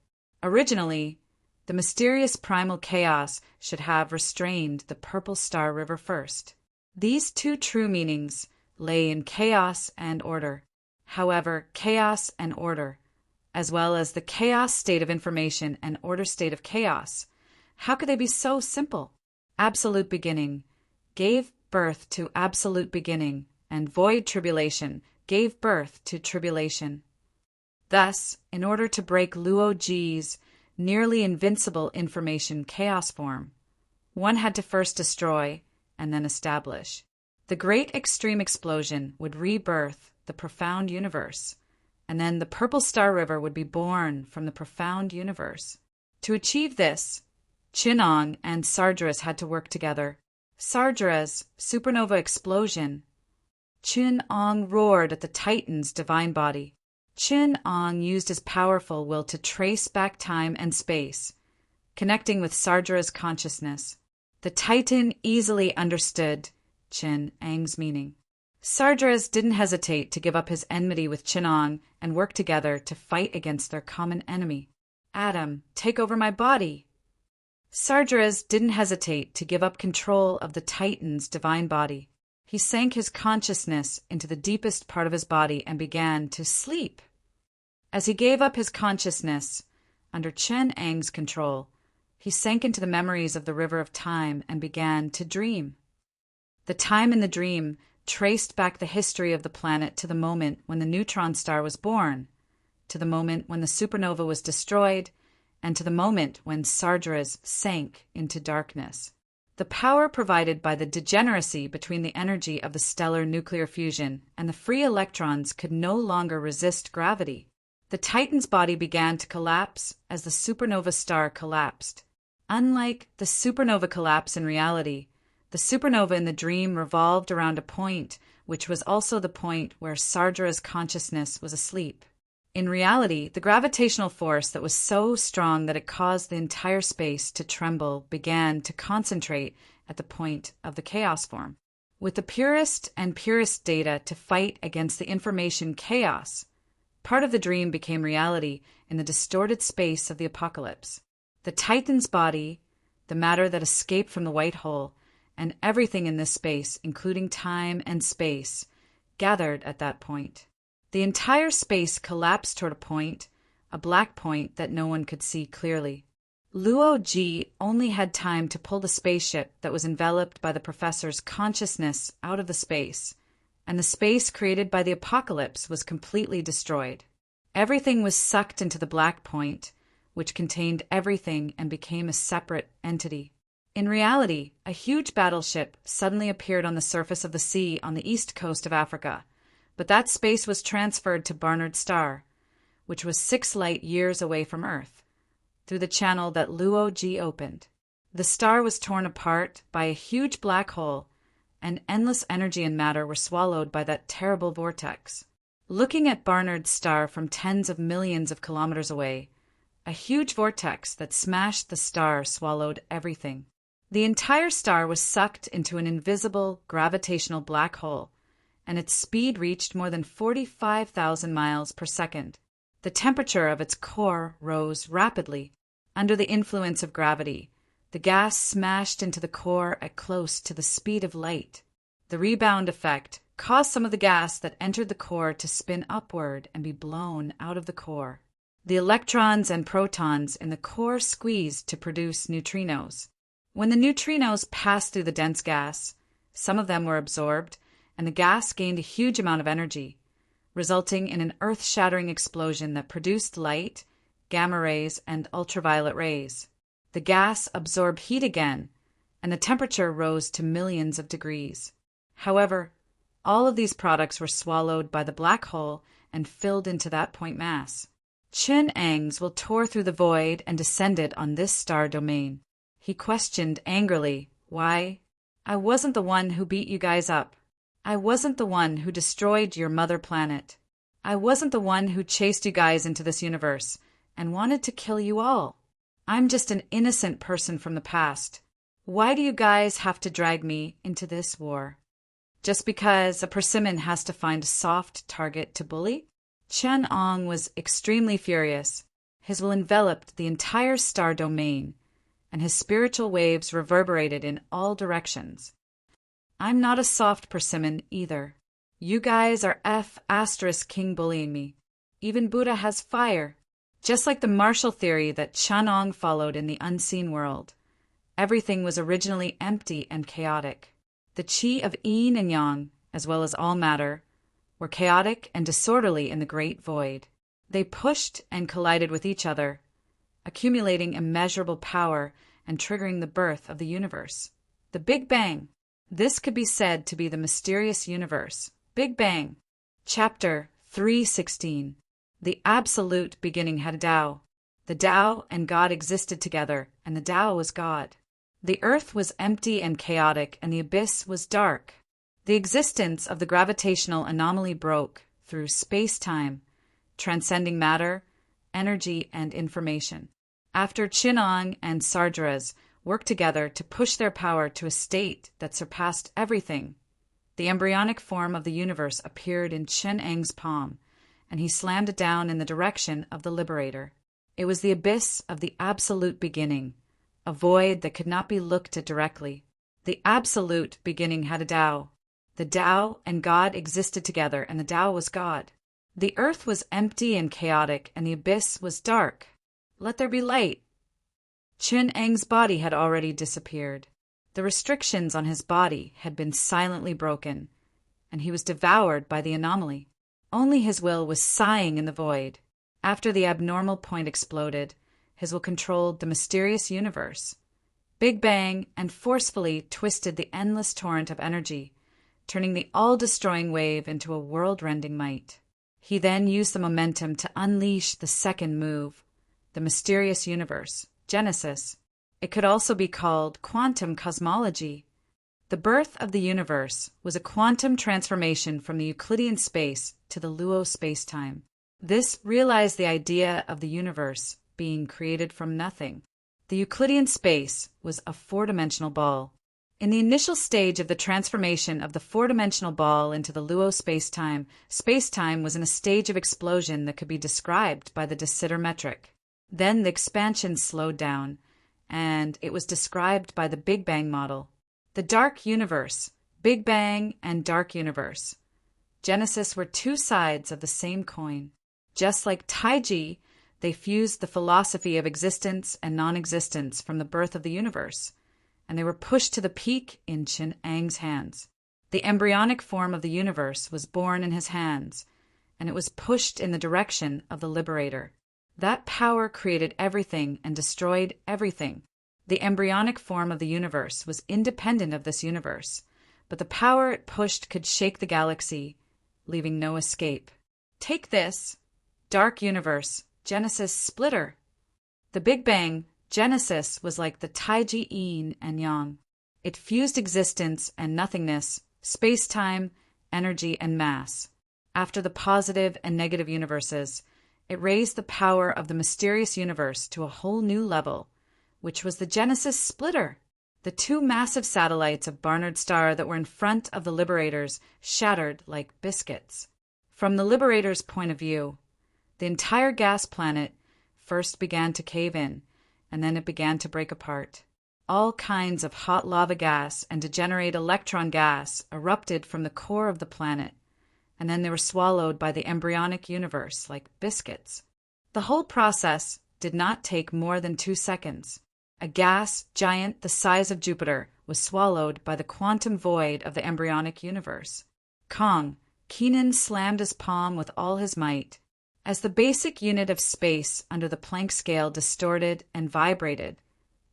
Originally, the mysterious primal chaos should have restrained the purple star river first. These two true meanings lay in chaos and order. However, chaos and order, as well as the chaos state of information and order state of chaos, how could they be so simple? Absolute beginning gave birth to absolute beginning, and void tribulation gave birth to tribulation. Thus, in order to break Luo Ji's nearly invincible information chaos form, one had to first destroy and then establish. The great extreme explosion would rebirth the profound universe, and then the purple star river would be born from the profound universe. To achieve this, Chinong and Sardra's had to work together. Sardra's supernova explosion. Chinong roared at the Titan's divine body. Chinong used his powerful will to trace back time and space, connecting with Sardra's consciousness. The Titan easily understood Qin-Ang's meaning. Sardras didn't hesitate to give up his enmity with Qin-Ang and work together to fight against their common enemy. Adam, take over my body. Sardras didn't hesitate to give up control of the Titan's divine body. He sank his consciousness into the deepest part of his body and began to sleep. As he gave up his consciousness, under Qin-Ang's control, he sank into the memories of the river of time and began to dream. The time in the dream traced back the history of the planet to the moment when the neutron star was born, to the moment when the supernova was destroyed, and to the moment when Sardras sank into darkness. The power provided by the degeneracy between the energy of the stellar nuclear fusion and the free electrons could no longer resist gravity. The Titan's body began to collapse as the supernova star collapsed. Unlike the supernova collapse in reality, the supernova in the dream revolved around a point which was also the point where Sardra's consciousness was asleep. In reality, the gravitational force that was so strong that it caused the entire space to tremble began to concentrate at the point of the chaos form. With the purest and purest data to fight against the information chaos, part of the dream became reality in the distorted space of the apocalypse. The Titan's body, the matter that escaped from the white hole, and everything in this space, including time and space, gathered at that point. The entire space collapsed toward a black point that no one could see clearly. Luo Ji only had time to pull the spaceship that was enveloped by the professor's consciousness out of the space, and the space created by the apocalypse was completely destroyed. Everything was sucked into the black point, which contained everything and became a separate entity. In reality, a huge battleship suddenly appeared on the surface of the sea on the east coast of Africa, but that space was transferred to Barnard's star, which was 6 light years away from Earth, through the channel that Luo Ji opened. The star was torn apart by a huge black hole, and endless energy and matter were swallowed by that terrible vortex. Looking at Barnard's star from tens of millions of kilometers away, a huge vortex that smashed the star swallowed everything. The entire star was sucked into an invisible gravitational black hole, and its speed reached more than 45,000 miles per second. The temperature of its core rose rapidly. Under the influence of gravity, the gas smashed into the core at close to the speed of light. The rebound effect caused some of the gas that entered the core to spin upward and be blown out of the core. The electrons and protons in the core squeezed to produce neutrinos. When the neutrinos passed through the dense gas, some of them were absorbed, and the gas gained a huge amount of energy, resulting in an earth-shattering explosion that produced light, gamma rays, and ultraviolet rays. The gas absorbed heat again, and the temperature rose to millions of degrees. However, all of these products were swallowed by the black hole and filled into that point mass. Qin-Ang's will tore through the void and descended on this star domain. He questioned angrily, "Why? I wasn't the one who beat you guys up. I wasn't the one who destroyed your mother planet. I wasn't the one who chased you guys into this universe and wanted to kill you all. I'm just an innocent person from the past. Why do you guys have to drag me into this war? Just because a persimmon has to find a soft target to bully?" Qin-Ang was extremely furious. His will enveloped the entire star domain, and his spiritual waves reverberated in all directions. "I'm not a soft persimmon either. You guys are *king bullying me. Even Buddha has fire." Just like the martial theory that Qin-Ang followed in the unseen world, everything was originally empty and chaotic. The qi of yin and yang, as well as all matter, were chaotic and disorderly in the great void. They pushed and collided with each other, accumulating immeasurable power and triggering the birth of the universe. The Big Bang. This could be said to be the mysterious universe. Big Bang. Chapter 316. The absolute beginning had a Tao. The Tao and God existed together, and the Tao was God. The earth was empty and chaotic, and the abyss was dark. The existence of the gravitational anomaly broke through space-time, transcending matter, energy, and information. After Chinong and Sargeras worked together to push their power to a state that surpassed everything, the embryonic form of the universe appeared in Chen Eng's palm, and he slammed it down in the direction of the liberator. It was the abyss of the absolute beginning, a void that could not be looked at directly. The absolute beginning had a Tao. The Tao and God existed together, and the Tao was God. The earth was empty and chaotic, and the abyss was dark. Let there be light. Chen Eng's body had already disappeared. The restrictions on his body had been silently broken, and he was devoured by the anomaly. Only his will was sighing in the void. After the abnormal point exploded, his will controlled the mysterious universe. Big Bang and forcefully twisted the endless torrent of energy, turning the all-destroying wave into a world-rending might. He then used the momentum to unleash the second move, the mysterious universe, Genesis. It could also be called quantum cosmology. The birth of the universe was a quantum transformation from the Euclidean space to the Luo spacetime. This realized the idea of the universe being created from nothing. The Euclidean space was a four-dimensional ball. In the initial stage of the transformation of the four-dimensional ball into the Luo spacetime, spacetime was in a stage of explosion that could be described by the de Sitter metric. Then the expansion slowed down, and it was described by the Big Bang model. The dark universe, Big Bang and dark universe, Genesis were two sides of the same coin. Just like Taiji, they fused the philosophy of existence and non-existence from the birth of the universe, and they were pushed to the peak in Chen Eng's hands. The embryonic form of the universe was born in his hands, and it was pushed in the direction of the liberator. That power created everything and destroyed everything. The embryonic form of the universe was independent of this universe, but the power it pushed could shake the galaxy, leaving no escape. Take this, dark universe, Genesis splitter. The Big Bang, Genesis, was like the Taiji yin and yang. It fused existence and nothingness, space-time, energy, and mass. After the positive and negative universes, it raised the power of the mysterious universe to a whole new level, which was the Genesis splitter. The two massive satellites of Barnard's star that were in front of the liberators shattered like biscuits. From the liberator's point of view, the entire gas planet first began to cave in, and then it began to break apart. All kinds of hot lava gas and degenerate electron gas erupted from the core of the planet, and then they were swallowed by the embryonic universe like biscuits. The whole process did not take more than 2 seconds. A gas giant the size of Jupiter was swallowed by the quantum void of the embryonic universe. Keenan slammed his palm with all his might. As the basic unit of space under the Planck scale distorted and vibrated,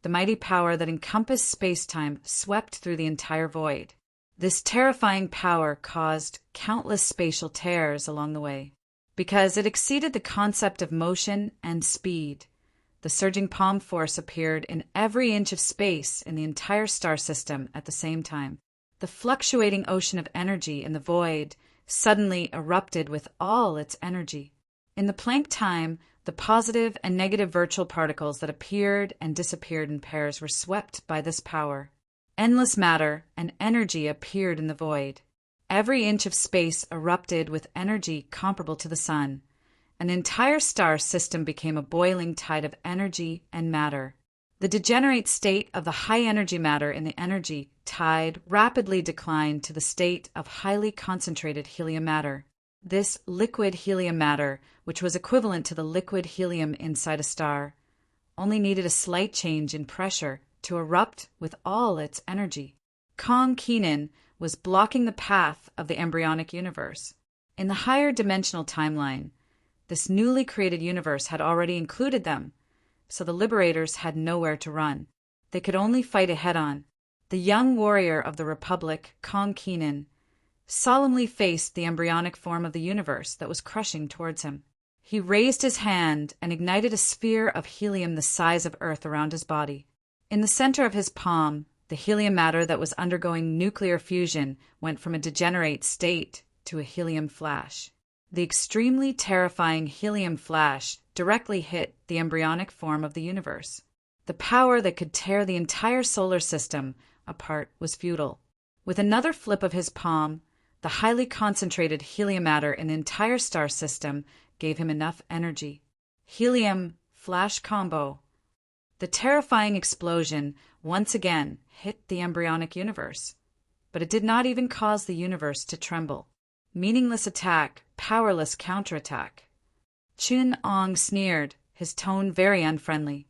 the mighty power that encompassed space-time swept through the entire void. This terrifying power caused countless spatial tears along the way. Because it exceeded the concept of motion and speed, the surging palm force appeared in every inch of space in the entire star system at the same time. The fluctuating ocean of energy in the void suddenly erupted with all its energy. In the Planck time, the positive and negative virtual particles that appeared and disappeared in pairs were swept by this power. Endless matter and energy appeared in the void. Every inch of space erupted with energy comparable to the sun. An entire star system became a boiling tide of energy and matter. The degenerate state of the high-energy matter in the energy tide rapidly declined to the state of highly concentrated helium matter. This liquid helium matter, which was equivalent to the liquid helium inside a star, only needed a slight change in pressure to erupt with all its energy. Keenan was blocking the path of the embryonic universe. In the higher dimensional timeline, this newly created universe had already included them, so the liberators had nowhere to run. They could only fight it head-on. The young warrior of the Republic, Keenan, solemnly faced the embryonic form of the universe that was crushing towards him. He raised his hand and ignited a sphere of helium the size of Earth around his body. In the center of his palm, the helium matter that was undergoing nuclear fusion went from a degenerate state to a helium flash. The extremely terrifying helium flash directly hit the embryonic form of the universe. The power that could tear the entire solar system apart was futile. With another flip of his palm, the highly concentrated helium matter in the entire star system gave him enough energy. Helium flash combo. The terrifying explosion once again hit the embryonic universe, but it did not even cause the universe to tremble. Meaningless attack, powerless counterattack. Chun-Ong sneered, his tone very unfriendly.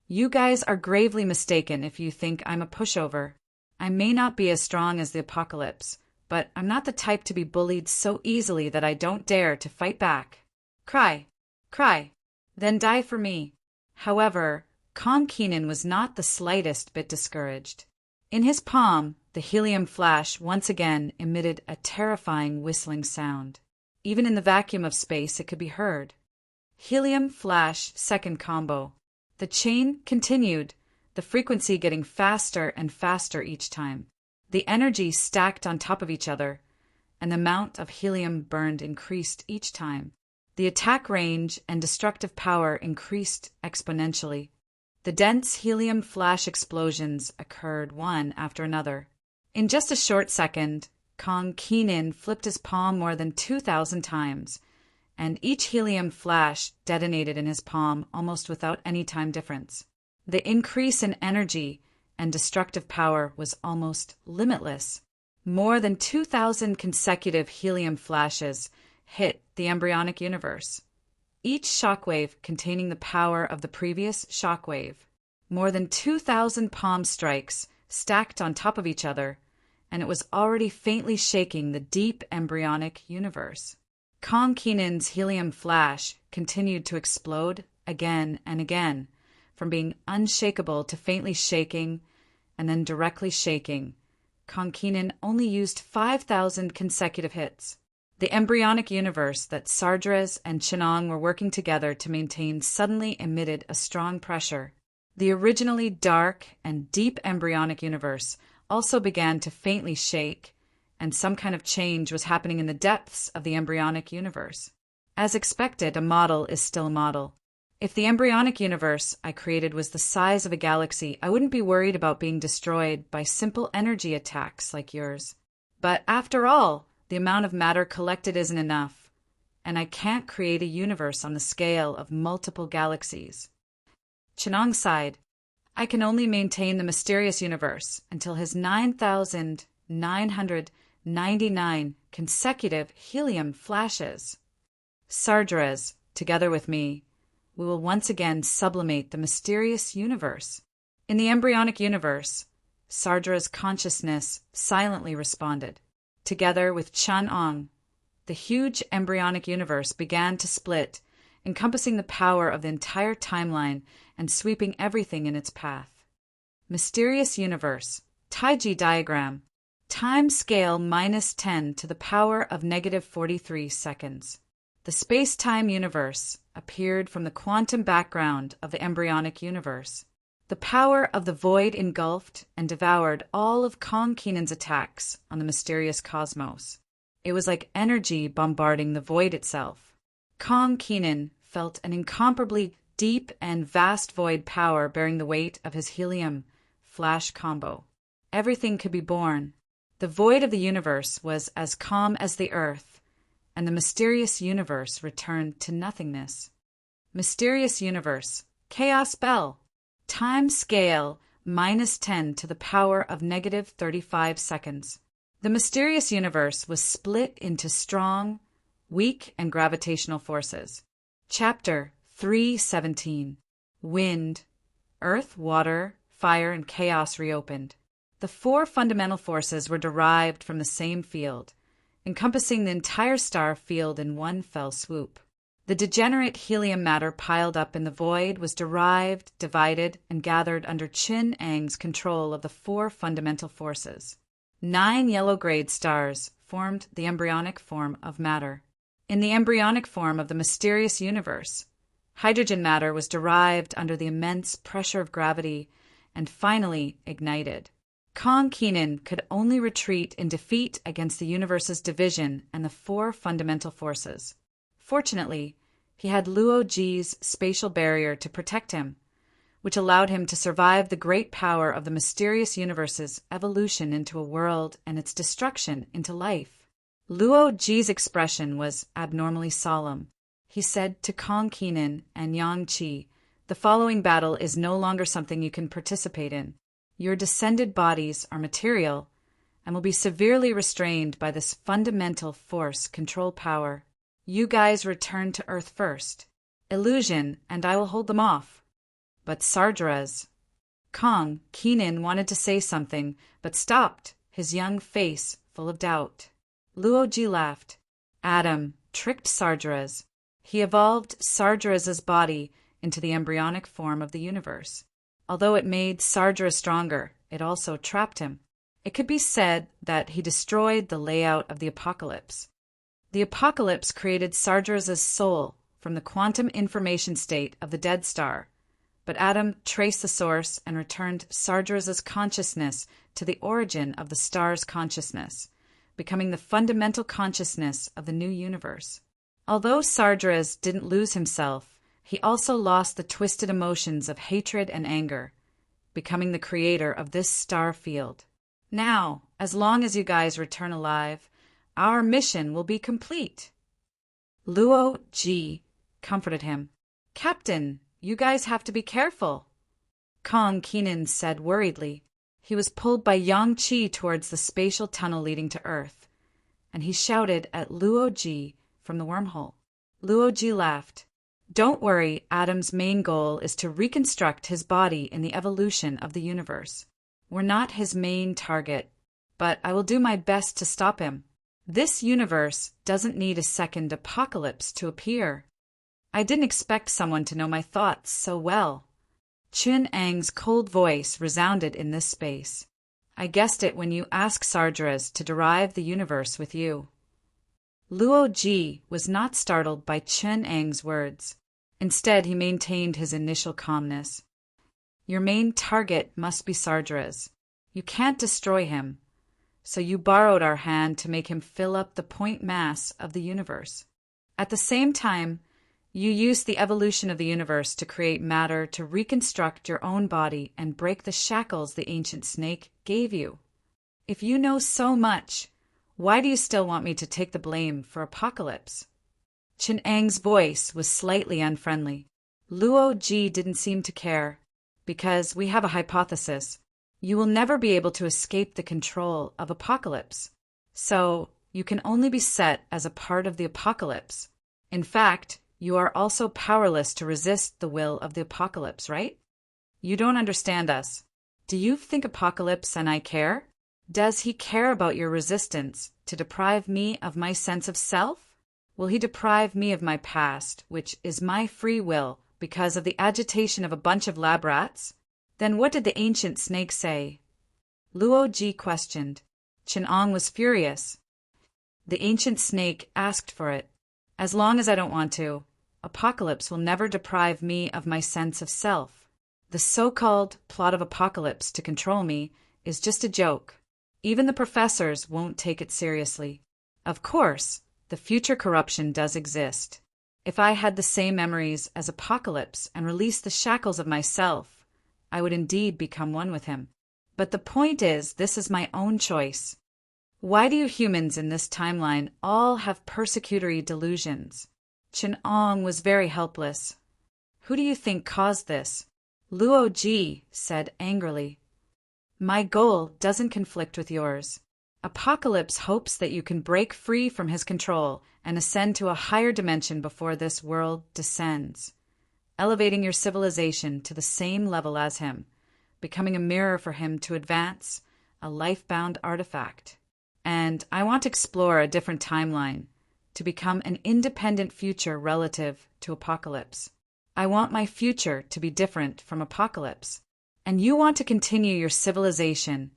You guys are gravely mistaken if you think I'm a pushover. I may not be as strong as the apocalypse, but I'm not the type to be bullied so easily that I don't dare to fight back. Cry, cry, then die for me. However, Kong Keenan was not the slightest bit discouraged. In his palm, the helium flash once again emitted a terrifying whistling sound. Even in the vacuum of space, it could be heard. Helium flash second combo. The chain continued, the frequency getting faster and faster each time. The energy stacked on top of each other, and the amount of helium burned increased each time. The attack range and destructive power increased exponentially. The dense helium flash explosions occurred one after another. In just a short second, Kong Keenan flipped his palm more than 2,000 times, and each helium flash detonated in his palm almost without any time difference. The increase in energy and destructive power was almost limitless. More than 2,000 consecutive helium flashes hit the embryonic universe, each shockwave containing the power of the previous shockwave. More than 2,000 palm strikes stacked on top of each other, and it was already faintly shaking the deep embryonic universe. Kong Keenan's helium flash continued to explode again and again, from being unshakable to faintly shaking and then directly shaking. Kong Keenan only used 5,000 consecutive hits. The embryonic universe that Sardres and Chun-Ong were working together to maintain suddenly emitted a strong pressure. The originally dark and deep embryonic universe also began to faintly shake, and some kind of change was happening in the depths of the embryonic universe. As expected, a model is still a model. If the embryonic universe I created was the size of a galaxy, I wouldn't be worried about being destroyed by simple energy attacks like yours. But after all, the amount of matter collected isn't enough, and I can't create a universe on the scale of multiple galaxies. Chun-Ong sighed. I can only maintain the mysterious universe until his 9,999 consecutive helium flashes. Sardres, together with me, we will once again sublimate the mysterious universe. In the embryonic universe, Sardra's consciousness silently responded. Together with Chun-Ong, the huge embryonic universe began to split, encompassing the power of the entire timeline and sweeping everything in its path. Mysterious universe, Taiji diagram, time scale -10 to the power of -43 seconds. The space-time universe appeared from the quantum background of the embryonic universe. The power of the void engulfed and devoured all of Kong Keenan's attacks on the mysterious cosmos. It was like energy bombarding the void itself. Kong Keenan felt an incomparably deep and vast void power bearing the weight of his helium flash combo. Everything could be born. The void of the universe was as calm as the earth, and the mysterious universe returned to nothingness. Mysterious universe, chaos bell, time scale -10 to the power of -35 seconds. The mysterious universe was split into strong, weak, and gravitational forces. Chapter 317. Wind, Earth, Water, Fire, and Chaos reopened. The four fundamental forces were derived from the same field, encompassing the entire star field in one fell swoop. The degenerate helium matter piled up in the void was derived, divided, and gathered under Chun-Ang's control of the four fundamental forces. 9 yellow-grayed stars formed the embryonic form of matter. In the embryonic form of the mysterious universe, hydrogen matter was derived under the immense pressure of gravity and finally ignited. Kong Keenan could only retreat in defeat against the universe's division and the four fundamental forces. Fortunately, He had Luo Ji's spatial barrier to protect him, which allowed him to survive the great power of the mysterious universe's evolution into a world and its destruction into life. Luo Ji's expression was abnormally solemn. He said to Kong Kenan and Yang Qi, "The following battle is no longer something you can participate in. Your descended bodies are material and will be severely restrained by this fundamental force control power. You guys return to Earth first. Illusion, and I will hold them off." But Sargeras. Kong Kenan wanted to say something, but stopped, his young face full of doubt. Luo Ji laughed. Adam tricked Sargeras. He evolved Sargeras' body into the embryonic form of the universe. Although it made Sargeras stronger, it also trapped him. It could be said that he destroyed the layout of the apocalypse. The apocalypse created Sargeras' soul from the quantum information state of the dead star, but Adam traced the source and returned Sargeras' consciousness to the origin of the star's consciousness, becoming the fundamental consciousness of the new universe. Although Sargeras didn't lose himself, he also lost the twisted emotions of hatred and anger, becoming the creator of this star field. Now, as long as you guys return alive, our mission will be complete. Luo Ji comforted him. Captain, you guys have to be careful. Kong Kenan said worriedly. He was pulled by Yang Qi towards the spatial tunnel leading to Earth, and he shouted at Luo Ji from the wormhole. Luo Ji laughed. Don't worry, Adam's main goal is to reconstruct his body in the evolution of the universe. We're not his main target, but I will do my best to stop him. This universe doesn't need a second apocalypse to appear. I didn't expect someone to know my thoughts so well. Chun Ang's cold voice resounded in this space. I guessed it when you asked Sargeras to derive the universe with you. Luo Ji was not startled by Chun Ang's words. Instead, he maintained his initial calmness. Your main target must be Sargeras. You can't destroy him, so you borrowed our hand to make him fill up the point mass of the universe. At the same time, you used the evolution of the universe to create matter to reconstruct your own body and break the shackles the ancient snake gave you. If you know so much, why do you still want me to take the blame for apocalypse? Chun Ang's voice was slightly unfriendly. Luo Ji didn't seem to care, because we have a hypothesis. You will never be able to escape the control of apocalypse. So, you can only be set as a part of the apocalypse. In fact, you are also powerless to resist the will of the apocalypse, right? You don't understand us. Do you think Apocalypse and I care? Does he care about your resistance to deprive me of my sense of self? Will he deprive me of my past, which is my free will, because of the agitation of a bunch of lab rats? Then what did the ancient snake say? Luo Ji questioned. Chun Ang was furious. The ancient snake asked for it. As long as I don't want to, Apocalypse will never deprive me of my sense of self. The so-called plot of Apocalypse to control me is just a joke. Even the professors won't take it seriously. Of course, the future corruption does exist. If I had the same memories as Apocalypse and released the shackles of myself, I would indeed become one with him. But the point is, this is my own choice. Why do you humans in this timeline all have persecutory delusions? Chun Ang was very helpless. Who do you think caused this? Luo Ji said angrily. My goal doesn't conflict with yours. Apocalypse hopes that you can break free from his control and ascend to a higher dimension before this world descends, elevating your civilization to the same level as him, becoming a mirror for him to advance, a life-bound artifact. And I want to explore a different timeline, to become an independent future relative to Apocalypse. I want my future to be different from Apocalypse. And you want to continue your civilization,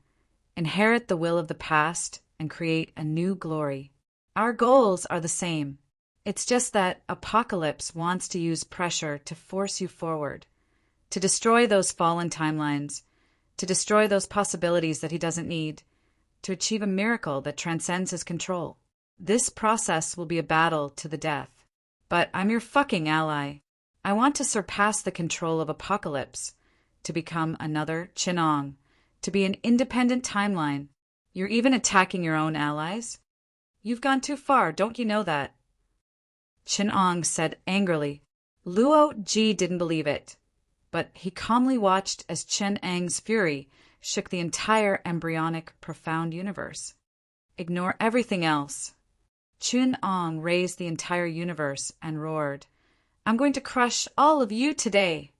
inherit the will of the past, and create a new glory. Our goals are the same. It's just that Apocalypse wants to use pressure to force you forward, to destroy those fallen timelines, to destroy those possibilities that he doesn't need, to achieve a miracle that transcends his control. This process will be a battle to the death. But I'm your fucking ally. I want to surpass the control of Apocalypse, to become another Chinong, to be an independent timeline. You're even attacking your own allies? You've gone too far, don't you know that? Chinong said angrily. Luo Ji didn't believe it, but he calmly watched as Chen Ang's fury shook the entire embryonic profound universe. Ignore everything else. Chun Ong raised the entire universe and roared, I'm going to crush all of you today.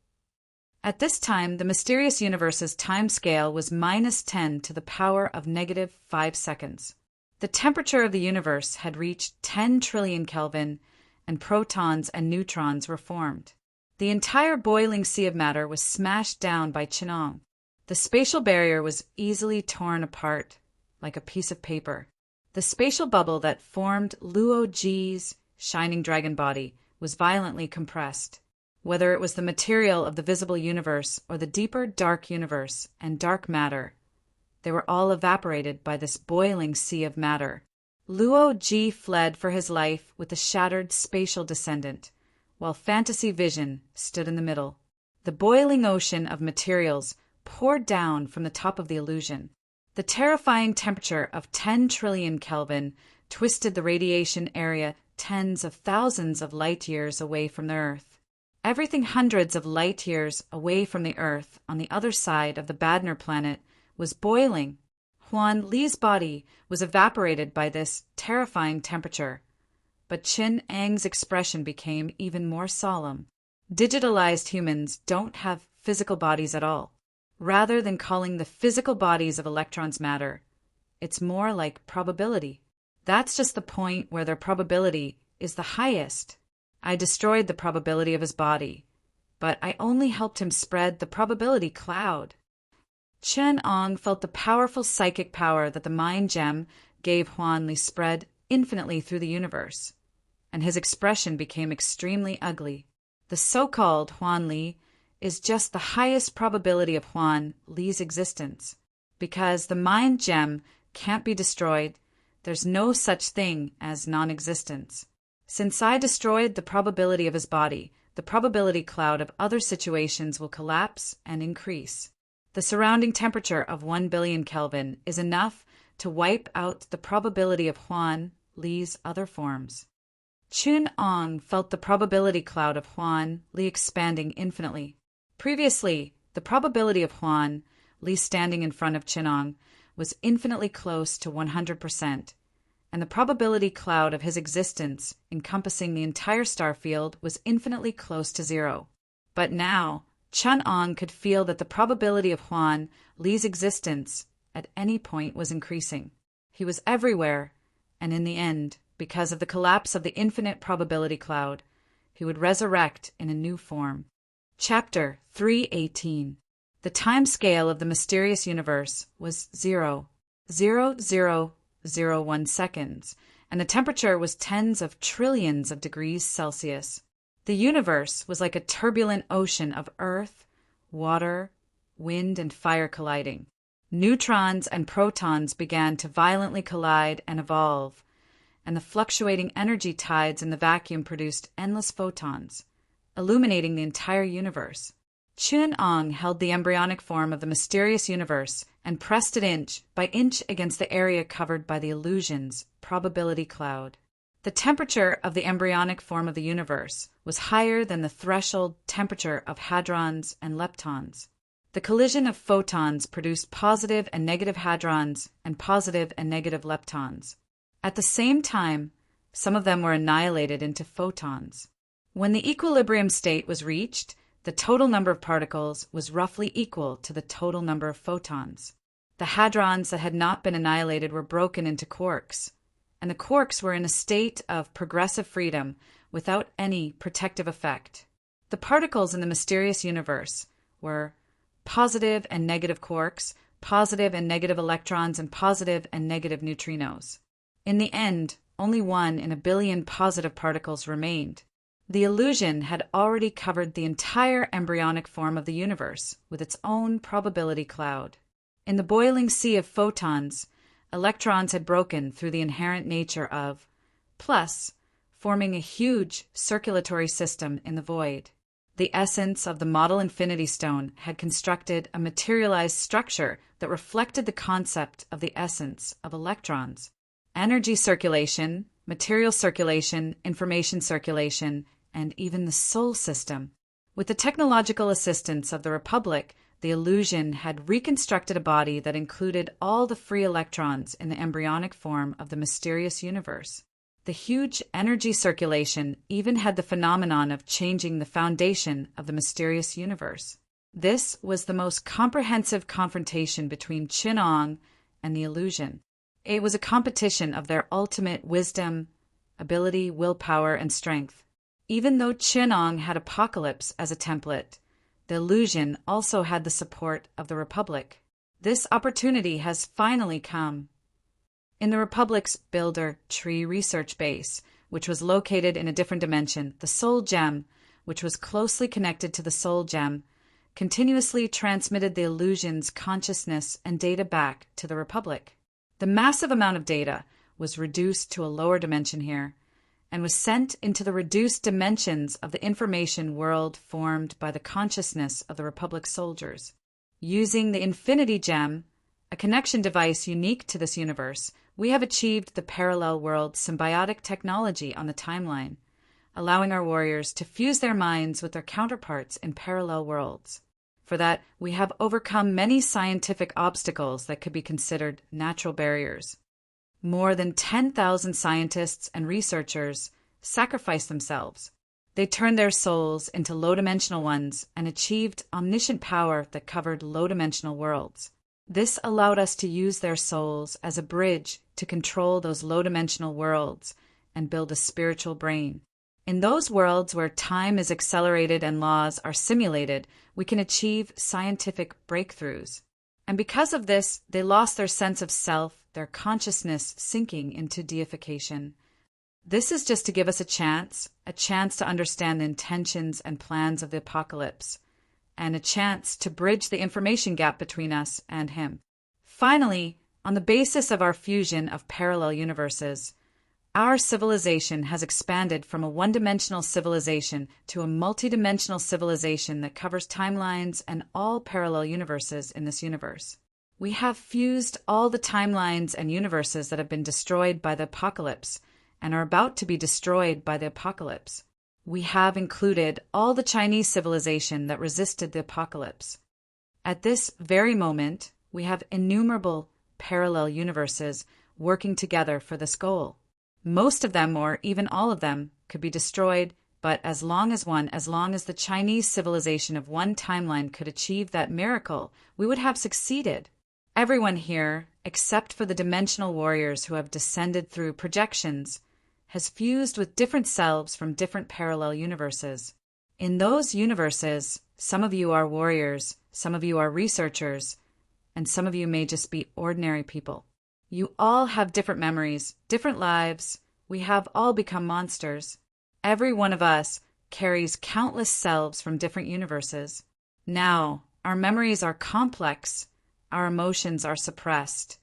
At this time, the mysterious universe's time scale was -10 to the power of -5 seconds. The temperature of the universe had reached 10 trillion Kelvin, and protons and neutrons were formed. The entire boiling sea of matter was smashed down by Chinong. The spatial barrier was easily torn apart, like a piece of paper. The spatial bubble that formed Luo Ji's shining dragon body was violently compressed. Whether it was the material of the visible universe or the deeper dark universe and dark matter, they were all evaporated by this boiling sea of matter. Luo Ji fled for his life with the shattered spatial descendant, while Fantasy Vision stood in the middle. The boiling ocean of materials poured down from the top of the illusion. The terrifying temperature of 10 trillion Kelvin twisted the radiation area tens of thousands of light years away from the Earth. Everything hundreds of light years away from the Earth on the other side of the Badner planet was boiling. Huan Li's body was evaporated by this terrifying temperature, but Chin Ang's expression became even more solemn. Digitalized humans don't have physical bodies at all. Rather than calling the physical bodies of electrons matter, it's more like probability. That's just the point where their probability is the highest. I destroyed the probability of his body, but I only helped him spread the probability cloud. Chen Ong felt the powerful psychic power that the mind gem gave Huan Li spread infinitely through the universe, and his expression became extremely ugly. The so-called Huan Li is just the highest probability of Huan Li's existence. Because the mind gem can't be destroyed, there's no such thing as non-existence. Since I destroyed the probability of his body, the probability cloud of other situations will collapse and increase. The surrounding temperature of 1 billion Kelvin is enough to wipe out the probability of Huan Li's other forms. Chun Ong felt the probability cloud of Huan Li expanding infinitely. Previously, the probability of Huan Li standing in front of Chinong was infinitely close to 100%, and the probability cloud of his existence encompassing the entire star field was infinitely close to 0. But now, Chun Ong could feel that the probability of Huan Li's existence at any point was increasing. He was everywhere, and in the end, because of the collapse of the infinite probability cloud, he would resurrect in a new form. Chapter 318. The time scale of the mysterious universe was 0.0001 seconds, and the temperature was tens of trillions of degrees Celsius. The universe was like a turbulent ocean of earth, water, wind, and fire colliding. Neutrons and protons began to violently collide and evolve, and the fluctuating energy tides in the vacuum produced endless photons, illuminating the entire universe. Chun Ong held the embryonic form of the mysterious universe and pressed it inch by inch against the area covered by the illusion's probability cloud. The temperature of the embryonic form of the universe was higher than the threshold temperature of hadrons and leptons. The collision of photons produced positive and negative hadrons and positive and negative leptons. At the same time, some of them were annihilated into photons. When the equilibrium state was reached, the total number of particles was roughly equal to the total number of photons. The hadrons that had not been annihilated were broken into quarks, and the quarks were in a state of progressive freedom without any protective effect. The particles in the mysterious universe were positive and negative quarks, positive and negative electrons, and positive and negative neutrinos. In the end, only 1 in a billion positive particles remained. The illusion had already covered the entire embryonic form of the universe with its own probability cloud. In the boiling sea of photons, electrons had broken through the inherent nature of plus forming a huge circulatory system in the void. The essence of the model Infinity Stone had constructed a materialized structure that reflected the concept of the essence of electrons. Energy circulation, material circulation, information circulation, and even the soul system. With the technological assistance of the Republic, the illusion had reconstructed a body that included all the free electrons in the embryonic form of the mysterious universe. The huge energy circulation even had the phenomenon of changing the foundation of the mysterious universe. This was the most comprehensive confrontation between Qinong and the illusion. It was a competition of their ultimate wisdom, ability, willpower, and strength. Even though Qinong had Apocalypse as a template, the illusion also had the support of the Republic. This opportunity has finally come. In the Republic's Builder Tree research base, which was located in a different dimension, the Soul Gem, which was closely connected to the Soul Gem, continuously transmitted the illusion's consciousness and data back to the Republic. The massive amount of data was reduced to a lower dimension here, and was sent into the reduced dimensions of the information world formed by the consciousness of the Republic soldiers. Using the Infinity Gem, a connection device unique to this universe, we have achieved the parallel world symbiotic technology on the timeline, allowing our warriors to fuse their minds with their counterparts in parallel worlds. For that, we have overcome many scientific obstacles that could be considered natural barriers. More than 10,000 scientists and researchers sacrificed themselves. They turned their souls into low-dimensional ones and achieved omniscient power that covered low-dimensional worlds. This allowed us to use their souls as a bridge to control those low-dimensional worlds and build a spiritual brain. In those worlds where time is accelerated and laws are simulated, we can achieve scientific breakthroughs. And because of this, they lost their sense of self, their consciousness sinking into deification. This is just to give us a chance to understand the intentions and plans of the apocalypse, and a chance to bridge the information gap between us and him. Finally, on the basis of our fusion of parallel universes, our civilization has expanded from a one-dimensional civilization to a multidimensional civilization that covers timelines and all parallel universes in this universe. We have fused all the timelines and universes that have been destroyed by the apocalypse and are about to be destroyed by the apocalypse. We have included all the Chinese civilization that resisted the apocalypse. At this very moment, we have innumerable parallel universes working together for this goal. Most of them, or even all of them, could be destroyed, but as long as the Chinese civilization of one timeline could achieve that miracle, we would have succeeded. Everyone here, except for the dimensional warriors who have descended through projections, has fused with different selves from different parallel universes. In those universes, some of you are warriors, some of you are researchers, and some of you may just be ordinary people. You all have different memories, different lives. We have all become monsters. Every one of us carries countless selves from different universes. Now, our memories are complex, our emotions are suppressed,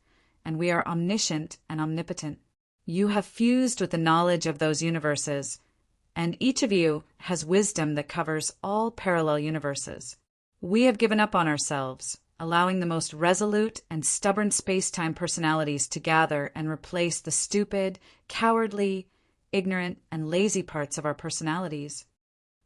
and we are omniscient and omnipotent. You have fused with the knowledge of those universes, and each of you has wisdom that covers all parallel universes. We have given up on ourselves, allowing the most resolute and stubborn space-time personalities to gather and replace the stupid, cowardly, ignorant, and lazy parts of our personalities.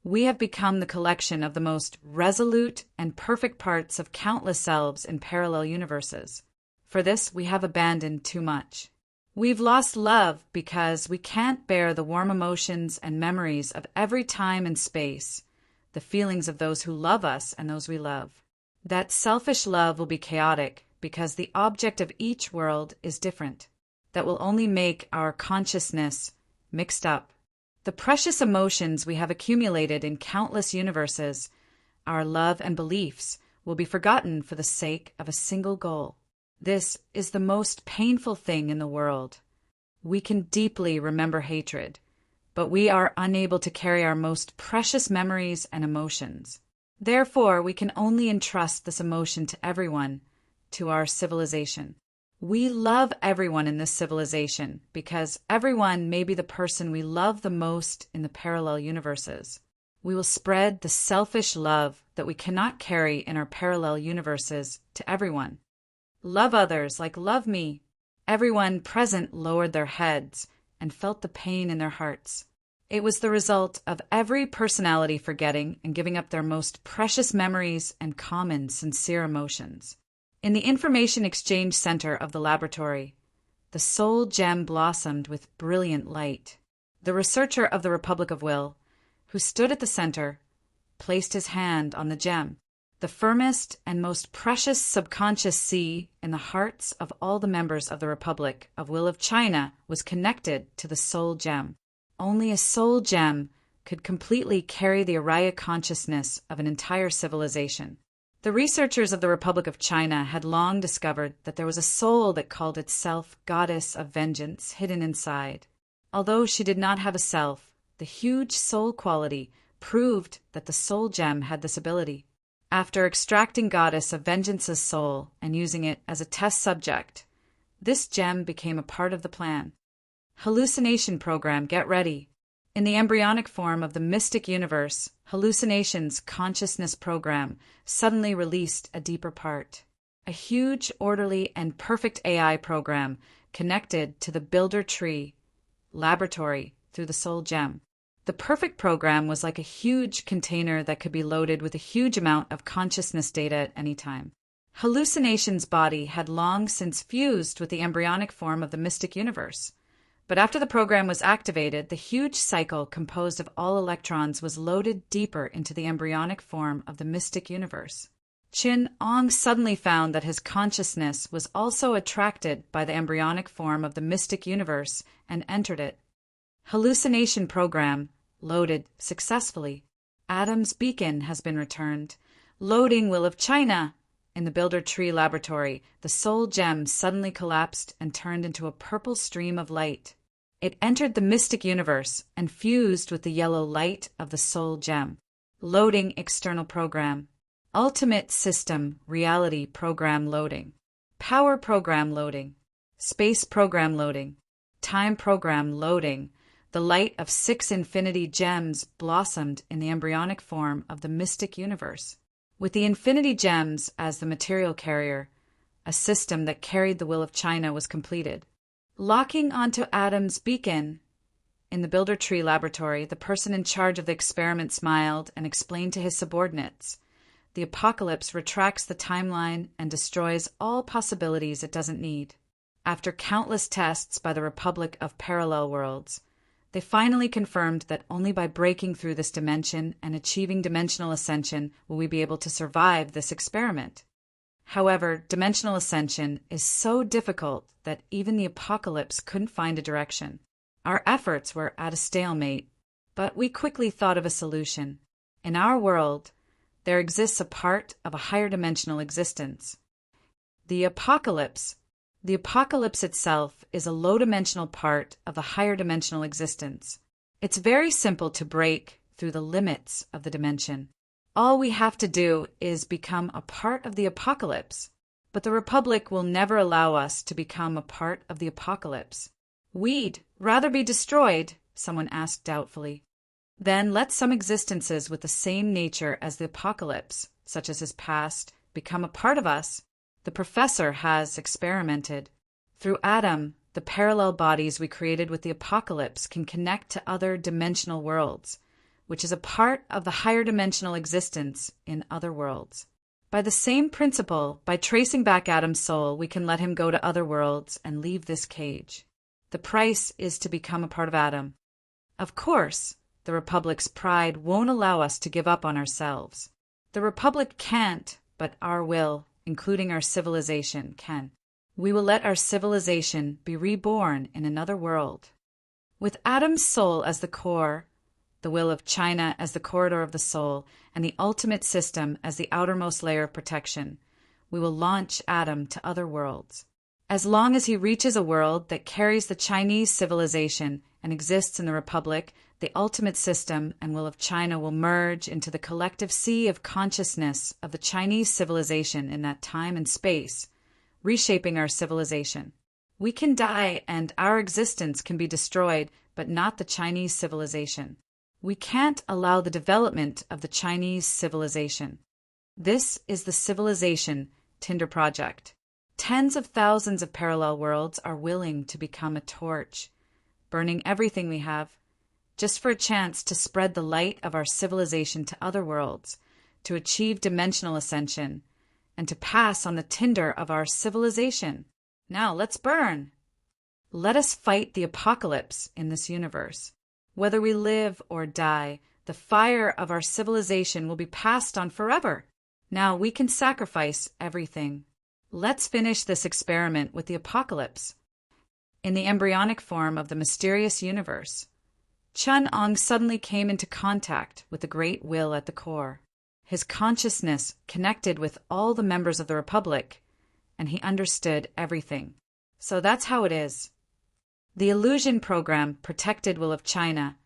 We have become the collection of the most resolute and perfect parts of countless selves in parallel universes. For this, we have abandoned too much. We've lost love because we can't bear the warm emotions and memories of every time and space, the feelings of those who love us and those we love. That selfish love will be chaotic because the object of each world is different. That will only make our consciousness mixed up. The precious emotions we have accumulated in countless universes, our love and beliefs, will be forgotten for the sake of a single goal. This is the most painful thing in the world. We can deeply remember hatred, but we are unable to carry our most precious memories and emotions. Therefore, we can only entrust this emotion to everyone, to our civilization. We love everyone in this civilization because everyone may be the person we love the most in the parallel universes. We will spread the selfish love that we cannot carry in our parallel universes to everyone. Love others like love me. Everyone present lowered their heads and felt the pain in their hearts. It was the result of every personality forgetting and giving up their most precious memories and common, sincere emotions. In the Information Exchange Center of the laboratory, the soul gem blossomed with brilliant light. The researcher of the Republic of Will, who stood at the center, placed his hand on the gem, the firmest and most precious subconscious sea in the hearts of all the members of the Republic of Will of China was connected to the soul gem. Only a soul gem could completely carry the Araya consciousness of an entire civilization. The researchers of the Republic of China had long discovered that there was a soul that called itself Goddess of Vengeance hidden inside. Although she did not have a self, the huge soul quality proved that the soul gem had this ability. After extracting Goddess of Vengeance's soul and using it as a test subject, this gem became a part of the plan. Hallucination program, get ready. In the embryonic form of the mystic universe, Hallucination's consciousness program suddenly released a deeper part. A huge, orderly, and perfect AI program connected to the Builder Tree laboratory through the soul gem. The perfect program was like a huge container that could be loaded with a huge amount of consciousness data at any time. Hallucination's body had long since fused with the embryonic form of the mystic universe. But after the program was activated, the huge cycle composed of all electrons was loaded deeper into the embryonic form of the mystic universe. Qin Ong suddenly found that his consciousness was also attracted by the embryonic form of the mystic universe and entered it. Hallucination program loaded successfully. Adam's beacon has been returned. Loading Will of China. In the Builder Tree laboratory, the soul gem suddenly collapsed and turned into a purple stream of light. It entered the mystic universe and fused with the yellow light of the soul gem. Loading external program. Ultimate system reality program loading. Power program loading. Space program loading. Time program loading. The light of 6 infinity gems blossomed in the embryonic form of the mystic universe. With the infinity gems as the material carrier, a system that carried the Will of China was completed. Locking onto Adam's beacon. In the Builder Tree laboratory, the person in charge of the experiment smiled and explained to his subordinates. The apocalypse retracts the timeline and destroys all possibilities it doesn't need. After countless tests by the Republic of Parallel Worlds, they finally confirmed that only by breaking through this dimension and achieving dimensional ascension will we be able to survive this experiment. However, dimensional ascension is so difficult that even the apocalypse couldn't find a direction. Our efforts were at a stalemate, but we quickly thought of a solution. In our world, there exists a part of a higher dimensional existence. The apocalypse itself is a low-dimensional part of the higher dimensional existence. It's very simple to break through the limits of the dimension. All we have to do is become a part of the apocalypse. But the Republic will never allow us to become a part of the apocalypse. We'd rather be destroyed, someone asked doubtfully. Then let some existences with the same nature as the apocalypse, such as his past, become a part of us. The professor has experimented. Through Adam, the parallel bodies we created with the apocalypse can connect to other dimensional worlds, which is a part of the higher dimensional existence in other worlds. By the same principle, by tracing back Adam's soul, we can let him go to other worlds and leave this cage. The price is to become a part of Adam. Of course, the Republic's pride won't allow us to give up on ourselves. The Republic can't, but our will, including our civilization, can. We will let our civilization be reborn in another world. With Adam's soul as the core, the Will of China as the corridor of the soul, and the ultimate system as the outermost layer of protection, we will launch Adam to other worlds. As long as he reaches a world that carries the Chinese civilization and exists in the Republic, the ultimate system and Will of China will merge into the collective sea of consciousness of the Chinese civilization in that time and space, reshaping our civilization. We can die and our existence can be destroyed, but not the Chinese civilization. We can't allow the development of the Chinese civilization. This is the Civilization Tinder Project. Tens of thousands of parallel worlds are willing to become a torch, burning everything we have, just for a chance to spread the light of our civilization to other worlds, to achieve dimensional ascension, and to pass on the tinder of our civilization. Now let's burn! Let us fight the apocalypse in this universe. Whether we live or die, the fire of our civilization will be passed on forever. Now we can sacrifice everything. Let's finish this experiment with the apocalypse. In the embryonic form of the mysterious universe, Chun-Ong suddenly came into contact with the great will at the core. His consciousness connected with all the members of the Republic, and he understood everything. So that's how it is. The illusion program protected will of China,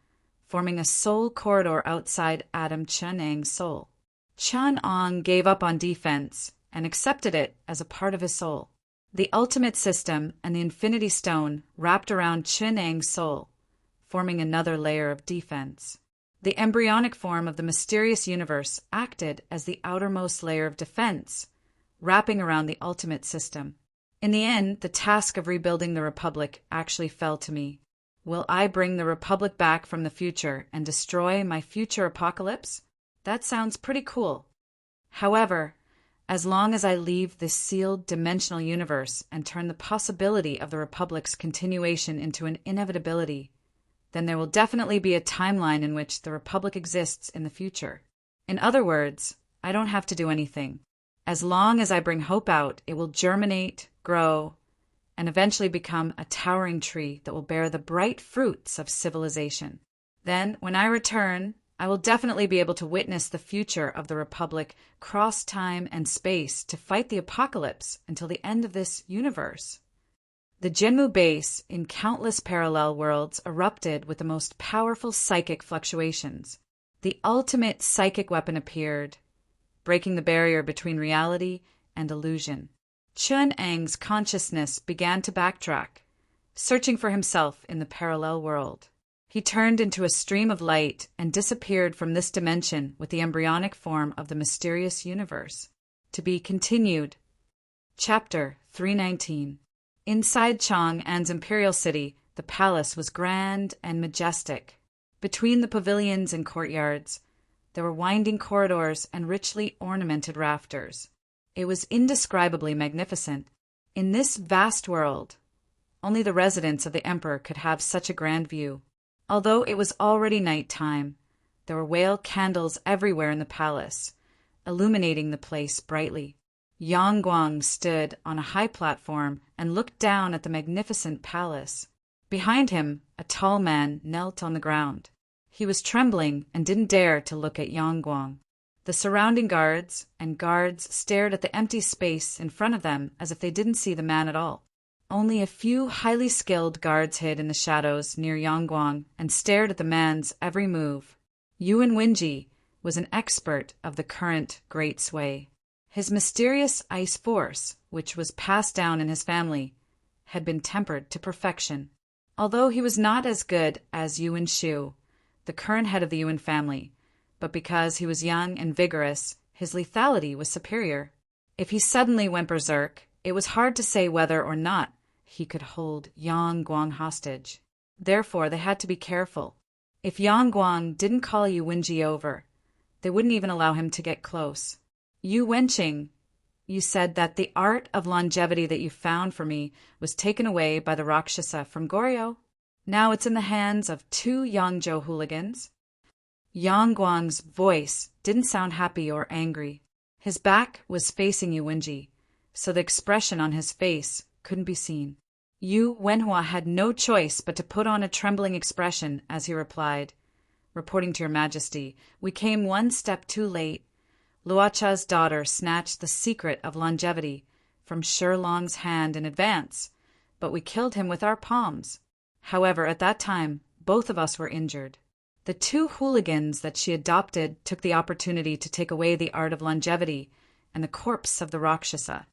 forming a soul corridor outside Adam Chun-Ang's soul. Chun-Ong gave up on defense and accepted it as a part of his soul. The ultimate system and the infinity stone wrapped around Chun-Ang's soul, forming another layer of defense. The embryonic form of the mysterious universe acted as the outermost layer of defense, wrapping around the ultimate system. In the end, the task of rebuilding the Republic actually fell to me. Will I bring the Republic back from the future and destroy my future apocalypse? That sounds pretty cool. However, as long as I leave this sealed dimensional universe and turn the possibility of the Republic's continuation into an inevitability, then there will definitely be a timeline in which the Republic exists in the future. In other words, I don't have to do anything. As long as I bring hope out, it will germinate, grow, and eventually become a towering tree that will bear the bright fruits of civilization. Then, when I return, I will definitely be able to witness the future of the Republic cross time and space to fight the apocalypse until the end of this universe. The Jinmu base in countless parallel worlds erupted with the most powerful psychic fluctuations. The ultimate psychic weapon appeared, breaking the barrier between reality and illusion. Chun-Ang's consciousness began to backtrack, searching for himself in the parallel world. He turned into a stream of light and disappeared from this dimension with the embryonic form of the mysterious universe. To be continued. Chapter 319. Inside Chang-An's imperial city, the palace was grand and majestic. Between the pavilions and courtyards, there were winding corridors and richly ornamented rafters. It was indescribably magnificent. In this vast world, only the residents of the emperor could have such a grand view. Although it was already night time, there were whale candles everywhere in the palace, illuminating the place brightly. Yang Guang stood on a high platform and looked down at the magnificent palace. Behind him, a tall man knelt on the ground. He was trembling and didn't dare to look at Yang Guang. The surrounding guards stared at the empty space in front of them as if they didn't see the man at all. Only a few highly skilled guards hid in the shadows near Yang Guang and stared at the man's every move. Yuan Wenji was an expert of the current great sway. His mysterious ice force, which was passed down in his family, had been tempered to perfection. Although he was not as good as Yuan Shu, the current head of the Yuan family, but because he was young and vigorous, his lethality was superior. If he suddenly went berserk, it was hard to say whether or not he could hold Yang Guang hostage. Therefore, they had to be careful. If Yang Guang didn't call Yu Wenji over, they wouldn't even allow him to get close. Yu Wenqing, you said that the art of longevity that you found for me was taken away by the Rakshasa from Goryeo. Now it's in the hands of 2 Yangzhou hooligans. Yang Guang's voice didn't sound happy or angry. His back was facing Yu Wenji, so the expression on his face couldn't be seen. Yu Wenhua had no choice but to put on a trembling expression as he replied, "Reporting to your majesty, we came one step too late. Luocha's daughter snatched the secret of longevity from Shilong's hand in advance, but we killed him with our palms. However, at that time, both of us were injured. The 2 hooligans that she adopted took the opportunity to take away the art of longevity and the corpse of the Rakshasa."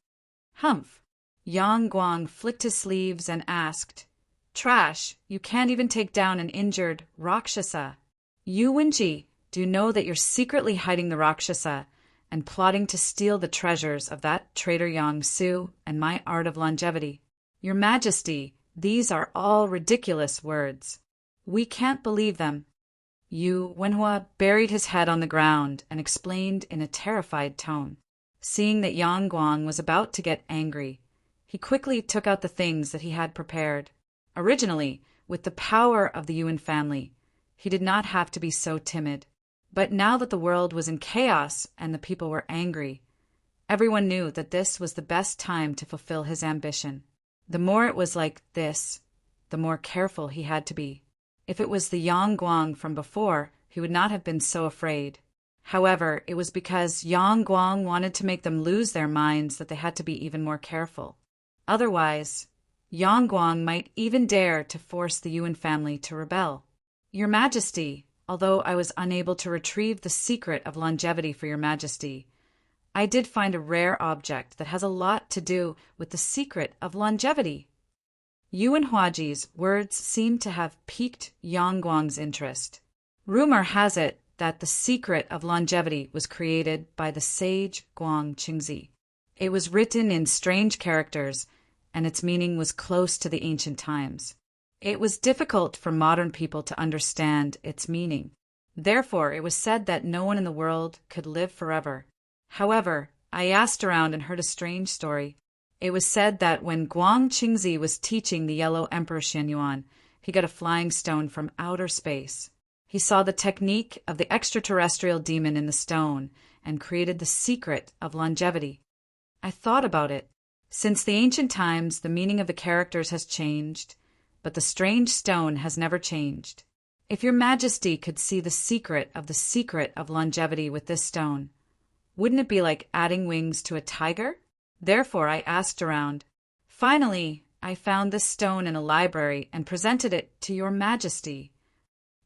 Humph! Yang Guang flicked his sleeves and asked, "Trash, you can't even take down an injured Rakshasa. You, Wenji, do you know that you're secretly hiding the Rakshasa and plotting to steal the treasures of that traitor Yang Su and my art of longevity? Your Majesty, these are all ridiculous words. We can't believe them." Yu Wenhua buried his head on the ground and explained in a terrified tone. Seeing that Yang Guang was about to get angry, he quickly took out the things that he had prepared. Originally, with the power of the Yuan family, he did not have to be so timid. But now that the world was in chaos and the people were angry, everyone knew that this was the best time to fulfill his ambition. The more it was like this, the more careful he had to be. If it was the Yang Guang from before, he would not have been so afraid. However, it was because Yang Guang wanted to make them lose their minds that they had to be even more careful. Otherwise, Yang Guang might even dare to force the Yuan family to rebel. Your Majesty, although I was unable to retrieve the secret of longevity for Your Majesty, I did find a rare object that has a lot to do with the secret of longevity. Yuan Huaji's words seemed to have piqued Yang Guang's interest. Rumor has it that the secret of longevity was created by the sage Guang Qingzi. It was written in strange characters, and its meaning was close to the ancient times. It was difficult for modern people to understand its meaning. Therefore, it was said that no one in the world could live forever. However, I asked around and heard a strange story. It was said that when Guang Qingzi was teaching the Yellow Emperor Xianyuan, he got a flying stone from outer space. He saw the technique of the extraterrestrial demon in the stone and created the secret of longevity. I thought about it. Since the ancient times, the meaning of the characters has changed, but the strange stone has never changed. If Your Majesty could see the secret of longevity with this stone, wouldn't it be like adding wings to a tiger? Therefore, I asked around. Finally, I found this stone in a library and presented it to Your Majesty.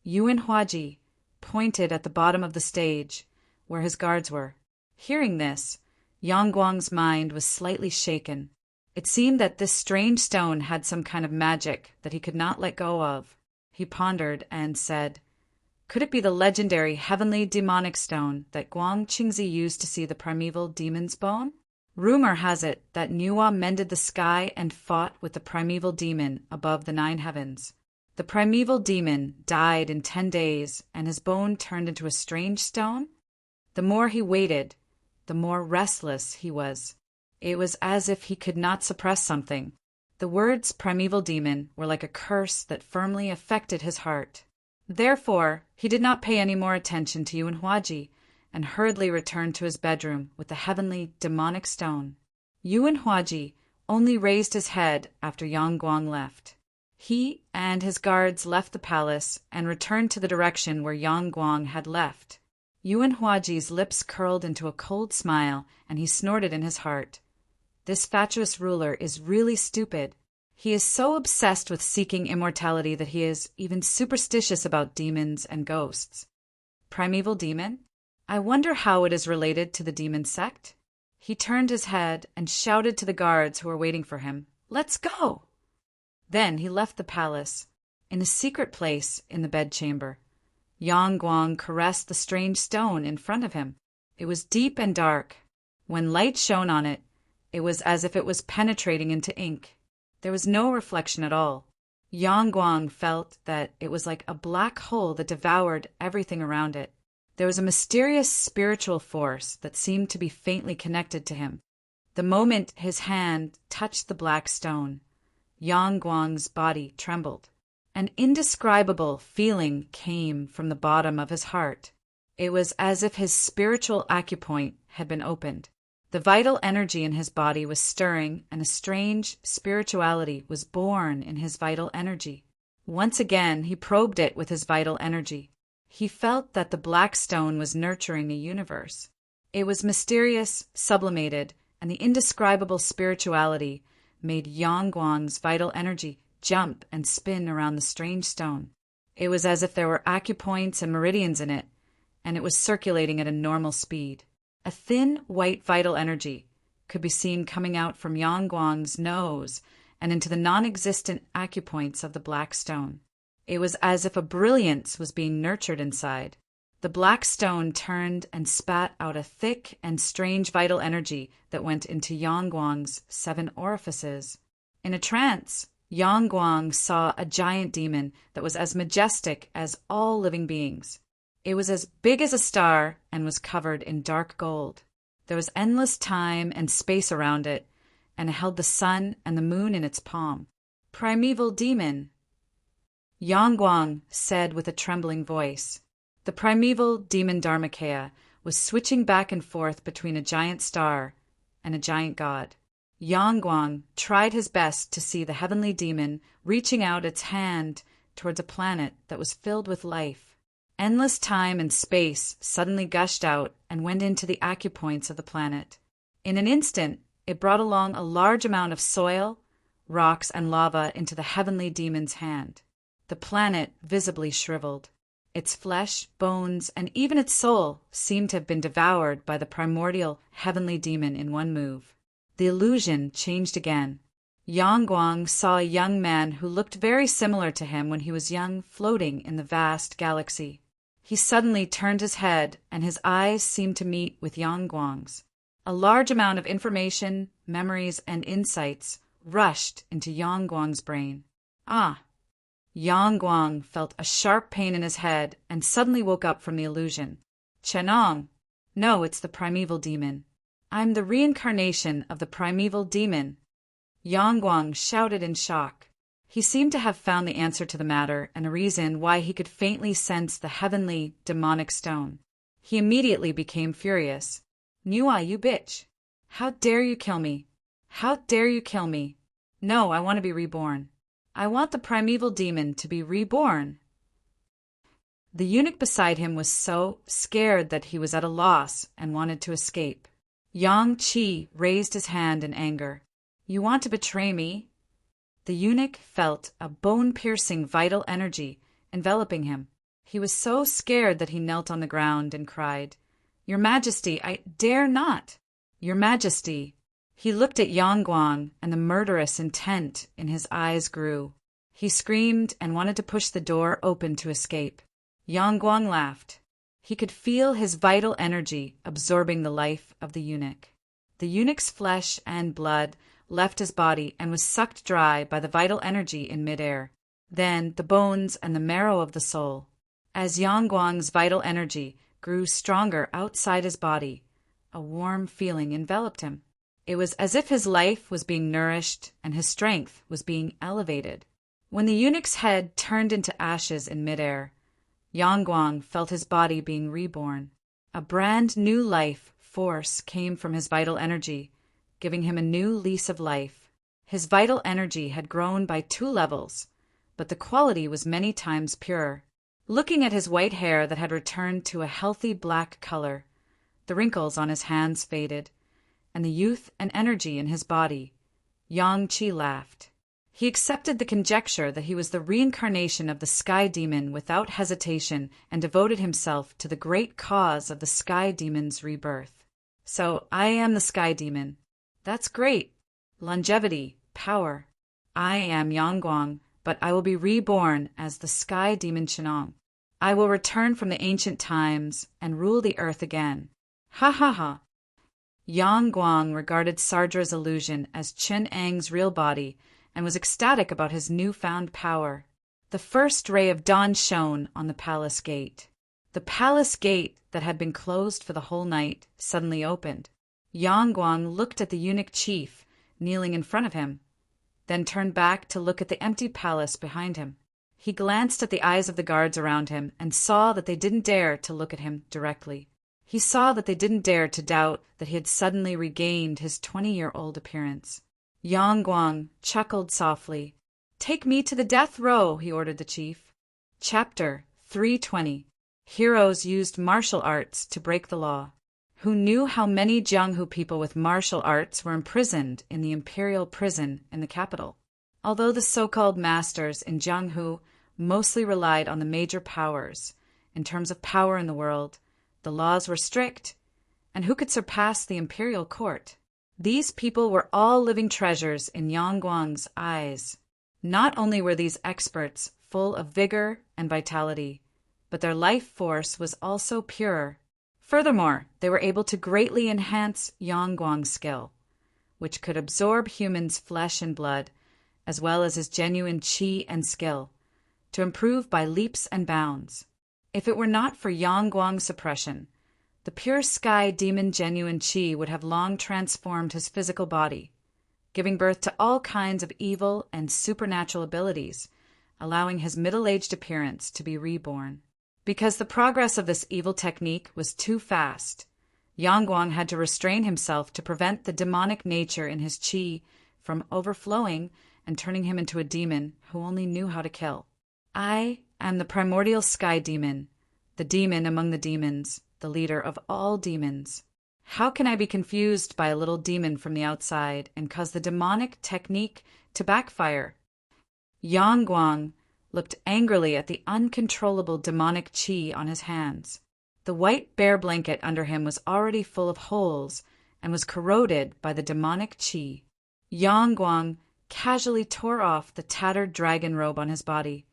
Yuan Huaji pointed at the bottom of the stage, where his guards were. Hearing this, Yang Guang's mind was slightly shaken. It seemed that this strange stone had some kind of magic that he could not let go of. He pondered and said, "Could it be the legendary heavenly demonic stone that Guang Qingzi used to see the primeval demon's bone? Rumor has it that Nuwa mended the sky and fought with the primeval demon above the 9 heavens. The primeval demon died in 10 days, and his bone turned into a strange stone. The more he waited, the more restless he was. It was as if he could not suppress something. The words primeval demon were like a curse that firmly affected his heart. Therefore, he did not pay any more attention to Yuan Huaji and hurriedly returned to his bedroom with the heavenly demonic stone. Yuan Huaji only raised his head after Yang Guang left. He and his guards left the palace and returned to the direction where Yang Guang had left. Yuan Huaji's lips curled into a cold smile, and he snorted in his heart. This fatuous ruler is really stupid. He is so obsessed with seeking immortality that he is even superstitious about demons and ghosts. Primeval demon? I wonder how it is related to the demon sect? He turned his head and shouted to the guards who were waiting for him, "Let's go!" Then he left the palace. In a secret place in the bedchamber, Yang Guang caressed the strange stone in front of him. It was deep and dark. When light shone on it, it was as if it was penetrating into ink. There was no reflection at all. Yang Guang felt that it was like a black hole that devoured everything around it. There was a mysterious spiritual force that seemed to be faintly connected to him. The moment his hand touched the black stone, Yang Guang's body trembled. An indescribable feeling came from the bottom of his heart. It was as if his spiritual acupoint had been opened. The vital energy in his body was stirring, and a strange spirituality was born in his vital energy. Once again, he probed it with his vital energy. He felt that the black stone was nurturing a universe. It was mysterious, sublimated, and the indescribable spirituality made Yang Guang's vital energy jump and spin around the strange stone. It was as if there were acupoints and meridians in it, and it was circulating at a normal speed. A thin, white vital energy, could be seen coming out from Yang Guang's nose and into the non-existent acupoints of the black stone. It was as if a brilliance was being nurtured inside. The black stone turned and spat out a thick and strange vital energy that went into Yang Guang's 7 orifices. In a trance, Yang Guang saw a giant demon that was as majestic as all living beings. It was as big as a star and was covered in dark gold. There was endless time and space around it, and it held the sun and the moon in its palm. "Primeval demon," Yang Guang said with a trembling voice. The primeval demon Dharmakaya was switching back and forth between a giant star and a giant god. Yang Guang tried his best to see the heavenly demon reaching out its hand towards a planet that was filled with life. Endless time and space suddenly gushed out and went into the acupoints of the planet. In an instant, it brought along a large amount of soil, rocks, and lava into the heavenly demon's hand. The planet visibly shriveled. Its flesh, bones, and even its soul seemed to have been devoured by the primordial heavenly demon in one move. The illusion changed again. Yang Guang saw a young man who looked very similar to him when he was young, floating in the vast galaxy. He suddenly turned his head, and his eyes seemed to meet with Yang Guang's. A large amount of information, memories, and insights rushed into Yang Guang's brain. Ah! Yang Guang felt a sharp pain in his head and suddenly woke up from the illusion. "Chenong! No, it's the primeval demon. I'm the reincarnation of the primeval demon." Yang Guang shouted in shock. He seemed to have found the answer to the matter and a reason why he could faintly sense the heavenly, demonic stone. He immediately became furious. "Nua, you bitch! How dare you kill me? How dare you kill me? No, I want to be reborn. I want the primeval demon to be reborn." The eunuch beside him was so scared that he was at a loss and wanted to escape. Yang Qi raised his hand in anger. "You want to betray me?" The eunuch felt a bone-piercing vital energy enveloping him. He was so scared that he knelt on the ground and cried, "Your Majesty, I dare not! Your Majesty!" He looked at Yang Guang, and the murderous intent in his eyes grew. He screamed and wanted to push the door open to escape. Yang Guang laughed. He could feel his vital energy absorbing the life of the eunuch. The eunuch's flesh and blood left his body and was sucked dry by the vital energy in midair. Then the bones and the marrow of the soul. As Yang Guang's vital energy grew stronger outside his body, a warm feeling enveloped him. It was as if his life was being nourished and his strength was being elevated. When the eunuch's head turned into ashes in midair, Yang Guang felt his body being reborn. A brand new life force came from his vital energy, giving him a new lease of life. His vital energy had grown by 2 levels, but the quality was many times purer. Looking at his white hair that had returned to a healthy black color, the wrinkles on his hands faded, and the youth and energy in his body, Yang Qi laughed. He accepted the conjecture that he was the reincarnation of the sky demon without hesitation and devoted himself to the great cause of the sky demon's rebirth. "So I am the sky demon. That's great. Longevity, power. I am Yang Guang, but I will be reborn as the sky demon Chenong. I will return from the ancient times and rule the earth again. Ha ha ha." Yang Guang regarded Sardra's illusion as Chen Ang's real body and was ecstatic about his newfound power. The first ray of dawn shone on the palace gate. The palace gate that had been closed for the whole night suddenly opened. Yang Guang looked at the eunuch chief kneeling in front of him, then turned back to look at the empty palace behind him. He glanced at the eyes of the guards around him and saw that they didn't dare to look at him directly. He saw that they didn't dare to doubt that he had suddenly regained his 20-year-old appearance. Yang Guang chuckled softly. "Take me to the death row," he ordered the chief. Chapter 320. Heroes used martial arts to break the law. Who knew how many Jianghu people with martial arts were imprisoned in the imperial prison in the capital? Although the so-called masters in Jianghu mostly relied on the major powers, in terms of power in the world, the laws were strict, and who could surpass the imperial court? These people were all living treasures in Yangguang's eyes. Not only were these experts full of vigor and vitality, but their life force was also pure. Furthermore, they were able to greatly enhance Yangguang's skill, which could absorb humans' flesh and blood, as well as his genuine qi and skill, to improve by leaps and bounds. If it were not for Yangguang's suppression, the pure sky demon genuine qi would have long transformed his physical body, giving birth to all kinds of evil and supernatural abilities, allowing his middle-aged appearance to be reborn. Because the progress of this evil technique was too fast, Yangguang had to restrain himself to prevent the demonic nature in his qi from overflowing and turning him into a demon who only knew how to kill. I am the primordial sky demon, the demon among the demons, the leader of all demons. How can I be confused by a little demon from the outside and cause the demonic technique to backfire? Yangguang looked angrily at the uncontrollable demonic qi on his hands. The white bear blanket under him was already full of holes and was corroded by the demonic qi. Yangguang casually tore off the tattered dragon robe on his body,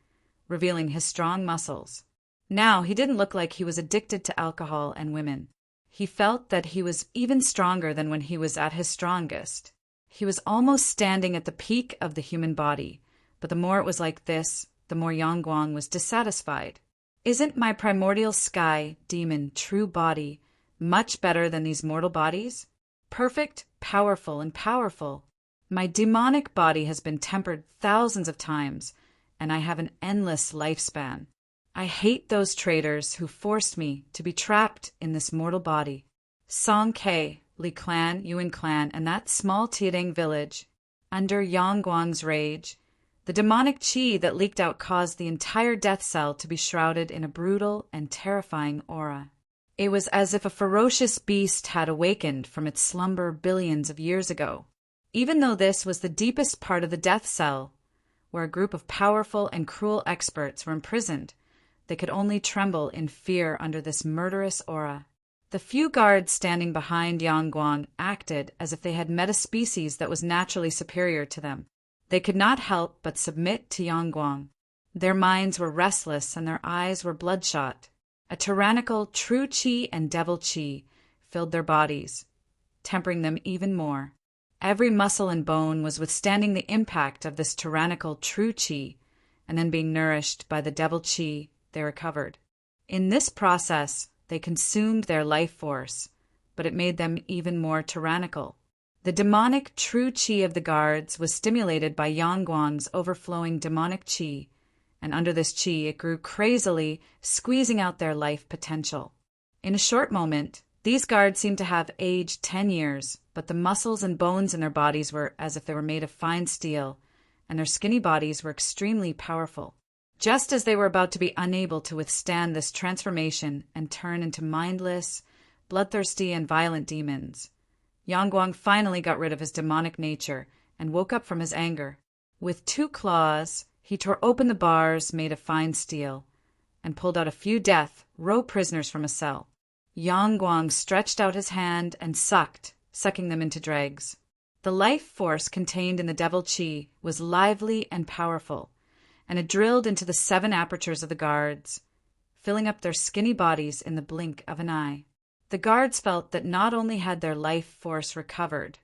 revealing his strong muscles. Now he didn't look like he was addicted to alcohol and women. He felt that he was even stronger than when he was at his strongest. He was almost standing at the peak of the human body, but the more it was like this, the more Yangguang was dissatisfied. Isn't my primordial sky demon true body much better than these mortal bodies? Perfect, powerful, and powerful. My demonic body has been tempered thousands of times, and I have an endless lifespan. I hate those traitors who forced me to be trapped in this mortal body. Song Ke, Li Clan, Yuan Clan, and that small Tiading village. Under Yangguang's rage, the demonic qi that leaked out caused the entire death cell to be shrouded in a brutal and terrifying aura. It was as if a ferocious beast had awakened from its slumber billions of years ago. Even though this was the deepest part of the death cell, where a group of powerful and cruel experts were imprisoned, they could only tremble in fear under this murderous aura. The few guards standing behind Yangguang acted as if they had met a species that was naturally superior to them. They could not help but submit to Yangguang. Their minds were restless and their eyes were bloodshot. A tyrannical true qi and devil qi filled their bodies, tempering them even more. Every muscle and bone was withstanding the impact of this tyrannical true qi, and then being nourished by the devil qi they recovered. In this process, they consumed their life force, but it made them even more tyrannical. The demonic true qi of the guards was stimulated by Yangguang's overflowing demonic qi, and under this qi it grew crazily, squeezing out their life potential. In a short moment, these guards seemed to have aged 10 years, but the muscles and bones in their bodies were as if they were made of fine steel, and their skinny bodies were extremely powerful. Just as they were about to be unable to withstand this transformation and turn into mindless, bloodthirsty, and violent demons, Yangguang finally got rid of his demonic nature and woke up from his anger. With 2 claws, he tore open the bars made of fine steel and pulled out a few death row prisoners from a cell. Yangguang stretched out his hand and sucking them into dregs. The life force contained in the devil qi was lively and powerful, and it drilled into the 7 apertures of the guards, filling up their skinny bodies in the blink of an eye. The guards felt that not only had their life force recovered,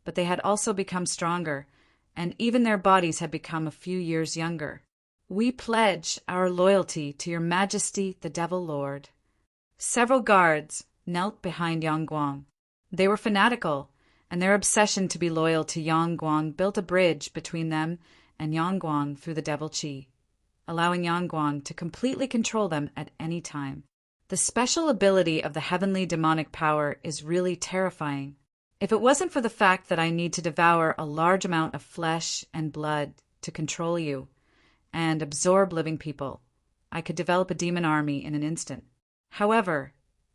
but they had also become stronger, and even their bodies had become a few years younger. We pledge our loyalty to your majesty, the devil lord. Several guards knelt behind Yangguang. They were fanatical, and their obsession to be loyal to Yangguang built a bridge between them and Yangguang through the devil qi, allowing Yangguang to completely control them at any time. The special ability of the heavenly demonic power is really terrifying. If it wasn't for the fact that I need to devour a large amount of flesh and blood to control you and absorb living people, I could develop a demon army in an instant. However,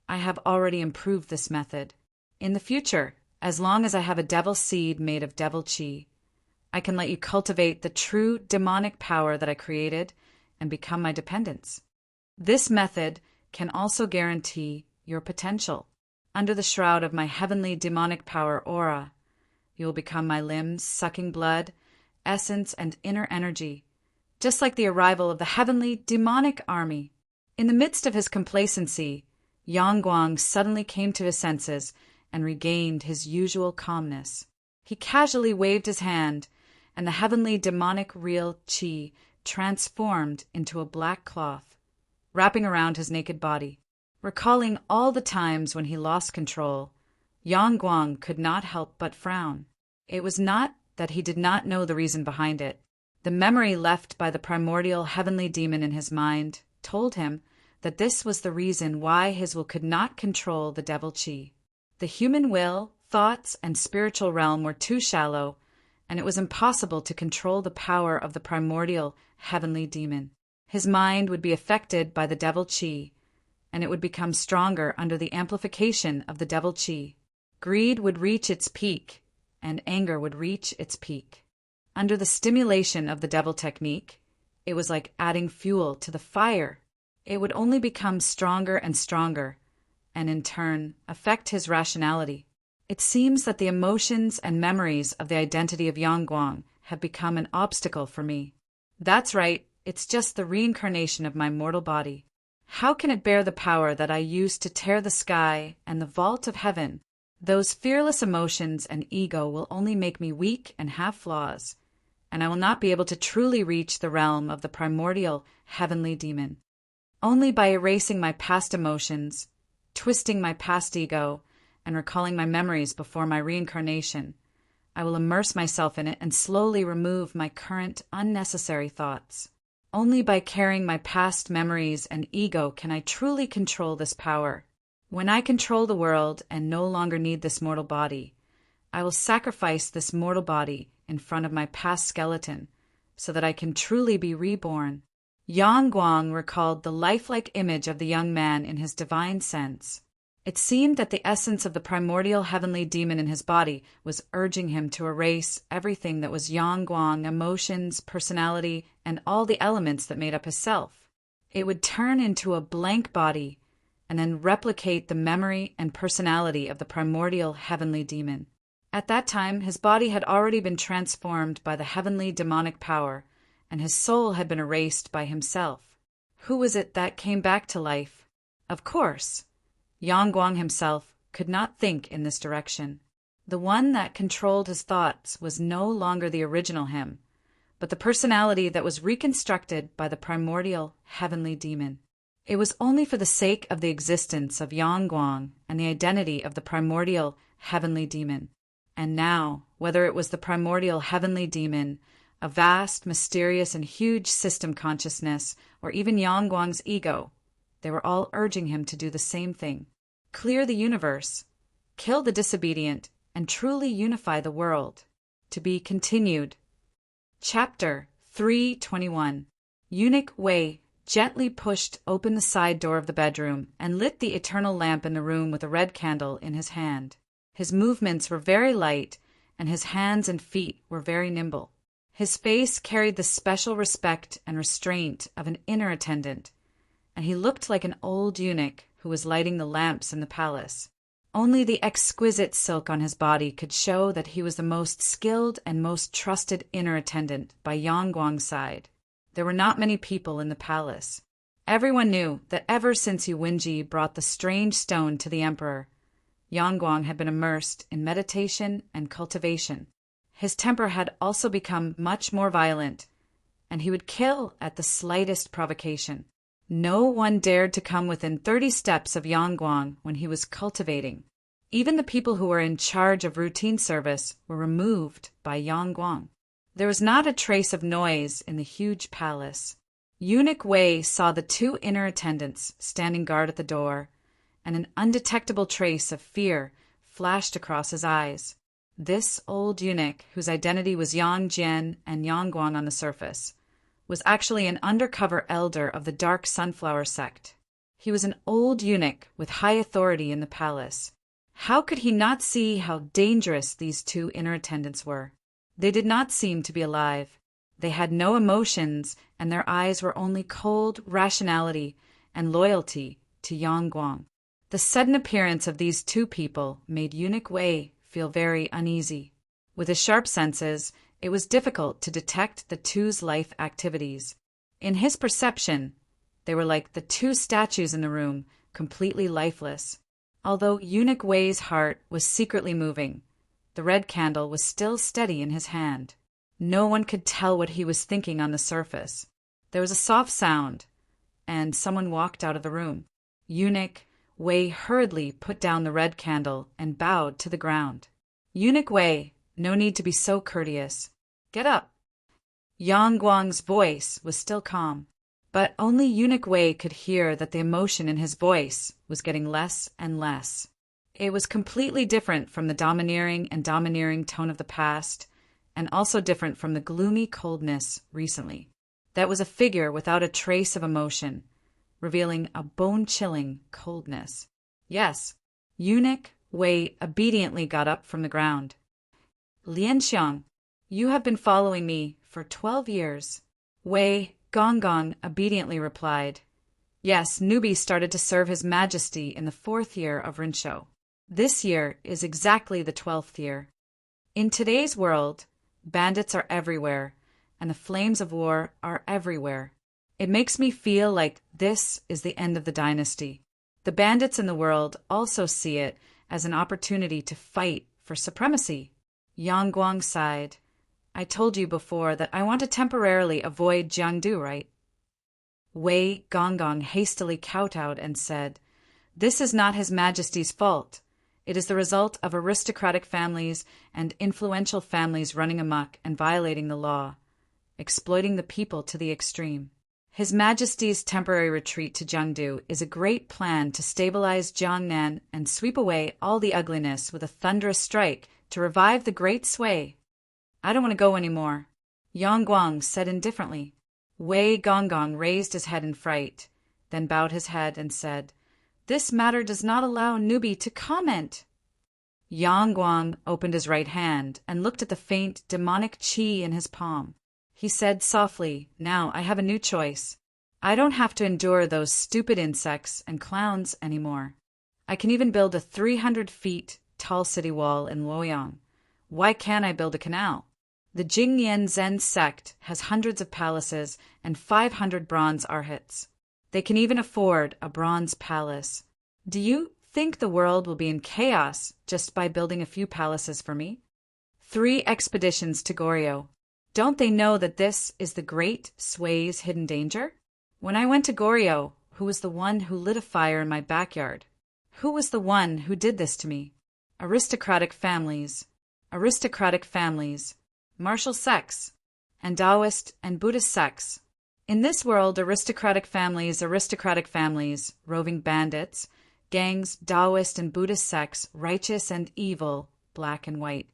I have already improved this method. In the future, as long as I have a devil seed made of devil qi, I can let you cultivate the true demonic power that I created and become my dependents. This method can also guarantee your potential. Under the shroud of my heavenly demonic power aura, You will become my limbs, sucking blood, essence, and inner energy, just like the arrival of the heavenly demonic army. In the midst of his complacency, Yang Guang suddenly came to his senses and regained his usual calmness. He casually waved his hand, and the heavenly demonic real qi transformed into a black cloth, wrapping around his naked body. Recalling all the times when he lost control, Yang Guang could not help but frown. It was not that he did not know the reason behind it. The memory left by the primordial heavenly demon in his mind told him that this was the reason why his will could not control the devil qi. The human will, thoughts, and spiritual realm were too shallow, and it was impossible to control the power of the primordial heavenly demon. His mind would be affected by the devil qi, and it would become stronger under the amplification of the devil qi. Greed would reach its peak, and anger would reach its peak. Under the stimulation of the devil technique, it was like adding fuel to the fire. It would only become stronger and stronger, and in turn affect his rationality. It seems that the emotions and memories of the identity of Yang Guang have become an obstacle for me. That's right, it's just the reincarnation of my mortal body. How can it bear the power that I used to tear the sky and the vault of heaven? Those fearless emotions and ego will only make me weak and have flaws, and I will not be able to truly reach the realm of the primordial heavenly demon. Only by erasing my past emotions, twisting my past ego, and recalling my memories before my reincarnation, I will immerse myself in it and slowly remove my current unnecessary thoughts. Only by carrying my past memories and ego can I truly control this power. When I control the world and no longer need this mortal body, I will sacrifice this mortal body in front of my past skeleton so that I can truly be reborn. Yang Guang recalled the lifelike image of the young man in his divine sense. It seemed that the essence of the primordial heavenly demon in his body was urging him to erase everything that was Yang Guang, emotions, personality, and all the elements that made up his self. It would turn into a blank body and then replicate the memory and personality of the primordial heavenly demon. At that time, his body had already been transformed by the heavenly demonic power, and his soul had been erased by himself. Who was it that came back to life? Of course, Yang Guang himself could not think in this direction. The one that controlled his thoughts was no longer the original him, but the personality that was reconstructed by the primordial heavenly demon. It was only for the sake of the existence of Yang Guang and the identity of the primordial heavenly demon. And now, whether it was the primordial heavenly demon, a vast, mysterious, and huge system consciousness, or even Yang Guang's ego, they were all urging him to do the same thing. Clear the universe, kill the disobedient, and truly unify the world. To be continued. Chapter 321. Eunuch Wei gently pushed open the side door of the bedroom and lit the eternal lamp in the room with a red candle in his hand. His movements were very light, and his hands and feet were very nimble. His face carried the special respect and restraint of an inner attendant, and he looked like an old eunuch who was lighting the lamps in the palace. Only the exquisite silk on his body could show that he was the most skilled and most trusted inner attendant by Yang Guang's side. There were not many people in the palace. Everyone knew that ever since Yuwenji brought the strange stone to the emperor, Yang Guang had been immersed in meditation and cultivation. His temper had also become much more violent, and he would kill at the slightest provocation. No one dared to come within 30 steps of Yang Guang when he was cultivating. Even the people who were in charge of routine service were removed by Yang Guang. There was not a trace of noise in the huge palace. Eunuch Wei saw the two inner attendants standing guard at the door, and an undetectable trace of fear flashed across his eyes. This old eunuch, whose identity was Yang Jian and Yang Guang on the surface, was actually an undercover elder of the Dark Sunflower sect. He was an old eunuch with high authority in the palace. How could he not see how dangerous these two inner attendants were? They did not seem to be alive. They had no emotions, and their eyes were only cold rationality and loyalty to Yang Guang. The sudden appearance of these two people made Eunuch Wei feel very uneasy. With his sharp senses, it was difficult to detect the two's life activities. In his perception, they were like the two statues in the room, completely lifeless. Although Eunuch Wei's heart was secretly moving, the red candle was still steady in his hand. No one could tell what he was thinking on the surface. There was a soft sound, and someone walked out of the room. Eunuch Wei hurriedly put down the red candle and bowed to the ground. Eunuch Wei, no need to be so courteous. Get up. Yang Guang's voice was still calm, but only Eunuch Wei could hear that the emotion in his voice was getting less and less. It was completely different from the domineering tone of the past, and also different from the gloomy coldness recently. That was a figure without a trace of emotion, revealing a bone-chilling coldness. Yes, Eunuch Wei obediently got up from the ground. Lianxiang, you have been following me for 12 years. Wei Gonggong obediently replied. Yes, Nubi started to serve His Majesty in the 4th year of Rinshou. This year is exactly the 12th year. In today's world, bandits are everywhere, and the flames of war are everywhere. It makes me feel like this is the end of the dynasty. The bandits in the world also see it as an opportunity to fight for supremacy. Yang Guang sighed. I told you before that I want to temporarily avoid Jiangdu, right? Wei Gonggong hastily kowtowed and said, This is not His Majesty's fault. It is the result of aristocratic families and influential families running amok and violating the law, exploiting the people to the extreme. His Majesty's temporary retreat to Jiangdu is a great plan to stabilize Jiangnan and sweep away all the ugliness with a thunderous strike to revive the great sway. I don't want to go anymore, Yang Guang said indifferently. Wei Gonggong raised his head in fright, then bowed his head and said, This matter does not allow Nubi to comment. Yang Guang opened his right hand and looked at the faint, demonic qi in his palm. He said softly, Now I have a new choice. I don't have to endure those stupid insects and clowns anymore. I can even build a 300 feet tall city wall in Luoyang. Why can't I build a canal? The Jingyan Zen sect has hundreds of palaces and 500 bronze arhats. They can even afford a bronze palace. Do you think the world will be in chaos just by building a few palaces for me? 3 expeditions to Goryeo. Don't they know that this is the great sway's hidden danger? When I went to Goryeo, who was the one who lit a fire in my backyard? Who was the one who did this to me? Aristocratic families, martial sects, and Taoist and Buddhist sects. In this world, aristocratic families, roving bandits, gangs, Taoist and Buddhist sects, righteous and evil, black and white.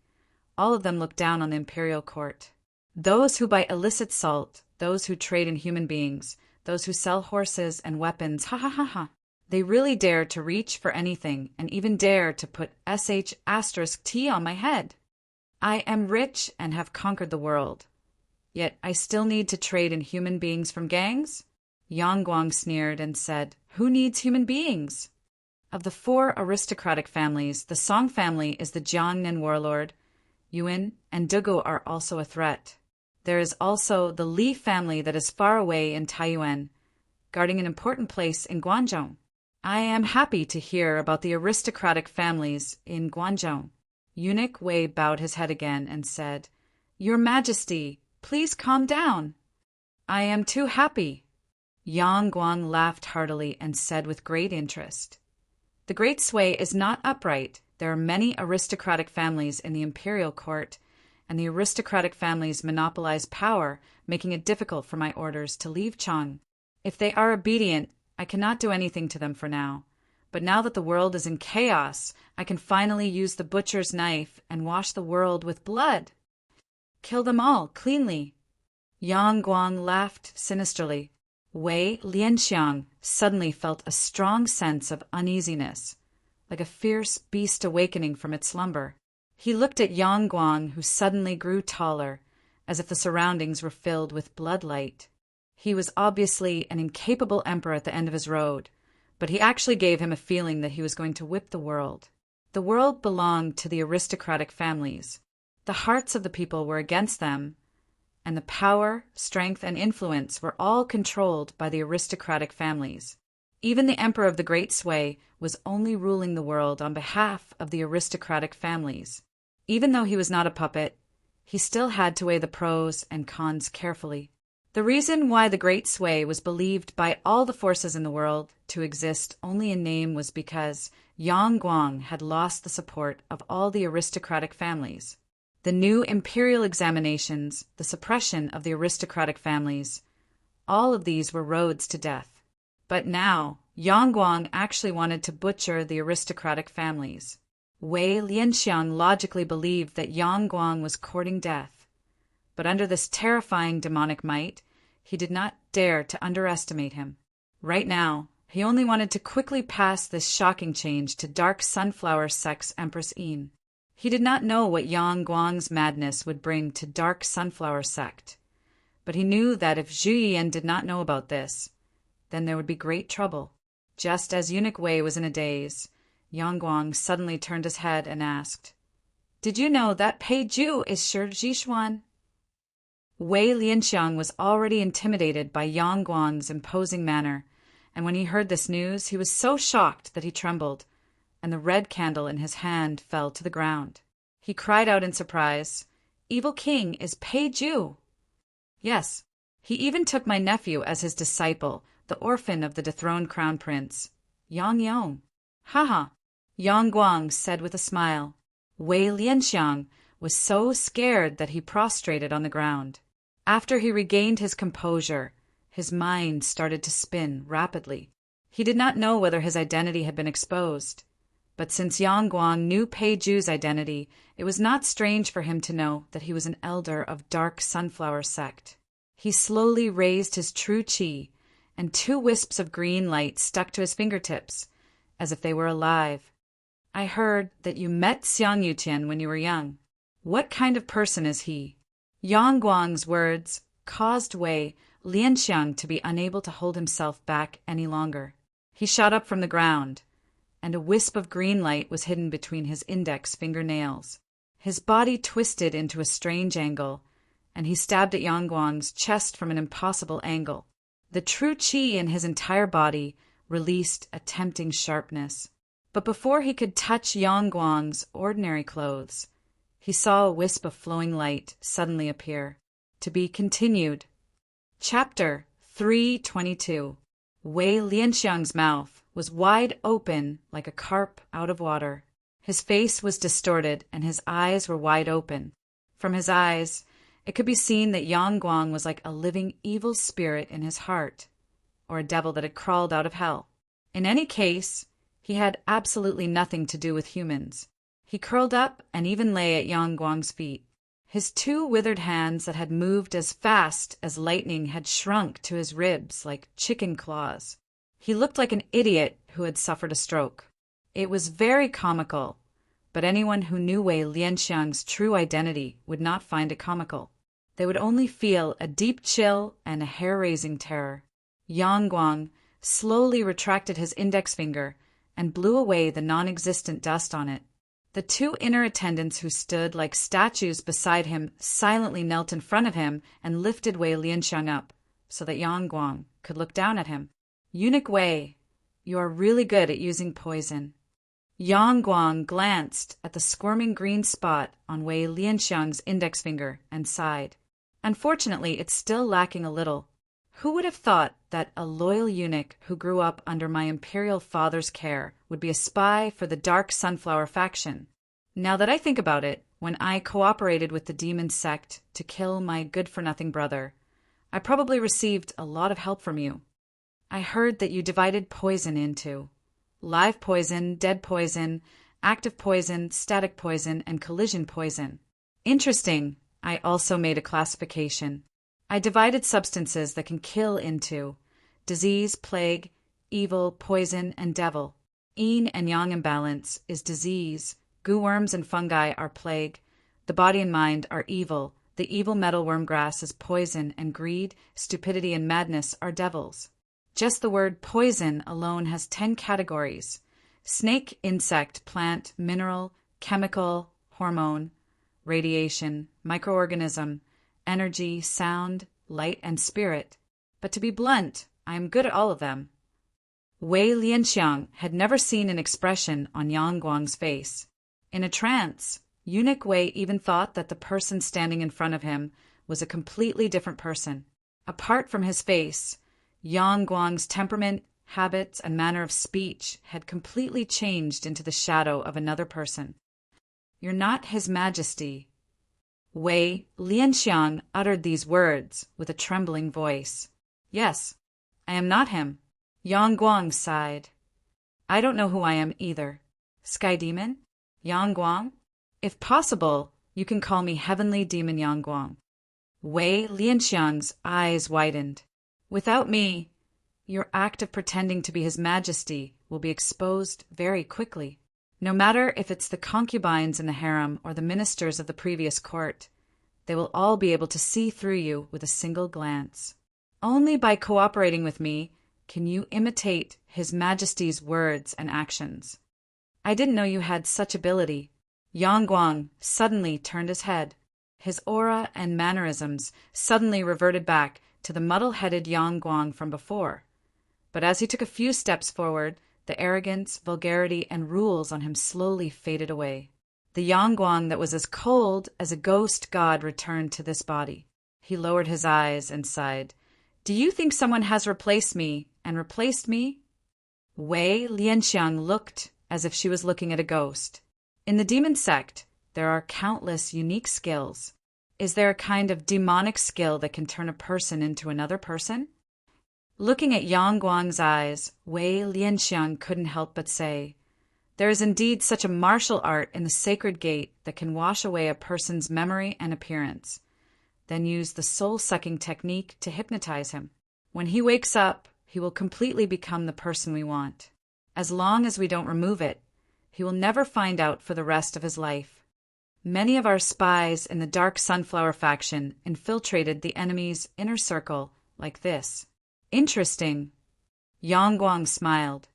All of them look down on the imperial court. Those who buy illicit salt, those who trade in human beings, those who sell horses and weapons, ha ha ha ha. They really dare to reach for anything and even dare to put **T on my head. I am rich and have conquered the world. Yet I still need to trade in human beings from gangs? Yang Guang sneered and said, Who needs human beings? Of the 4 aristocratic families, the Song family is the Jiangnan warlord. Yuan and Dugu are also a threat. There is also the Li family that is far away in Taiyuan, guarding an important place in Guangzhou. I am happy to hear about the aristocratic families in Guangzhou. Eunuch Wei bowed his head again and said, Your Majesty, please calm down. I am too happy. Yang Guang laughed heartily and said with great interest, The great sway is not upright. There are many aristocratic families in the imperial court, and the aristocratic families monopolize power, making it difficult for my orders to leave Chang. If they are obedient, I cannot do anything to them for now. But now that the world is in chaos, I can finally use the butcher's knife and wash the world with blood. Kill them all, cleanly. Yang Guang laughed sinisterly. Wei Lianxiang suddenly felt a strong sense of uneasiness, like a fierce beast awakening from its slumber. He looked at Yang Guang, who suddenly grew taller, as if the surroundings were filled with bloodlight. He was obviously an incapable emperor at the end of his road, but he actually gave him a feeling that he was going to whip the world. The world belonged to the aristocratic families. The hearts of the people were against them, and the power, strength, and influence were all controlled by the aristocratic families. Even the emperor of the Great Sway was only ruling the world on behalf of the aristocratic families. Even though he was not a puppet, he still had to weigh the pros and cons carefully. The reason why the Great Sway was believed by all the forces in the world to exist only in name was because Yang Guang had lost the support of all the aristocratic families. The new imperial examinations, the suppression of the aristocratic families, all of these were roads to death. But now, Yang Guang actually wanted to butcher the aristocratic families. Wei Lianxiang logically believed that Yang Guang was courting death. But under this terrifying demonic might, he did not dare to underestimate him. Right now, he only wanted to quickly pass this shocking change to Dark Sunflower Sect's Empress Yin. He did not know what Yang Guang's madness would bring to Dark Sunflower Sect, but he knew that if Zhu Yiyan did not know about this, then there would be great trouble. Just as Eunuch Wei was in a daze, Yang Guang suddenly turned his head and asked, "Did you know that Pei Ju is Shi Jixuan?" Wei Lianxiang was already intimidated by Yang Guang's imposing manner, and when he heard this news, he was so shocked that he trembled, and the red candle in his hand fell to the ground. He cried out in surprise, "Evil King is Pei Ju!" "Yes, he even took my nephew as his disciple, the orphan of the dethroned crown prince, Yang Yong." "Haha," Yang Guang said with a smile. Wei Lianxiang was so scared that he prostrated on the ground. After he regained his composure, his mind started to spin rapidly. He did not know whether his identity had been exposed, but since Yang Guang knew Pei Ju's identity, it was not strange for him to know that he was an elder of Dark Sunflower Sect. He slowly raised his true qi, and 2 wisps of green light stuck to his fingertips, as if they were alive. "I heard that you met Xiang Yutian when you were young. What kind of person is he?" Yang Guang's words caused Wei Lianxiang to be unable to hold himself back any longer. He shot up from the ground, and a wisp of green light was hidden between his index fingernails. His body twisted into a strange angle, and he stabbed at Yang Guang's chest from an impossible angle. The true qi in his entire body released a tempting sharpness. But before he could touch Yang Guang's ordinary clothes, he saw a wisp of flowing light suddenly appear. To be continued. Chapter 322. Wei Lianxiang's mouth was wide open like a carp out of water. His face was distorted and his eyes were wide open. From his eyes, it could be seen that Yang Guang was like a living evil spirit in his heart, or a devil that had crawled out of hell. In any case, he had absolutely nothing to do with humans. He curled up and even lay at Yang Guang's feet. His 2 withered hands that had moved as fast as lightning had shrunk to his ribs like chicken claws. He looked like an idiot who had suffered a stroke. It was very comical, but anyone who knew Wei Lianxiang's true identity would not find it comical. They would only feel a deep chill and a hair-raising terror. Yang Guang slowly retracted his index finger and blew away the non-existent dust on it. The 2 inner attendants who stood like statues beside him silently knelt in front of him and lifted Wei Lianxiang up so that Yang Guang could look down at him. "Eunuch Wei, you are really good at using poison." Yang Guang glanced at the squirming green spot on Wei Lianxiang's index finger and sighed. "Unfortunately, it's still lacking a little. Who would have thought that a loyal eunuch who grew up under my imperial father's care would be a spy for the Dark Sunflower faction? Now that I think about it, when I cooperated with the demon sect to kill my good-for-nothing brother, I probably received a lot of help from you. I heard that you divided poison into live poison, dead poison, active poison, static poison, and collision poison. Interesting. I also made a classification. I divided substances that can kill into disease, plague, evil, poison, and devil. Yin and yang imbalance is disease. Goo worms and fungi are plague. The body and mind are evil. The evil metal wormgrass is poison, and greed, stupidity, and madness are devils. Just the word poison alone has 10 categories: snake, insect, plant, mineral, chemical, hormone, radiation, microorganism, energy, sound, light, and spirit. But to be blunt, I am good at all of them. Wei Lianxiang had never seen an expression on Yang Guang's face. In a trance, eunuch Wei even thought that the person standing in front of him was a completely different person. Apart from his face, Yang Guang's temperament, habits, and manner of speech had completely changed into the shadow of another person. "You're not His Majesty." Wei Lianxiang uttered these words with a trembling voice. "Yes, I am not him." Yang Guang sighed. "I don't know who I am either. Sky Demon? Yang Guang? If possible, you can call me Heavenly Demon Yang Guang." Wei Lianxiang's eyes widened. "Without me, your act of pretending to be His Majesty will be exposed very quickly. No matter if it's the concubines in the harem or the ministers of the previous court, they will all be able to see through you with a single glance. Only by cooperating with me can you imitate His Majesty's words and actions." "I didn't know you had such ability." Yang Guang suddenly turned his head. His aura and mannerisms suddenly reverted back to the muddle-headed Yang Guang from before. But as he took a few steps forward, the arrogance, vulgarity, and rules on him slowly faded away. The Yang Guang that was as cold as a ghost god returned to this body. He lowered his eyes and sighed. "Do you think someone has replaced me and replaced me?" Wei Lianxiang looked as if she was looking at a ghost. In the demon sect, there are countless unique skills. Is there a kind of demonic skill that can turn a person into another person? Looking at Yang Guang's eyes, Wei Lianxiang couldn't help but say, "There is indeed such a martial art in the sacred gate that can wash away a person's memory and appearance, then use the soul-sucking technique to hypnotize him. When he wakes up, he will completely become the person we want. As long as we don't remove it, he will never find out for the rest of his life. Many of our spies in the Dark Sunflower faction infiltrated the enemy's inner circle like this." "Interesting." Yang Guang smiled.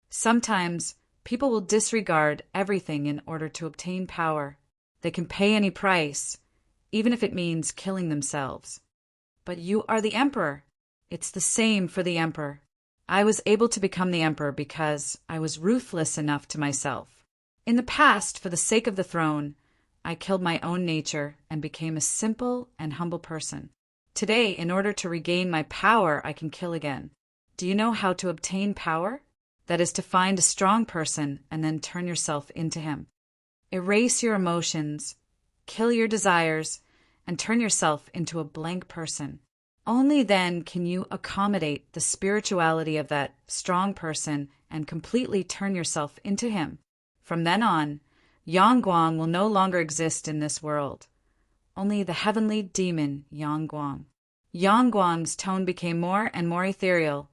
"Sometimes people will disregard everything in order to obtain power. They can pay any price, even if it means killing themselves. But you are the emperor. It's the same for the emperor. I was able to become the emperor because I was ruthless enough to myself. In the past, for the sake of the throne, I killed my own nature and became a simple and humble person. Today, in order to regain my power, I can kill again. Do you know how to obtain power? That is to find a strong person and then turn yourself into him. Erase your emotions, kill your desires, and turn yourself into a blank person. Only then can you accommodate the spirituality of that strong person and completely turn yourself into him. From then on, Yang Guang will no longer exist in this world. Only the heavenly demon Yang Guang." Yang Guang's tone became more and more ethereal,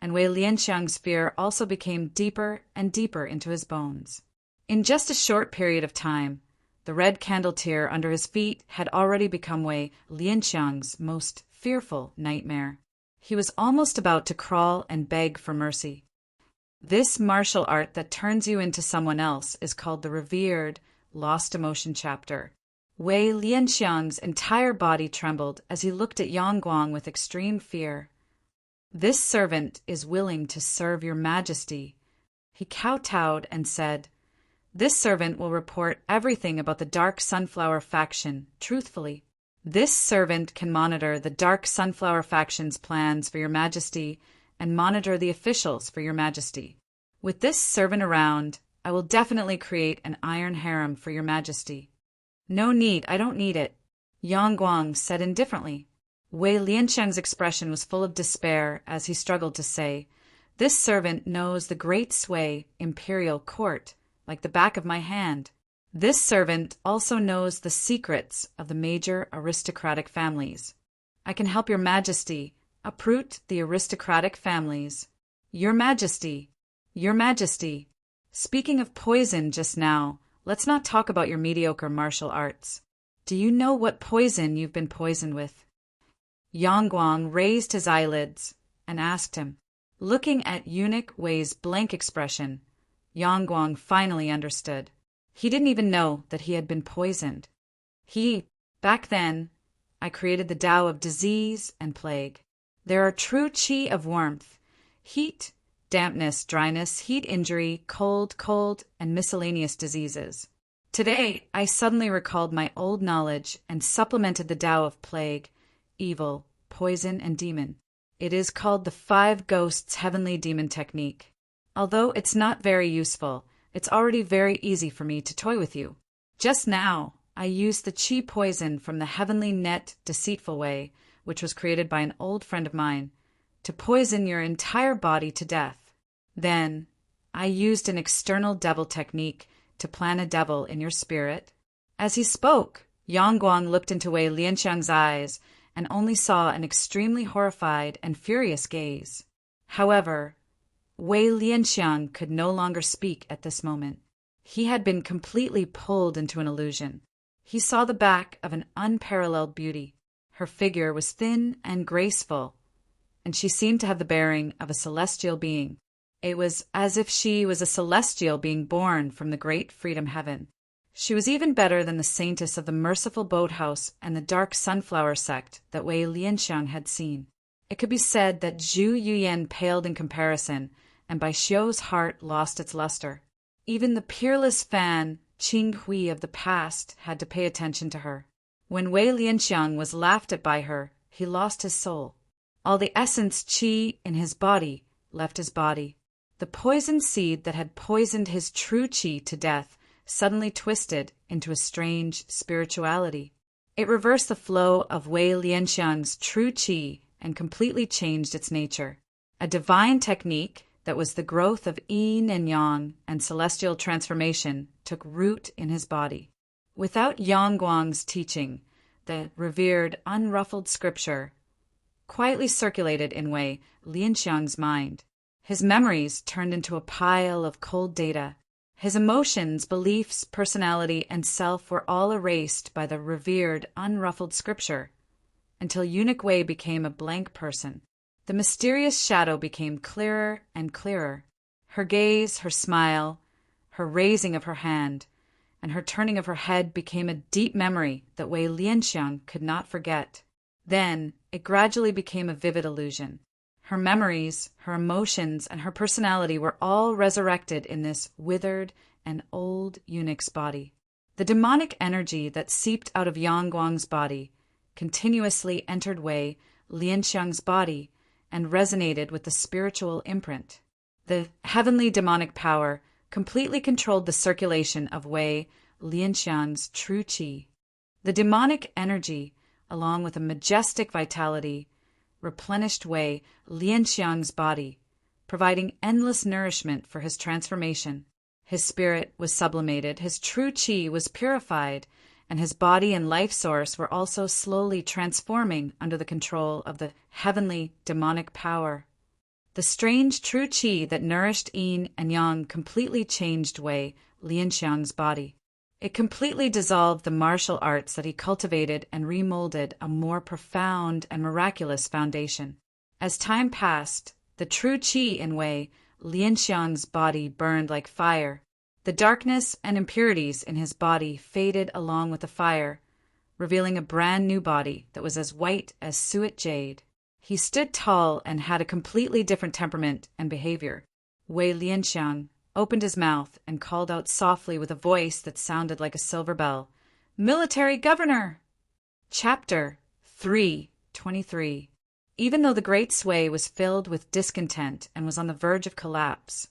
and Wei Lianxiang's fear also became deeper and deeper into his bones. In just a short period of time, the red candle tier under his feet had already become Wei Lianxiang's most fearful nightmare. He was almost about to crawl and beg for mercy. This martial art that turns you into someone else is called the revered Lost Emotion chapter. Wei Lianxiang's entire body trembled as he looked at Yang Guang with extreme fear. "This servant is willing to serve your majesty." He kowtowed and said, "This servant will report everything about the Dark Sunflower faction truthfully. This servant can monitor the Dark Sunflower faction's plans for your majesty and monitor the officials for your majesty. With this servant around, I will definitely create an iron harem for your majesty." "No need, I don't need it," Yang Guang said indifferently. Wei Lianxiang's expression was full of despair as he struggled to say, "This servant knows the great sway imperial court like the back of my hand. This servant also knows the secrets of the major aristocratic families. I can help your majesty uproot the aristocratic families." Your Majesty, Your Majesty, speaking of poison just now, let's not talk about your mediocre martial arts. Do you know what poison you've been poisoned with?" Yang Guang raised his eyelids and asked him. Looking at eunuch Wei's blank expression, Yang Guang finally understood. He didn't even know that he had been poisoned. Back then, I created the Tao of disease and plague. There are true qi of warmth, heat, dampness, dryness, heat injury, cold, and miscellaneous diseases. Today, I suddenly recalled my old knowledge and supplemented the Tao of plague, evil, poison, and demon. It is called the Five Ghosts Heavenly Demon Technique. Although it's not very useful, it's already very easy for me to toy with you. Just now, I used the qi poison from the heavenly net deceitful way, which was created by an old friend of mine, to poison your entire body to death. Then, I used an external devil technique to plant a devil in your spirit. As he spoke, Yang Guang looked into Wei Lianxiang's eyes and only saw an extremely horrified and furious gaze. However, Wei Lianxiang could no longer speak at this moment. He had been completely pulled into an illusion. He saw the back of an unparalleled beauty. Her figure was thin and graceful, and she seemed to have the bearing of a celestial being. It was as if she was a celestial being born from the great freedom heaven. She was even better than the saintess of the merciful boathouse and the dark sunflower sect that Wei Lianxiang had seen. It could be said that Zhu Yuyan paled in comparison, and by Xiu's heart lost its luster. Even the peerless fan, Qing Hui of the past, had to pay attention to her. When Wei Lianxiang was laughed at by her, he lost his soul. All the essence qi in his body left his body. The poison seed that had poisoned his true qi to death suddenly twisted into a strange spirituality. It reversed the flow of Wei Lianxiang's true qi and completely changed its nature. A divine technique that was the growth of yin and yang and celestial transformation took root in his body. Without Yang Guang's teaching, the revered, unruffled scripture quietly circulated in Wei Lianxiang's mind. His memories turned into a pile of cold data. His emotions, beliefs, personality, and self were all erased by the revered, unruffled scripture, until eunuch Wei became a blank person. The mysterious shadow became clearer and clearer. Her gaze, her smile, her raising of her hand, and her turning of her head became a deep memory that Wei Lianxiang could not forget. Then it gradually became a vivid illusion. Her memories, her emotions, and her personality were all resurrected in this withered and old eunuch's body. The demonic energy that seeped out of Yang Guang's body continuously entered Wei Lianxiang's body and resonated with the spiritual imprint. The heavenly demonic power completely controlled the circulation of Wei Lianxiang's true qi. The demonic energy, along with a majestic vitality, replenished Wei Lianxiang's body, providing endless nourishment for his transformation. His spirit was sublimated, his true qi was purified, and his body and life source were also slowly transforming under the control of the heavenly demonic power. The strange true qi that nourished yin and yang completely changed Wei Lianxiang's body. It completely dissolved the martial arts that he cultivated and remolded a more profound and miraculous foundation. As time passed, the true qi in Wei Lianxiang's body burned like fire. The darkness and impurities in his body faded along with the fire, revealing a brand new body that was as white as suet jade. He stood tall and had a completely different temperament and behavior. Wei Lianxiang opened his mouth and called out softly with a voice that sounded like a silver bell, "Military Governor!" Chapter 3:23. Even though the great sway was filled with discontent and was on the verge of collapse,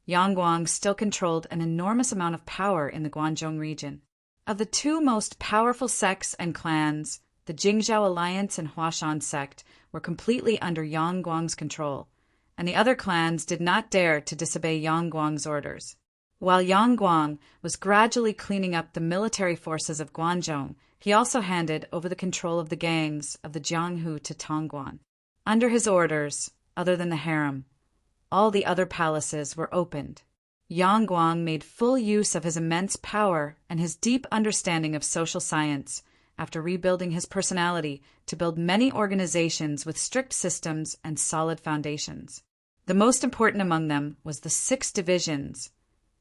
Yang Guang still controlled an enormous amount of power in the Guangzhou region. Of the two most powerful sects and clans, the Jingzhou Alliance and Huashan sect were completely under Yang Guang's control, and the other clans did not dare to disobey Yang Guang's orders. While Yang Guang was gradually cleaning up the military forces of Guangzhou, he also handed over the control of the gangs of the Jianghu to Tongguan. Under his orders, other than the harem, all the other palaces were opened. Yang Guang made full use of his immense power and his deep understanding of social science after rebuilding his personality to build many organizations with strict systems and solid foundations. The most important among them was the 6 divisions,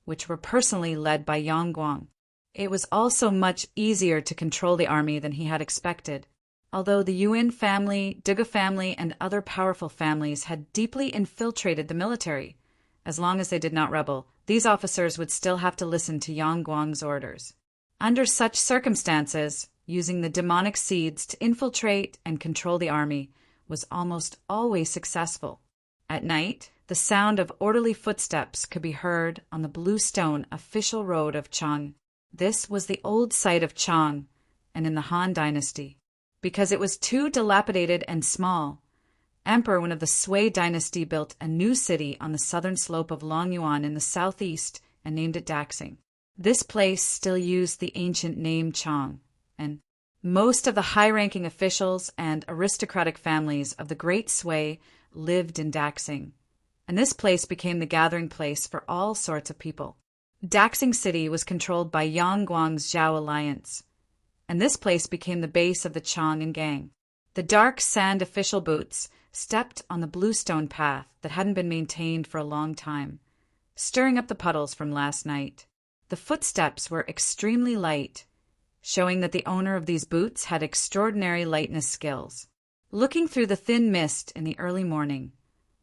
which were personally led by Yang Guang. It was also much easier to control the army than he had expected. Although the Yuan family, Duga family, and other powerful families had deeply infiltrated the military, as long as they did not rebel, these officers would still have to listen to Yang Guang's orders. Under such circumstances, using the demonic seeds to infiltrate and control the army was almost always successful. At night, the sound of orderly footsteps could be heard on the bluestone official road of Chang. This was the old site of Chang, and in the Han Dynasty. Because it was too dilapidated and small, Emperor Wen of the Sui dynasty built a new city on the southern slope of Longyuan in the southeast and named it Daxing. This place still used the ancient name Chang, and most of the high-ranking officials and aristocratic families of the Great Sui lived in Daxing, and this place became the gathering place for all sorts of people. Daxing City was controlled by Yang Guang's Zhao alliance, and this place became the base of the Chang and gang. The dark sand official boots stepped on the bluestone path that hadn't been maintained for a long time, stirring up the puddles from last night. The footsteps were extremely light, showing that the owner of these boots had extraordinary lightness skills. Looking through the thin mist in the early morning,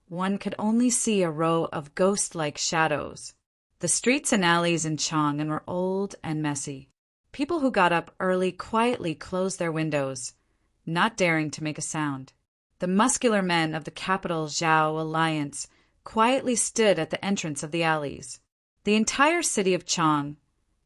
one could only see a row of ghost-like shadows. The streets and alleys in Chang'an were old and messy. People who got up early quietly closed their windows, not daring to make a sound. The muscular men of the capital Zhao alliance quietly stood at the entrance of the alleys. The entire city of Chang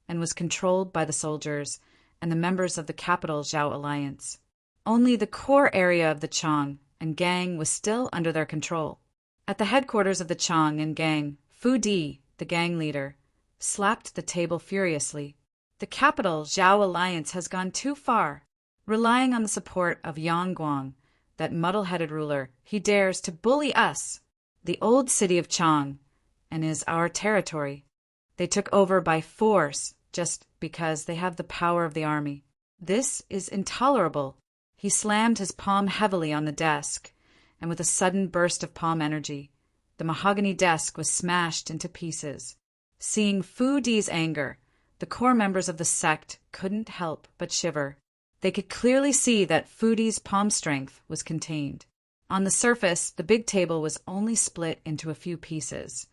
and was controlled by the soldiers and the members of the capital Zhao alliance. Only the core area of the Chang and gang was still under their control. At the headquarters of the Chang and gang, Fu Di, the gang leader, slapped the table furiously. The capital Zhao alliance has gone too far. Relying on the support of Yang Guang, that muddle-headed ruler, he dares to bully us, the old city of Chang, and is our territory. They took over by force just because they have the power of the army. This is intolerable. He slammed his palm heavily on the desk, and with a sudden burst of palm energy, the mahogany desk was smashed into pieces. Seeing Fu Di's anger, the core members of the sect couldn't help but shiver. They could clearly see that Fu Di's palm strength was contained. On the surface, the big table was only split into a few pieces,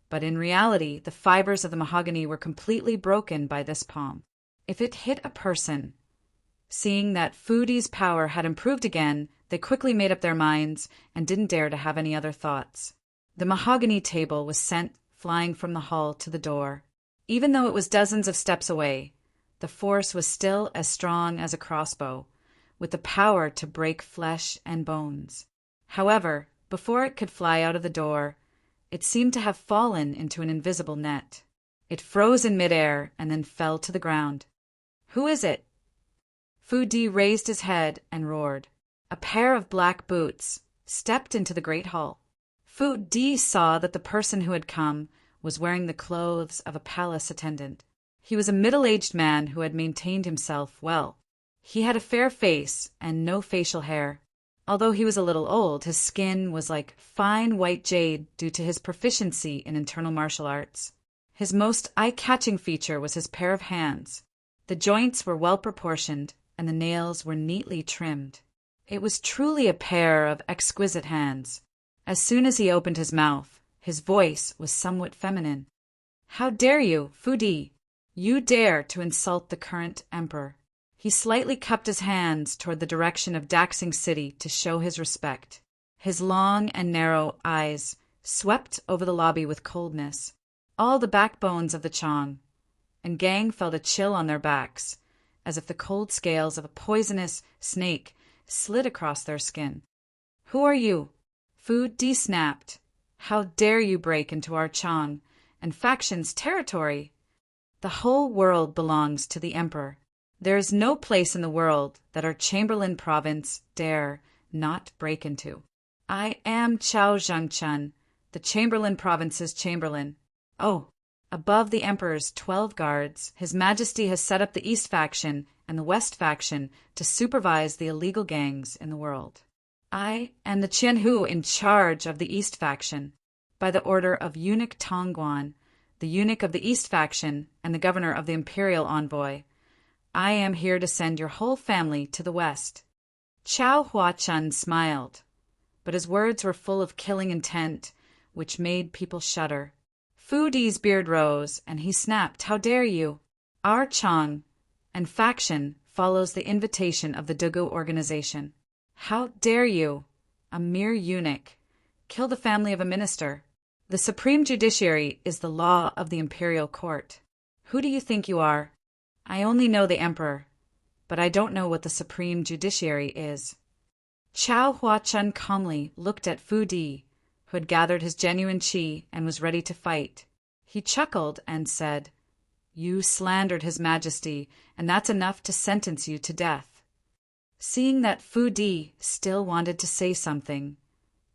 but in reality, the fibers of the mahogany were completely broken by this palm. If it hit a person, seeing that Fu Di's power had improved again, they quickly made up their minds and didn't dare to have any other thoughts. The mahogany table was sent flying from the hall to the door. Even though it was dozens of steps away, the force was still as strong as a crossbow, with the power to break flesh and bones. However, before it could fly out of the door, it seemed to have fallen into an invisible net. It froze in midair and then fell to the ground. "Who is it?" Fu Di raised his head and roared. A pair of black boots stepped into the great hall. Fu Di saw that the person who had come was wearing the clothes of a palace attendant. He was a middle-aged man who had maintained himself well. He had a fair face and no facial hair. Although he was a little old, his skin was like fine white jade due to his proficiency in internal martial arts. His most eye-catching feature was his pair of hands. The joints were well-proportioned and the nails were neatly trimmed. It was truly a pair of exquisite hands. As soon as he opened his mouth, his voice was somewhat feminine. "How dare you, Fu Di? You dare to insult the current emperor." He slightly cupped his hands toward the direction of Daxing City to show his respect. His long and narrow eyes swept over the lobby with coldness. All the backbones of the Chang and gang felt a chill on their backs, as if the cold scales of a poisonous snake slid across their skin. "Who are you?" Fu Di snapped. "How dare you break into our Chang and faction's territory? The whole world belongs to the emperor. There is no place in the world that our Chamberlain province dare not break into. I am Chao Zhangchun, the Chamberlain province's Chamberlain. Oh, above the emperor's 12 guards, His Majesty has set up the East faction and the West faction to supervise the illegal gangs in the world. I am the Qianhu in charge of the East faction. By the order of Eunuch Tongguan, the eunuch of the East faction and the governor of the imperial envoy. I am here to send your whole family to the West." Chow Hua-chun smiled, but his words were full of killing intent, which made people shudder. Fu Di's beard rose, and he snapped, "How dare you? Our Chang and faction follows the invitation of the Dugu organization. How dare you, a mere eunuch, kill the family of a minister? The supreme judiciary is the law of the imperial court. Who do you think you are? I only know the emperor, but I don't know what the supreme judiciary is." Chow Hua-chun calmly looked at Fu Di, who had gathered his genuine qi and was ready to fight. He chuckled and said, "You slandered His Majesty, and that's enough to sentence you to death." Seeing that Fu Di still wanted to say something,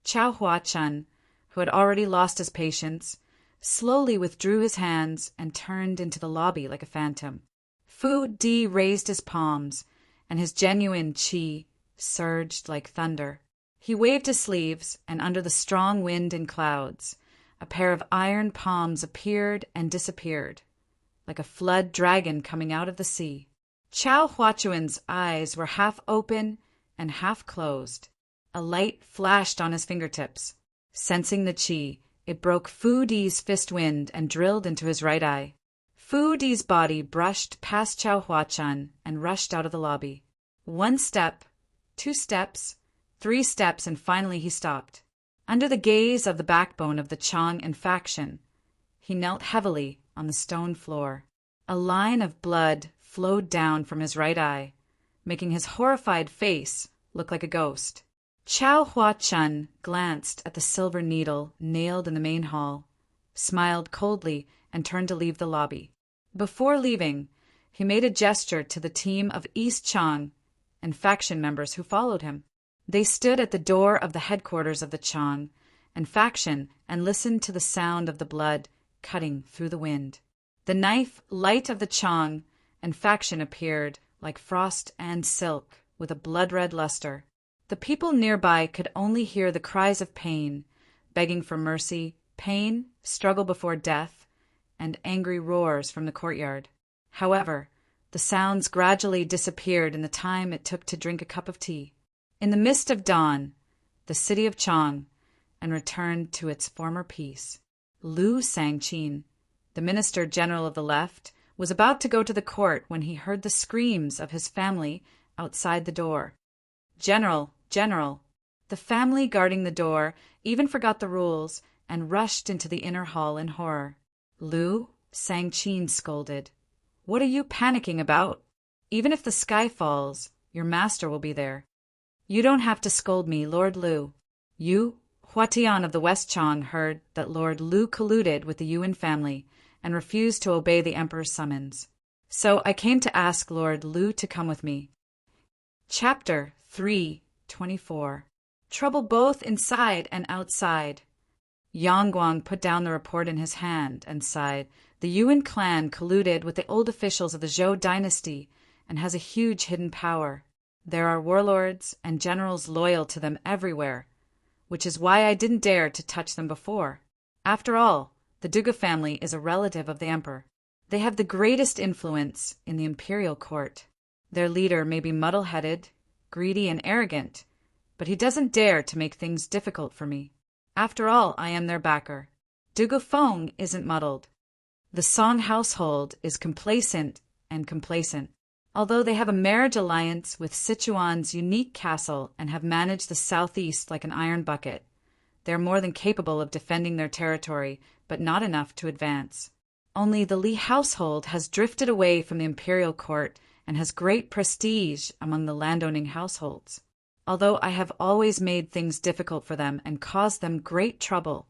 Chow Hua-chun, who had already lost his patience, slowly withdrew his hands and turned into the lobby like a phantom. Fu Di raised his palms, and his genuine qi surged like thunder. He waved his sleeves, and under the strong wind and clouds, a pair of iron palms appeared and disappeared, like a flood dragon coming out of the sea. Chow Hua-chun's eyes were half open and half closed. A light flashed on his fingertips. Sensing the qi, it broke Fu Di's fist wind and drilled into his right eye. Fu Di's body brushed past Chow Hua-chun and rushed out of the lobby. 1 step, 2 steps, 3 steps, and finally he stopped. Under the gaze of the backbone of the Chang and faction, he knelt heavily on the stone floor. A line of blood flowed down from his right eye, making his horrified face look like a ghost. Chow Hua-chun glanced at the silver needle nailed in the main hall, smiled coldly, and turned to leave the lobby. Before leaving, he made a gesture to the team of East Chang and faction members who followed him. They stood at the door of the headquarters of the Chang and faction and listened to the sound of the blood cutting through the wind. The knife light of the Chang and faction appeared like frost and silk with a blood-red luster. The people nearby could only hear the cries of pain, begging for mercy, pain, struggle before death, and angry roars from the courtyard. However, the sounds gradually disappeared in the time it took to drink a cup of tea. In the mist of dawn, the city of Chang, and returned to its former peace. Lu Sangqin, the Minister General of the Left, was about to go to the court when he heard the screams of his family outside the door. "General, General!" The family guarding the door even forgot the rules and rushed into the inner hall in horror. Lu Sangqin scolded, "What are you panicking about? Even if the sky falls, your master will be there. You don't have to scold me, Lord Lu." You, Huatian of the West Chang, heard that Lord Lu colluded with the Yuan family and refused to obey the emperor's summons. So I came to ask Lord Lu to come with me. Chapter 3:24. Trouble both inside and outside. Yang Guang put down the report in his hand and sighed. The Yuan clan colluded with the old officials of the Zhou dynasty and has a huge hidden power. There are warlords and generals loyal to them everywhere, which is why I didn't dare to touch them before. After all, the Duga family is a relative of the emperor. They have the greatest influence in the imperial court. Their leader may be muddle-headed, greedy, and arrogant, but he doesn't dare to make things difficult for me. After all, I am their backer. Duga Feng isn't muddled. The Song household is complacent. Although they have a marriage alliance with Sichuan's unique castle and have managed the southeast like an iron bucket, they are more than capable of defending their territory, but not enough to advance. Only the Li household has drifted away from the imperial court and has great prestige among the landowning households. Although I have always made things difficult for them and caused them great trouble,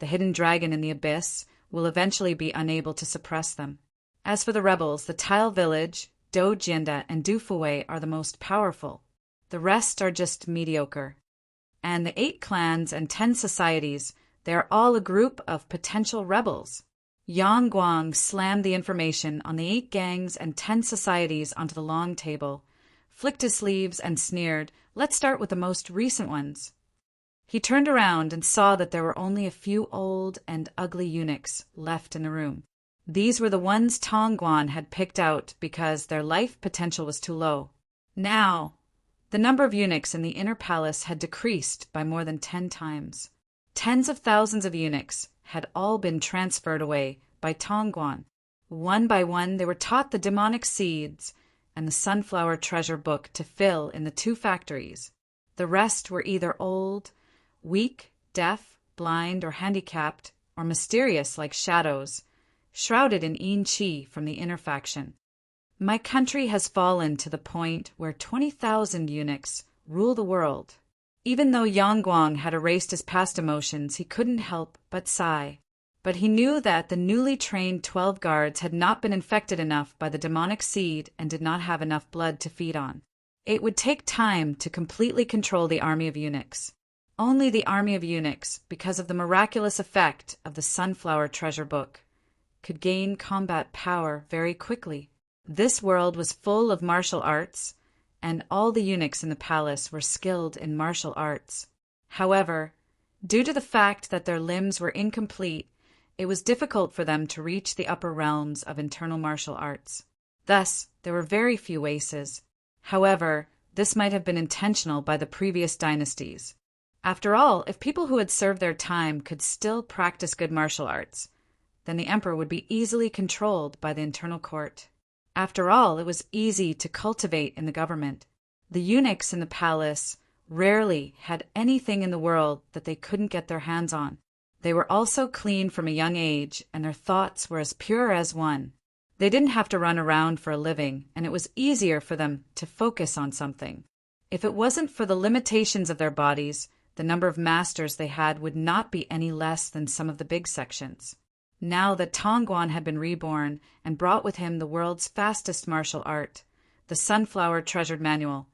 the hidden dragon in the abyss will eventually be unable to suppress them. As for the rebels, the Tile Village, Do Jianda, and Du Fuwei are the most powerful. The rest are just mediocre. And the 8 clans and 10 societies, they are all a group of potential rebels. Yang Guang slammed the information on the 8 gangs and 10 societies onto the long table, flicked his sleeves, and sneered, "Let's start with the most recent ones." He turned around and saw that there were only a few old and ugly eunuchs left in the room. These were the ones Tongguan had picked out because their life potential was too low. Now, the number of eunuchs in the inner palace had decreased by more than 10 times. Tens of thousands of eunuchs had all been transferred away by Tongguan. One by one, they were taught the demonic seeds and the sunflower treasure book to fill in the 2 factories. The rest were either old, weak, deaf, blind, or handicapped, or mysterious like shadows, shrouded in yin qi from the inner faction. My country has fallen to the point where 20,000 eunuchs rule the world. Even though Yangguang had erased his past emotions, he couldn't help but sigh. But he knew that the newly trained 12 guards had not been infected enough by the demonic seed and did not have enough blood to feed on. It would take time to completely control the army of eunuchs. Only the army of eunuchs, because of the miraculous effect of the sunflower treasure book, could gain combat power very quickly. This world was full of martial arts, and all the eunuchs in the palace were skilled in martial arts. However, due to the fact that their limbs were incomplete, it was difficult for them to reach the upper realms of internal martial arts. Thus, there were very few aces. However, this might have been intentional by the previous dynasties. After all, if people who had served their time could still practice good martial arts, then the emperor would be easily controlled by the internal court. After all, it was easy to cultivate in the government. The eunuchs in the palace rarely had anything in the world that they couldn't get their hands on. They were also clean from a young age, and their thoughts were as pure as one. They didn't have to run around for a living, and it was easier for them to focus on something. If it wasn't for the limitations of their bodies, the number of masters they had would not be any less than some of the big sections. Now that Tongguan had been reborn and brought with him the world's fastest martial art, the Sunflower Treasured Manual,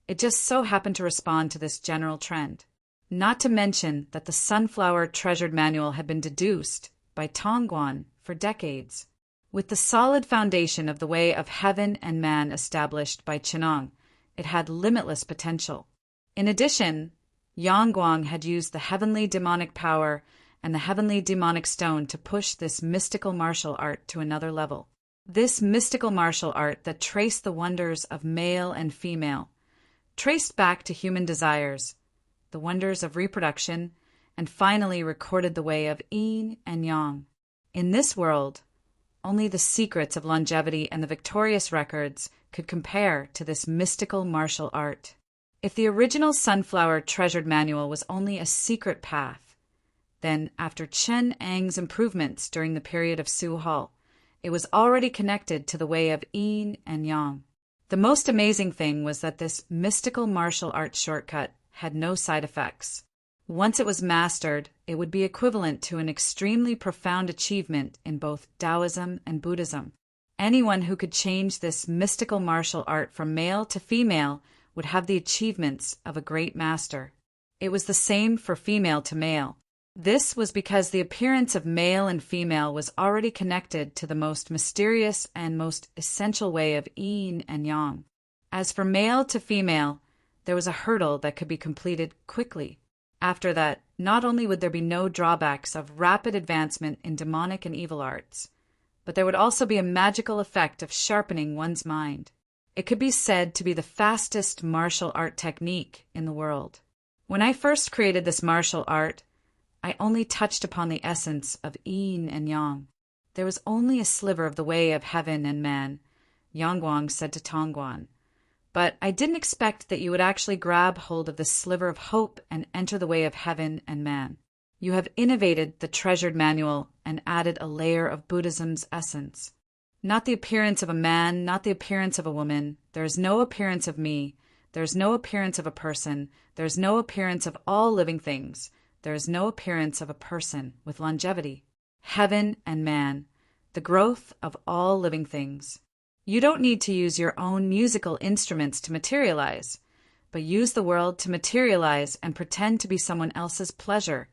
it just so happened to respond to this general trend. Not to mention that the Sunflower Treasured Manual had been deduced by Tongguan for decades. With the solid foundation of the way of heaven and man established by Qinong, it had limitless potential. In addition, Yangguang had used the heavenly demonic power and the heavenly demonic stone to push this mystical martial art to another level. This mystical martial art that traced the wonders of male and female, traced back to human desires, the wonders of reproduction, and finally recorded the way of yin and yang. In this world, only the secrets of longevity and the victorious records could compare to this mystical martial art. If the original Sunflower Treasured Manual was only a secret path, then after Chen Ang's improvements during the period of Su Hal, it was already connected to the way of yin and yang. The most amazing thing was that this mystical martial arts shortcut had no side effects. Once it was mastered, it would be equivalent to an extremely profound achievement in both Taoism and Buddhism. Anyone who could change this mystical martial art from male to female would have the achievements of a great master. It was the same for female to male. This was because the appearance of male and female was already connected to the most mysterious and most essential way of yin and yang. As for male to female, there was a hurdle that could be completed quickly. After that, not only would there be no drawbacks of rapid advancement in demonic and evil arts, but there would also be a magical effect of sharpening one's mind. It could be said to be the fastest martial art technique in the world. When I first created this martial art, I only touched upon the essence of yin and yang. There was only a sliver of the way of heaven and man, Yangguang said to Tongguan. But I didn't expect that you would actually grab hold of this sliver of hope and enter the way of heaven and man. You have innovated the treasured manual and added a layer of Buddhism's essence. Not the appearance of a man, not the appearance of a woman. There is no appearance of me. There is no appearance of a person. There is no appearance of all living things. There is no appearance of a person with longevity. Heaven and man, the growth of all living things. You don't need to use your own musical instruments to materialize, but use the world to materialize and pretend to be someone else's pleasure,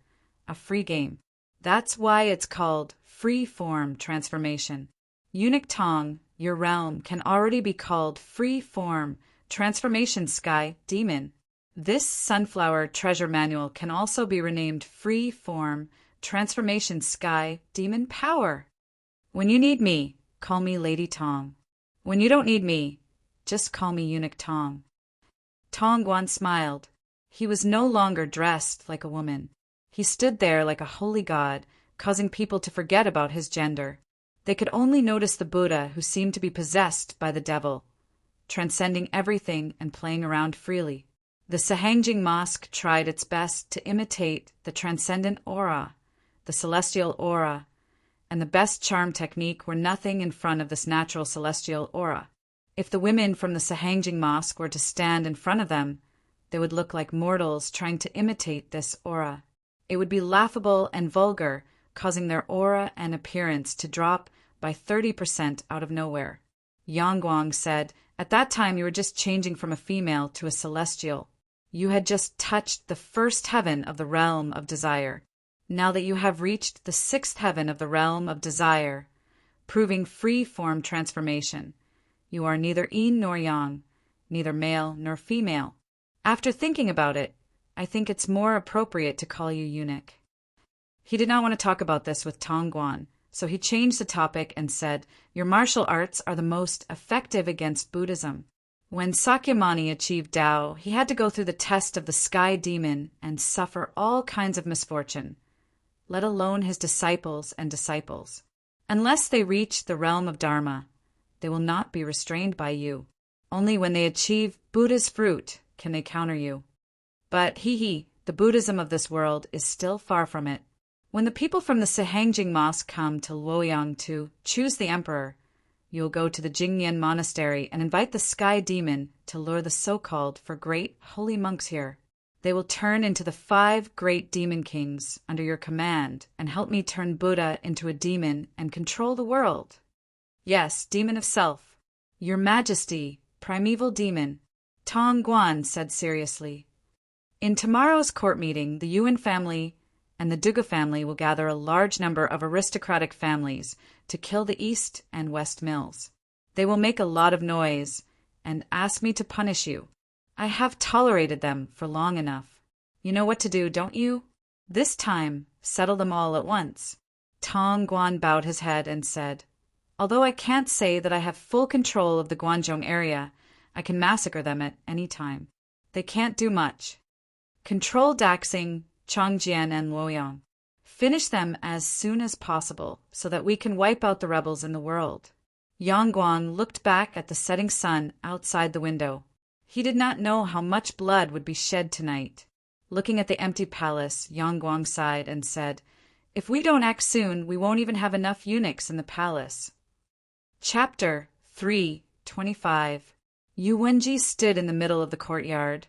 a free game. That's why it's called free-form transformation. Eunuch Tong, your realm, can already be called free-form transformation sky demon. This Sunflower Treasure Manual can also be renamed Free Form Transformation Sky Demon Power. When you need me, call me Lady Tong. When you don't need me, just call me Eunuch Tong. Tong Guan smiled. He was no longer dressed like a woman. He stood there like a holy god, causing people to forget about his gender. They could only notice the Buddha, who seemed to be possessed by the devil, transcending everything and playing around freely. The Sahangjing Mosque tried its best to imitate the transcendent aura, the celestial aura, and the best charm technique were nothing in front of this natural celestial aura. If the women from the Sahangjing Mosque were to stand in front of them, they would look like mortals trying to imitate this aura. It would be laughable and vulgar, causing their aura and appearance to drop by 30% out of nowhere. Yang Guang said, "At that time you were just changing from a female to a celestial. You had just touched the first heaven of the realm of desire. Now that you have reached the sixth heaven of the realm of desire, proving free form transformation, you are neither yin nor yang, neither male nor female. After thinking about it, I think it's more appropriate to call you eunuch." He did not want to talk about this with Tong Guan, so he changed the topic and said, "Your martial arts are the most effective against Buddhism." When Sakyamuni achieved Tao, he had to go through the test of the sky demon and suffer all kinds of misfortune, let alone his disciples and disciples. Unless they reach the realm of Dharma, they will not be restrained by you. Only when they achieve Buddha's fruit can they counter you. But the Buddhism of this world is still far from it. When the people from the Sahangjing Mosque come to Luoyang to choose the emperor, you will go to the Jingyan Monastery and invite the sky demon to lure the so-called for great holy monks here. They will turn into the 5 great demon kings under your command and help me turn Buddha into a demon and control the world. Yes, demon of self. Your Majesty, primeval demon, Tong Guan said seriously. In tomorrow's court meeting, the Yuan family and the Duga family will gather a large number of aristocratic families to kill the East and West Mills. They will make a lot of noise and ask me to punish you. I have tolerated them for long enough. You know what to do, don't you? This time, settle them all at once. Tong Guan bowed his head and said, "Although I can't say that I have full control of the Guangzhou area, I can massacre them at any time. They can't do much. Control Daxing, Chongjian, and Luoyang. Finish them as soon as possible so that we can wipe out the rebels in the world." Yang Guang looked back at the setting sun outside the window. He did not know how much blood would be shed tonight. Looking at the empty palace, Yang Guang sighed and said, "If we don't act soon, we won't even have enough eunuchs in the palace." Chapter 3:25. Yu Wenji stood in the middle of the courtyard,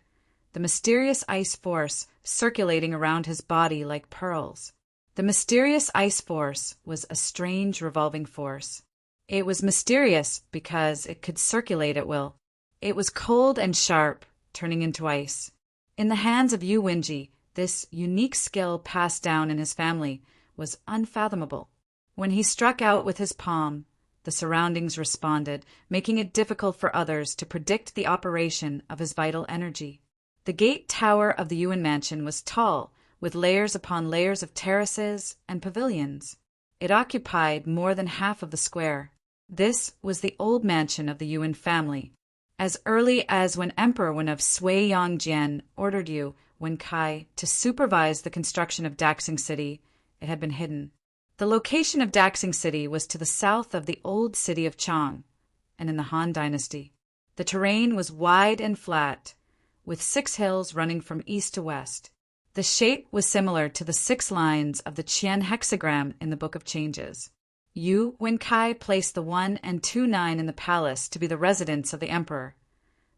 the mysterious ice force circulating around his body like pearls. The mysterious ice force was a strange revolving force. It was mysterious because it could circulate at will. It was cold and sharp, turning into ice. In the hands of Yu Wenji, this unique skill passed down in his family was unfathomable. When he struck out with his palm, the surroundings responded, making it difficult for others to predict the operation of his vital energy. The gate tower of the Yuan mansion was tall, with layers upon layers of terraces and pavilions. It occupied more than half of the square. This was the old mansion of the Yuan family. As early as when Emperor Wen of Sui Yongjian ordered Yu Wenkai to supervise the construction of Daxing City, it had been hidden. The location of Daxing City was to the south of the old city of Chang, and in the Han Dynasty. The terrain was wide and flat, with 6 hills running from east to west. The shape was similar to the 6 lines of the Qian hexagram in the Book of Changes. Yu Wenkai placed the 1 and 2-9 in the palace to be the residence of the emperor,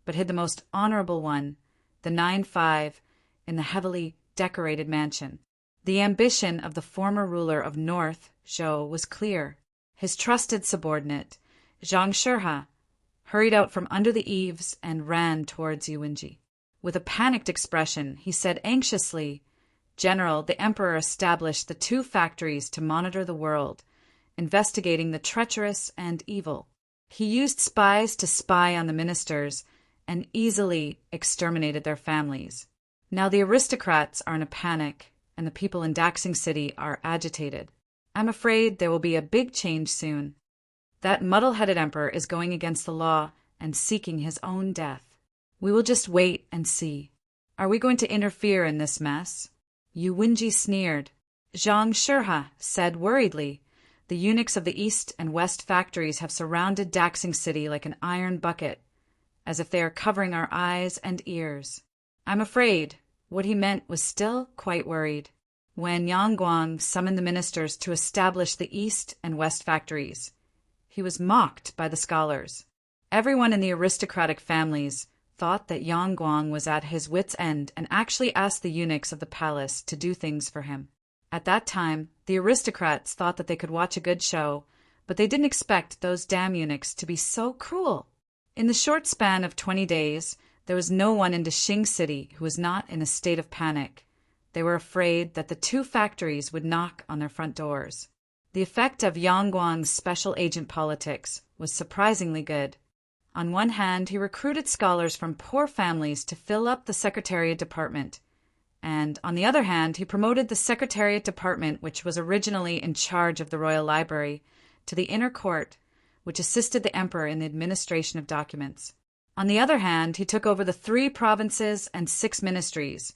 but hid the most honorable one, the 9-5, in the heavily decorated mansion. The ambition of the former ruler of North Zhou was clear. His trusted subordinate, Zhang Shurha, hurried out from under the eaves and ran towards Yu Wenji. With a panicked expression, he said anxiously, "General, the emperor established the 2 factories to monitor the world, investigating the treacherous and evil. He used spies to spy on the ministers and easily exterminated their families. Now the aristocrats are in a panic, and the people in Daxing City are agitated. I'm afraid there will be a big change soon. That muddle-headed emperor is going against the law and seeking his own death. We will just wait and see. Are we going to interfere in this mess? Yu Wenji sneered. Zhang Shurha said worriedly, the eunuchs of the east and west factories have surrounded Daxing City like an iron bucket, as if they are covering our eyes and ears. I'm afraid what he meant was still quite worried. When Yang Guang summoned the ministers to establish the east and west factories, he was mocked by the scholars. Everyone in the aristocratic families thought that Yang Guang was at his wit's end and actually asked the eunuchs of the palace to do things for him. At that time, the aristocrats thought that they could watch a good show, but they didn't expect those damn eunuchs to be so cruel. In the short span of 20 days, there was no one in Daxing City who was not in a state of panic. They were afraid that the two factories would knock on their front doors. The effect of Yang Guang's special agent politics was surprisingly good. On one hand, he recruited scholars from poor families to fill up the Secretariat Department, and on the other hand, he promoted the Secretariat Department, which was originally in charge of the Royal Library, to the Inner Court, which assisted the emperor in the administration of documents. On the other hand, he took over the 3 provinces and 6 ministries,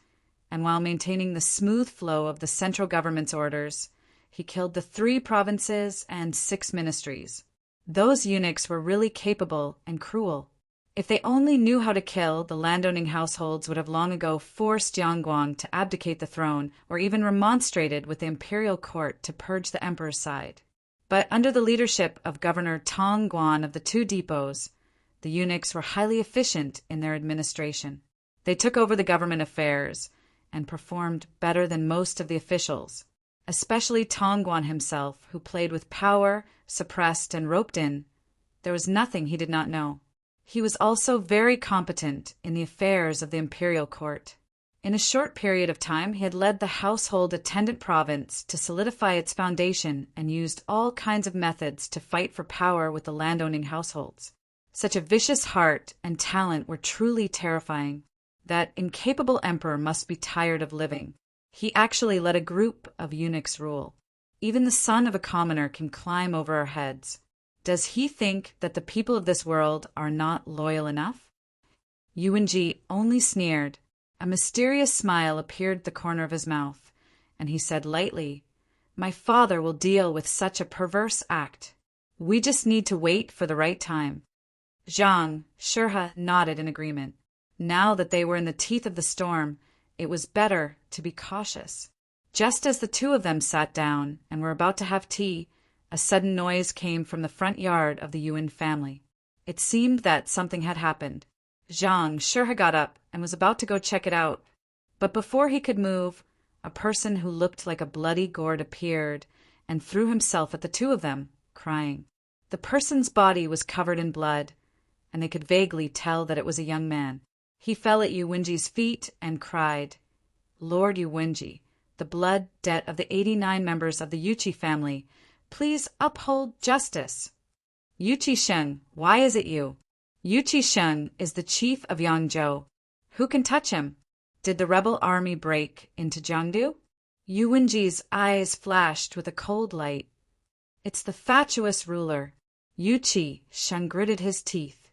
and while maintaining the smooth flow of the central government's orders, he killed the 3 provinces and 6 ministries. Those eunuchs were really capable and cruel. If they only knew how to kill, the landowning households would have long ago forced Yang Guang to abdicate the throne or even remonstrated with the imperial court to purge the emperor's side. But under the leadership of Governor Tong Guan of the 2 depots, the eunuchs were highly efficient in their administration. They took over the government affairs and performed better than most of the officials, especially Tong Guan himself, who played with power, suppressed and roped in. There was nothing he did not know. He was also very competent in the affairs of the imperial court. In a short period of time, he had led the household attendant province to solidify its foundation and used all kinds of methods to fight for power with the landowning households. Such a vicious heart and talent were truly terrifying. That incapable emperor must be tired of living. He actually let a group of eunuchs rule. Even the son of a commoner can climb over our heads. Does he think that the people of this world are not loyal enough? Yu Wenji only sneered. A mysterious smile appeared at the corner of his mouth, and he said lightly, "My father will deal with such a perverse act. We just need to wait for the right time." Zhang Shurha nodded in agreement. Now that they were in the teeth of the storm, it was better to be cautious. Just as the 2 of them sat down and were about to have tea, a sudden noise came from the front yard of the Yuan family. It seemed that something had happened. Zhang Shurha got up and was about to go check it out. But before he could move, a person who looked like a bloody gourd appeared and threw himself at the 2 of them, crying. The person's body was covered in blood, and they could vaguely tell that it was a young man. He fell at Yu Wenji's feet and cried, "Lord Yu Wenji, the blood debt of the 89 members of the Yuchi family, please uphold justice." "Yuchi Sheng, why is it you?" "Yuchi Sheng is the chief of Yangzhou. Who can touch him? Did the rebel army break into Jiangdu?" Yu Wenji's eyes flashed with a cold light. "It's the fatuous ruler." Yuchi Sheng gritted his teeth.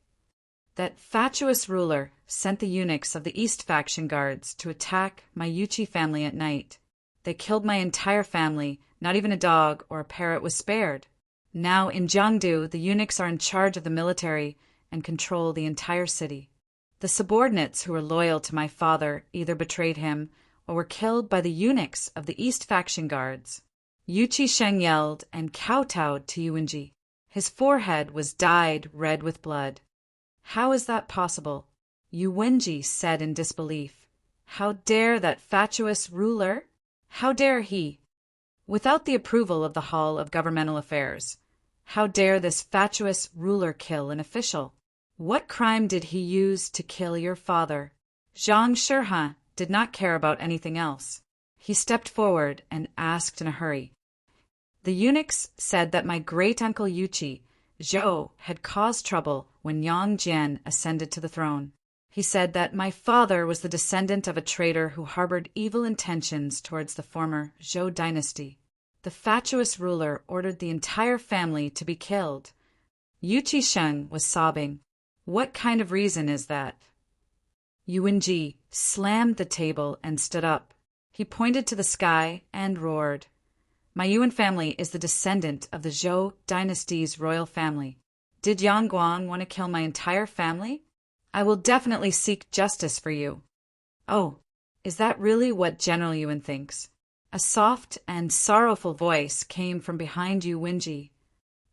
"That fatuous ruler sent the eunuchs of the East faction guards to attack my Yuchi family at night. They killed my entire family, not even a dog or a parrot was spared. Now in Jiangdu, the eunuchs are in charge of the military and control the entire city. The subordinates who were loyal to my father either betrayed him or were killed by the eunuchs of the East faction guards." Yuchi Sheng yelled and kowtowed to Yu Wenji. His forehead was dyed red with blood. "How is that possible?" Yu Wenji said in disbelief. "How dare that fatuous ruler? How dare he? Without the approval of the Hall of Governmental Affairs, how dare this fatuous ruler kill an official? What crime did he use to kill your father?" Zhang Shurha did not care about anything else. He stepped forward and asked in a hurry. "The eunuchs said that my great-uncle Yuchi, Zhou, had caused trouble when Yang Jian ascended to the throne. He said that my father was the descendant of a traitor who harbored evil intentions towards the former Zhou dynasty. The fatuous ruler ordered the entire family to be killed. Yu Qisheng was sobbing. What kind of reason is that? Yuanji slammed the table and stood up. He pointed to the sky and roared. My Yuan family is the descendant of the Zhou dynasty's royal family. Did Yang Guang want to kill my entire family? I will definitely seek justice for you. Oh, is that really what General Yuan thinks? A soft and sorrowful voice came from behind Yu Wenji.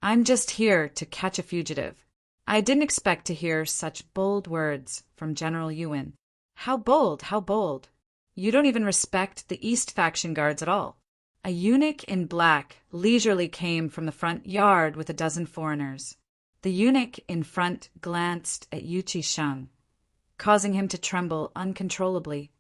I'm just here to catch a fugitive. I didn't expect to hear such bold words from General Yuan. How bold, how bold. You don't even respect the East faction guards at all. A eunuch in black leisurely came from the front yard with a dozen foreigners. The eunuch in front glanced at Yu Qisheng, causing him to tremble uncontrollably.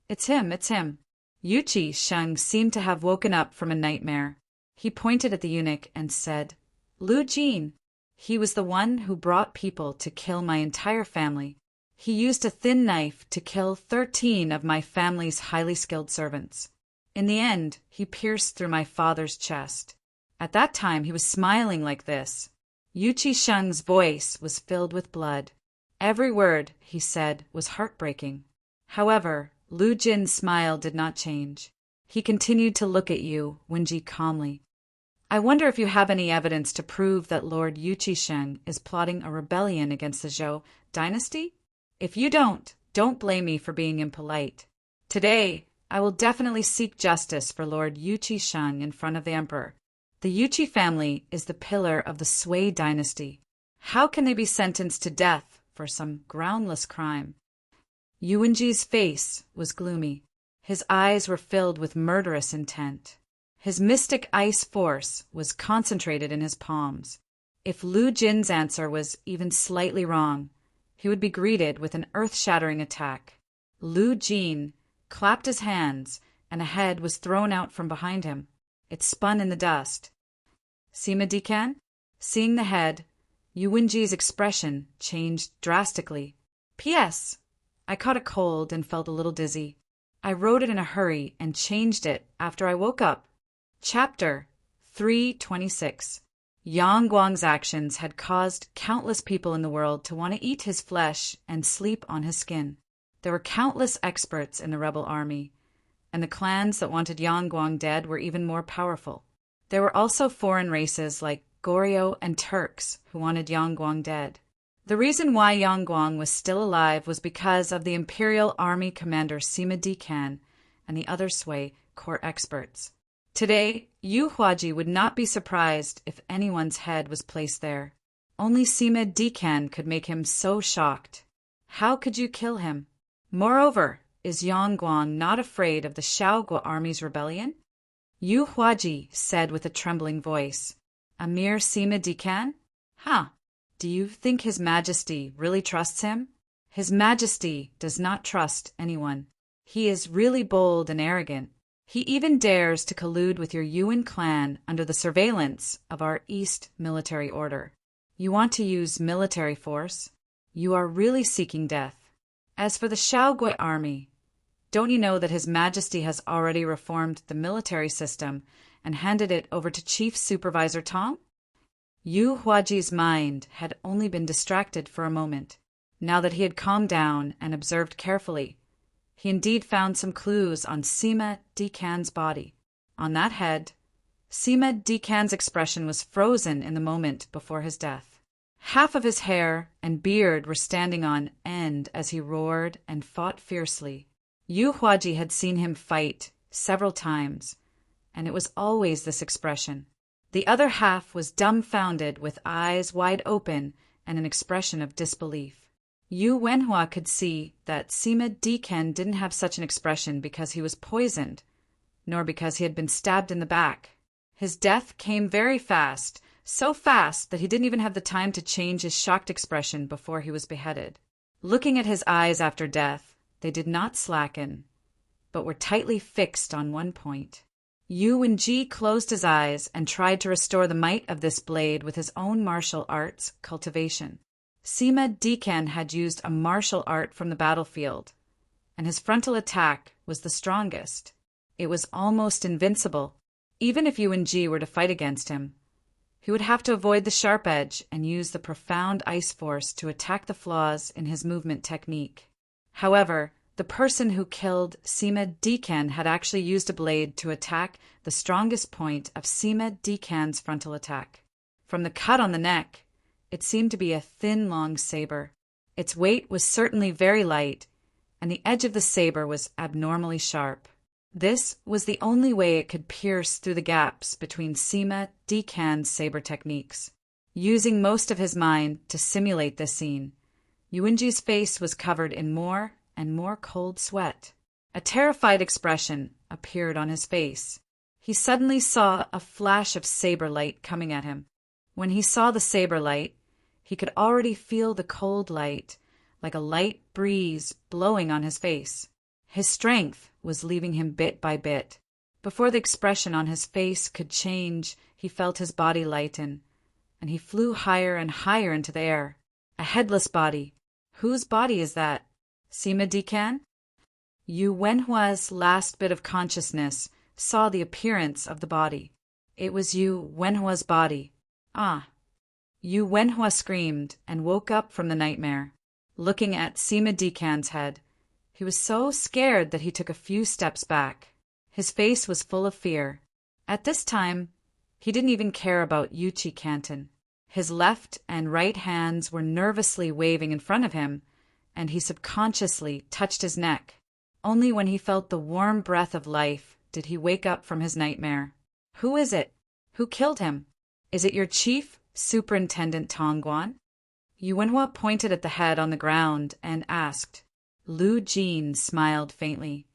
It's him, it's him. Yu Qisheng seemed to have woken up from a nightmare. He pointed at the eunuch and said, Lu Jin. He was the one who brought people to kill my entire family. He used a thin knife to kill 13 of my family's highly skilled servants. In the end, he pierced through my father's chest. At that time, he was smiling like this. Yu Qisheng's voice was filled with blood. Every word he said was heartbreaking. However, Lu Jin's smile did not change. He continued to look at Yu Wenji calmly. I wonder if you have any evidence to prove that Lord Yu Qisheng is plotting a rebellion against the Zhou dynasty? If you don't blame me for being impolite. Today, I will definitely seek justice for Lord Yu Qisheng in front of the emperor. The Yuqi family is the pillar of the Sui dynasty. How can they be sentenced to death for some groundless crime? Yu Wenji's face was gloomy. His eyes were filled with murderous intent. His mystic ice force was concentrated in his palms. If Lu Jin's answer was even slightly wrong, he would be greeted with an earth-shattering attack. Lu Jin clapped his hands, and a head was thrown out from behind him. It spun in the dust. Sima Dikan? Seeing the head, Yu Wenji's expression changed drastically. P.S. I caught a cold and felt a little dizzy. I wrote it in a hurry and changed it after I woke up. Chapter 326. Yang Guang's actions had caused countless people in the world to want to eat his flesh and sleep on his skin. There were countless experts in the rebel army, and the clans that wanted Yang Guang dead were even more powerful. There were also foreign races like Goryeo and Turks who wanted Yang Guang dead. The reason why Yang Guang was still alive was because of the Imperial Army commander Sima Dikan and the other Sui court experts. Today, Yu Huaji would not be surprised if anyone's head was placed there. Only Sima Dikan could make him so shocked. How could you kill him? Moreover, is Yang Guang not afraid of the Shaogua army's rebellion? Yu Huaji said with a trembling voice. A mere Sima Dikan? Huh. Do you think His Majesty really trusts him? His Majesty does not trust anyone. He is really bold and arrogant. He even dares to collude with your Yuan clan under the surveillance of our East military order. You want to use military force? You are really seeking death. As for the Shaogui army, don't you know that His Majesty has already reformed the military system and handed it over to Chief Supervisor Tong? Yu Huaji's mind had only been distracted for a moment. Now that he had calmed down and observed carefully, he indeed found some clues on Sima Dikan's body. On that head, Sima Dikan's expression was frozen in the moment before his death. Half of his hair and beard were standing on end as he roared and fought fiercely. Yu Huaji had seen him fight several times, and it was always this expression. The other half was dumbfounded with eyes wide open and an expression of disbelief. Yu Wenhua could see that Sima Dikan didn't have such an expression because he was poisoned, nor because he had been stabbed in the back. His death came very fast, so fast that he didn't even have the time to change his shocked expression before he was beheaded. Looking at his eyes after death, they did not slacken, but were tightly fixed on one point. Yu Wenji closed his eyes and tried to restore the might of this blade with his own martial arts cultivation. Sima Dikan had used a martial art from the battlefield, and his frontal attack was the strongest. It was almost invincible. Even if Yuan Ji were to fight against him, he would have to avoid the sharp edge and use the profound ice force to attack the flaws in his movement technique. However, the person who killed Sima Dikan had actually used a blade to attack the strongest point of Sima Dikan's frontal attack. From the cut on the neck, it seemed to be a thin, long saber. Its weight was certainly very light, and the edge of the saber was abnormally sharp. This was the only way it could pierce through the gaps between Sima Dikan's saber techniques. Using most of his mind to simulate this scene, Yuanji's face was covered in more and more cold sweat. A terrified expression appeared on his face. He suddenly saw a flash of saber light coming at him. When he saw the saber light, he could already feel the cold light, like a light breeze blowing on his face. His strength was leaving him bit by bit. Before the expression on his face could change, he felt his body lighten, and he flew higher and higher into the air. A headless body. Whose body is that? Sima Dikan? Yu Wenhua's last bit of consciousness saw the appearance of the body. It was Yu Wenhua's body. Ah! Yu Wenhua screamed and woke up from the nightmare. Looking at Sima Dikan's head, he was so scared that he took a few steps back. His face was full of fear. At this time, he didn't even care about Yuchi Canton. His left and right hands were nervously waving in front of him, and he subconsciously touched his neck. Only when he felt the warm breath of life did he wake up from his nightmare. Who is it? Who killed him? Is it your chief, Superintendent Tongguan? Yu Wenhua pointed at the head on the ground and asked. Lu Jin smiled faintly.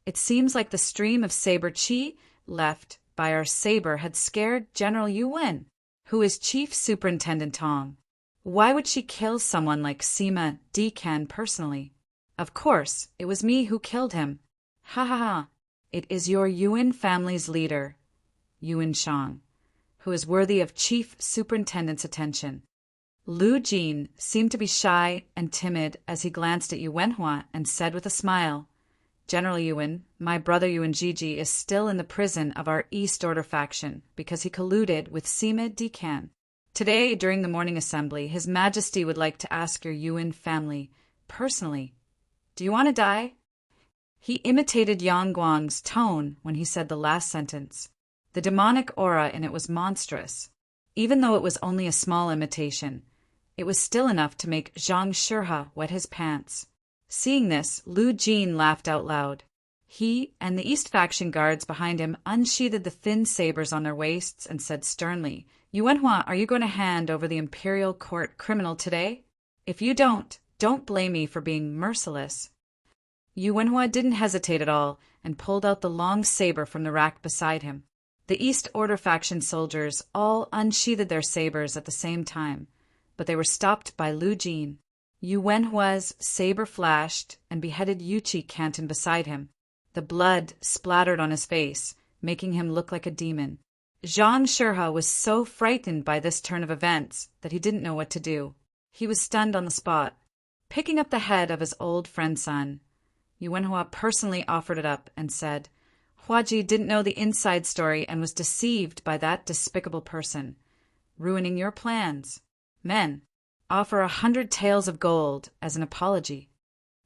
It seems like the stream of saber chi left by our saber had scared General Yu Wen, who is Chief Superintendent Tong. Why would she kill someone like Sima Dikan personally? Of course, it was me who killed him. Ha ha ha. It is your Yuan family's leader, Yuan Shang, who is worthy of Chief Superintendent's attention. Lu Jin seemed to be shy and timid as he glanced at Yu Wenhua and said with a smile, General Yuan, my brother Yuan Jiji is still in the prison of our East Order faction because he colluded with Sima Dikan. Today, during the morning assembly, His Majesty would like to ask your Yuan family, personally, do you want to die? He imitated Yang Guang's tone when he said the last sentence. The demonic aura in it was monstrous. Even though it was only a small imitation, it was still enough to make Zhang Shirha wet his pants. Seeing this, Lu Jin laughed out loud. He and the East faction guards behind him unsheathed the thin sabers on their waists and said sternly, Yu Wenhua, are you going to hand over the Imperial Court criminal today? If you don't blame me for being merciless. Yu Wenhua didn't hesitate at all and pulled out the long saber from the rack beside him. The East Order faction soldiers all unsheathed their sabers at the same time, but they were stopped by Lu Jin. Yu Wenhua's saber flashed and beheaded Yuchi Canton beside him. The blood splattered on his face, making him look like a demon. Zhang Shirha was so frightened by this turn of events that he didn't know what to do. He was stunned on the spot. Picking up the head of his old friend's son, Yu Wenhua personally offered it up and said, Huaji didn't know the inside story and was deceived by that despicable person, ruining your plans. Men, offer 100 taels of gold as an apology.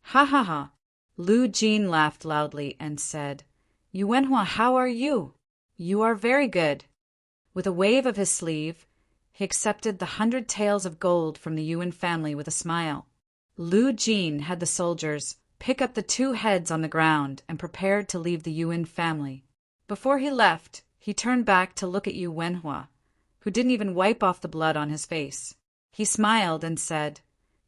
Ha ha ha. Lu Jin laughed loudly and said, Yu Wenhua, how are you? You are very good. With a wave of his sleeve, he accepted the 100 taels of gold from the Yuan family with a smile. Lu Jin had the soldiers pick up the 2 heads on the ground and prepared to leave the Yuan family. Before he left, he turned back to look at Yu Wenhua, who didn't even wipe off the blood on his face. He smiled and said,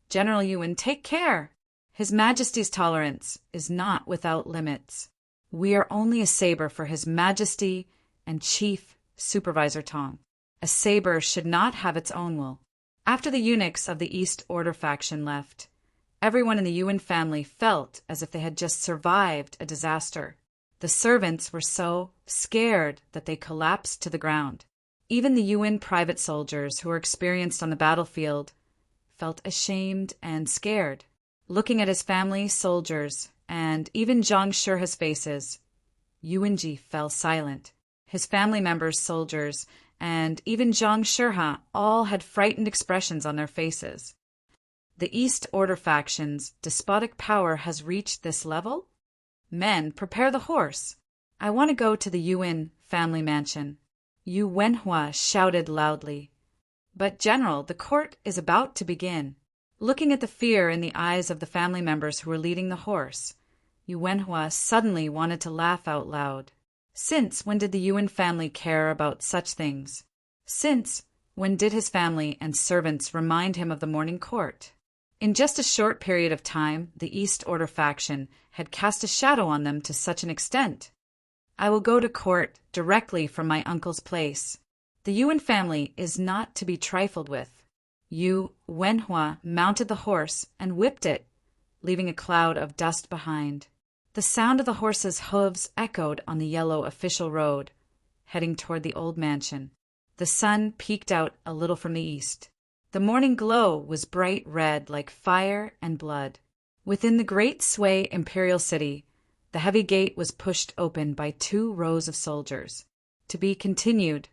General Yuan, take care. His Majesty's tolerance is not without limits. We are only a saber for His Majesty and Chief Supervisor Tong. A saber should not have its own will. After the eunuchs of the East Order faction left, everyone in the Yuan family felt as if they had just survived a disaster. The servants were so scared that they collapsed to the ground. Even the Yuan private soldiers who were experienced on the battlefield felt ashamed and scared. Looking at his family, soldiers, and even Zhang Shurha's faces, Yuanji fell silent. His family members, soldiers, and even Zhang Shurha all had frightened expressions on their faces. The East Order faction's despotic power has reached this level? Men, prepare the horse. I want to go to the Yuan family mansion. Yu Wenhua shouted loudly. But, General, the court is about to begin. Looking at the fear in the eyes of the family members who were leading the horse, Yu Wenhua suddenly wanted to laugh out loud. Since when did the Yuan family care about such things? Since when did his family and servants remind him of the morning court? In just a short period of time, the East Order faction had cast a shadow on them to such an extent. I will go to court directly from my uncle's place. The Yuan family is not to be trifled with. Yu Wenhua mounted the horse and whipped it, leaving a cloud of dust behind. The sound of the horse's hooves echoed on the yellow official road, heading toward the old mansion. The sun peeked out a little from the east. The morning glow was bright red like fire and blood. Within the great Sui imperial city, the heavy gate was pushed open by 2 rows of soldiers. To be continued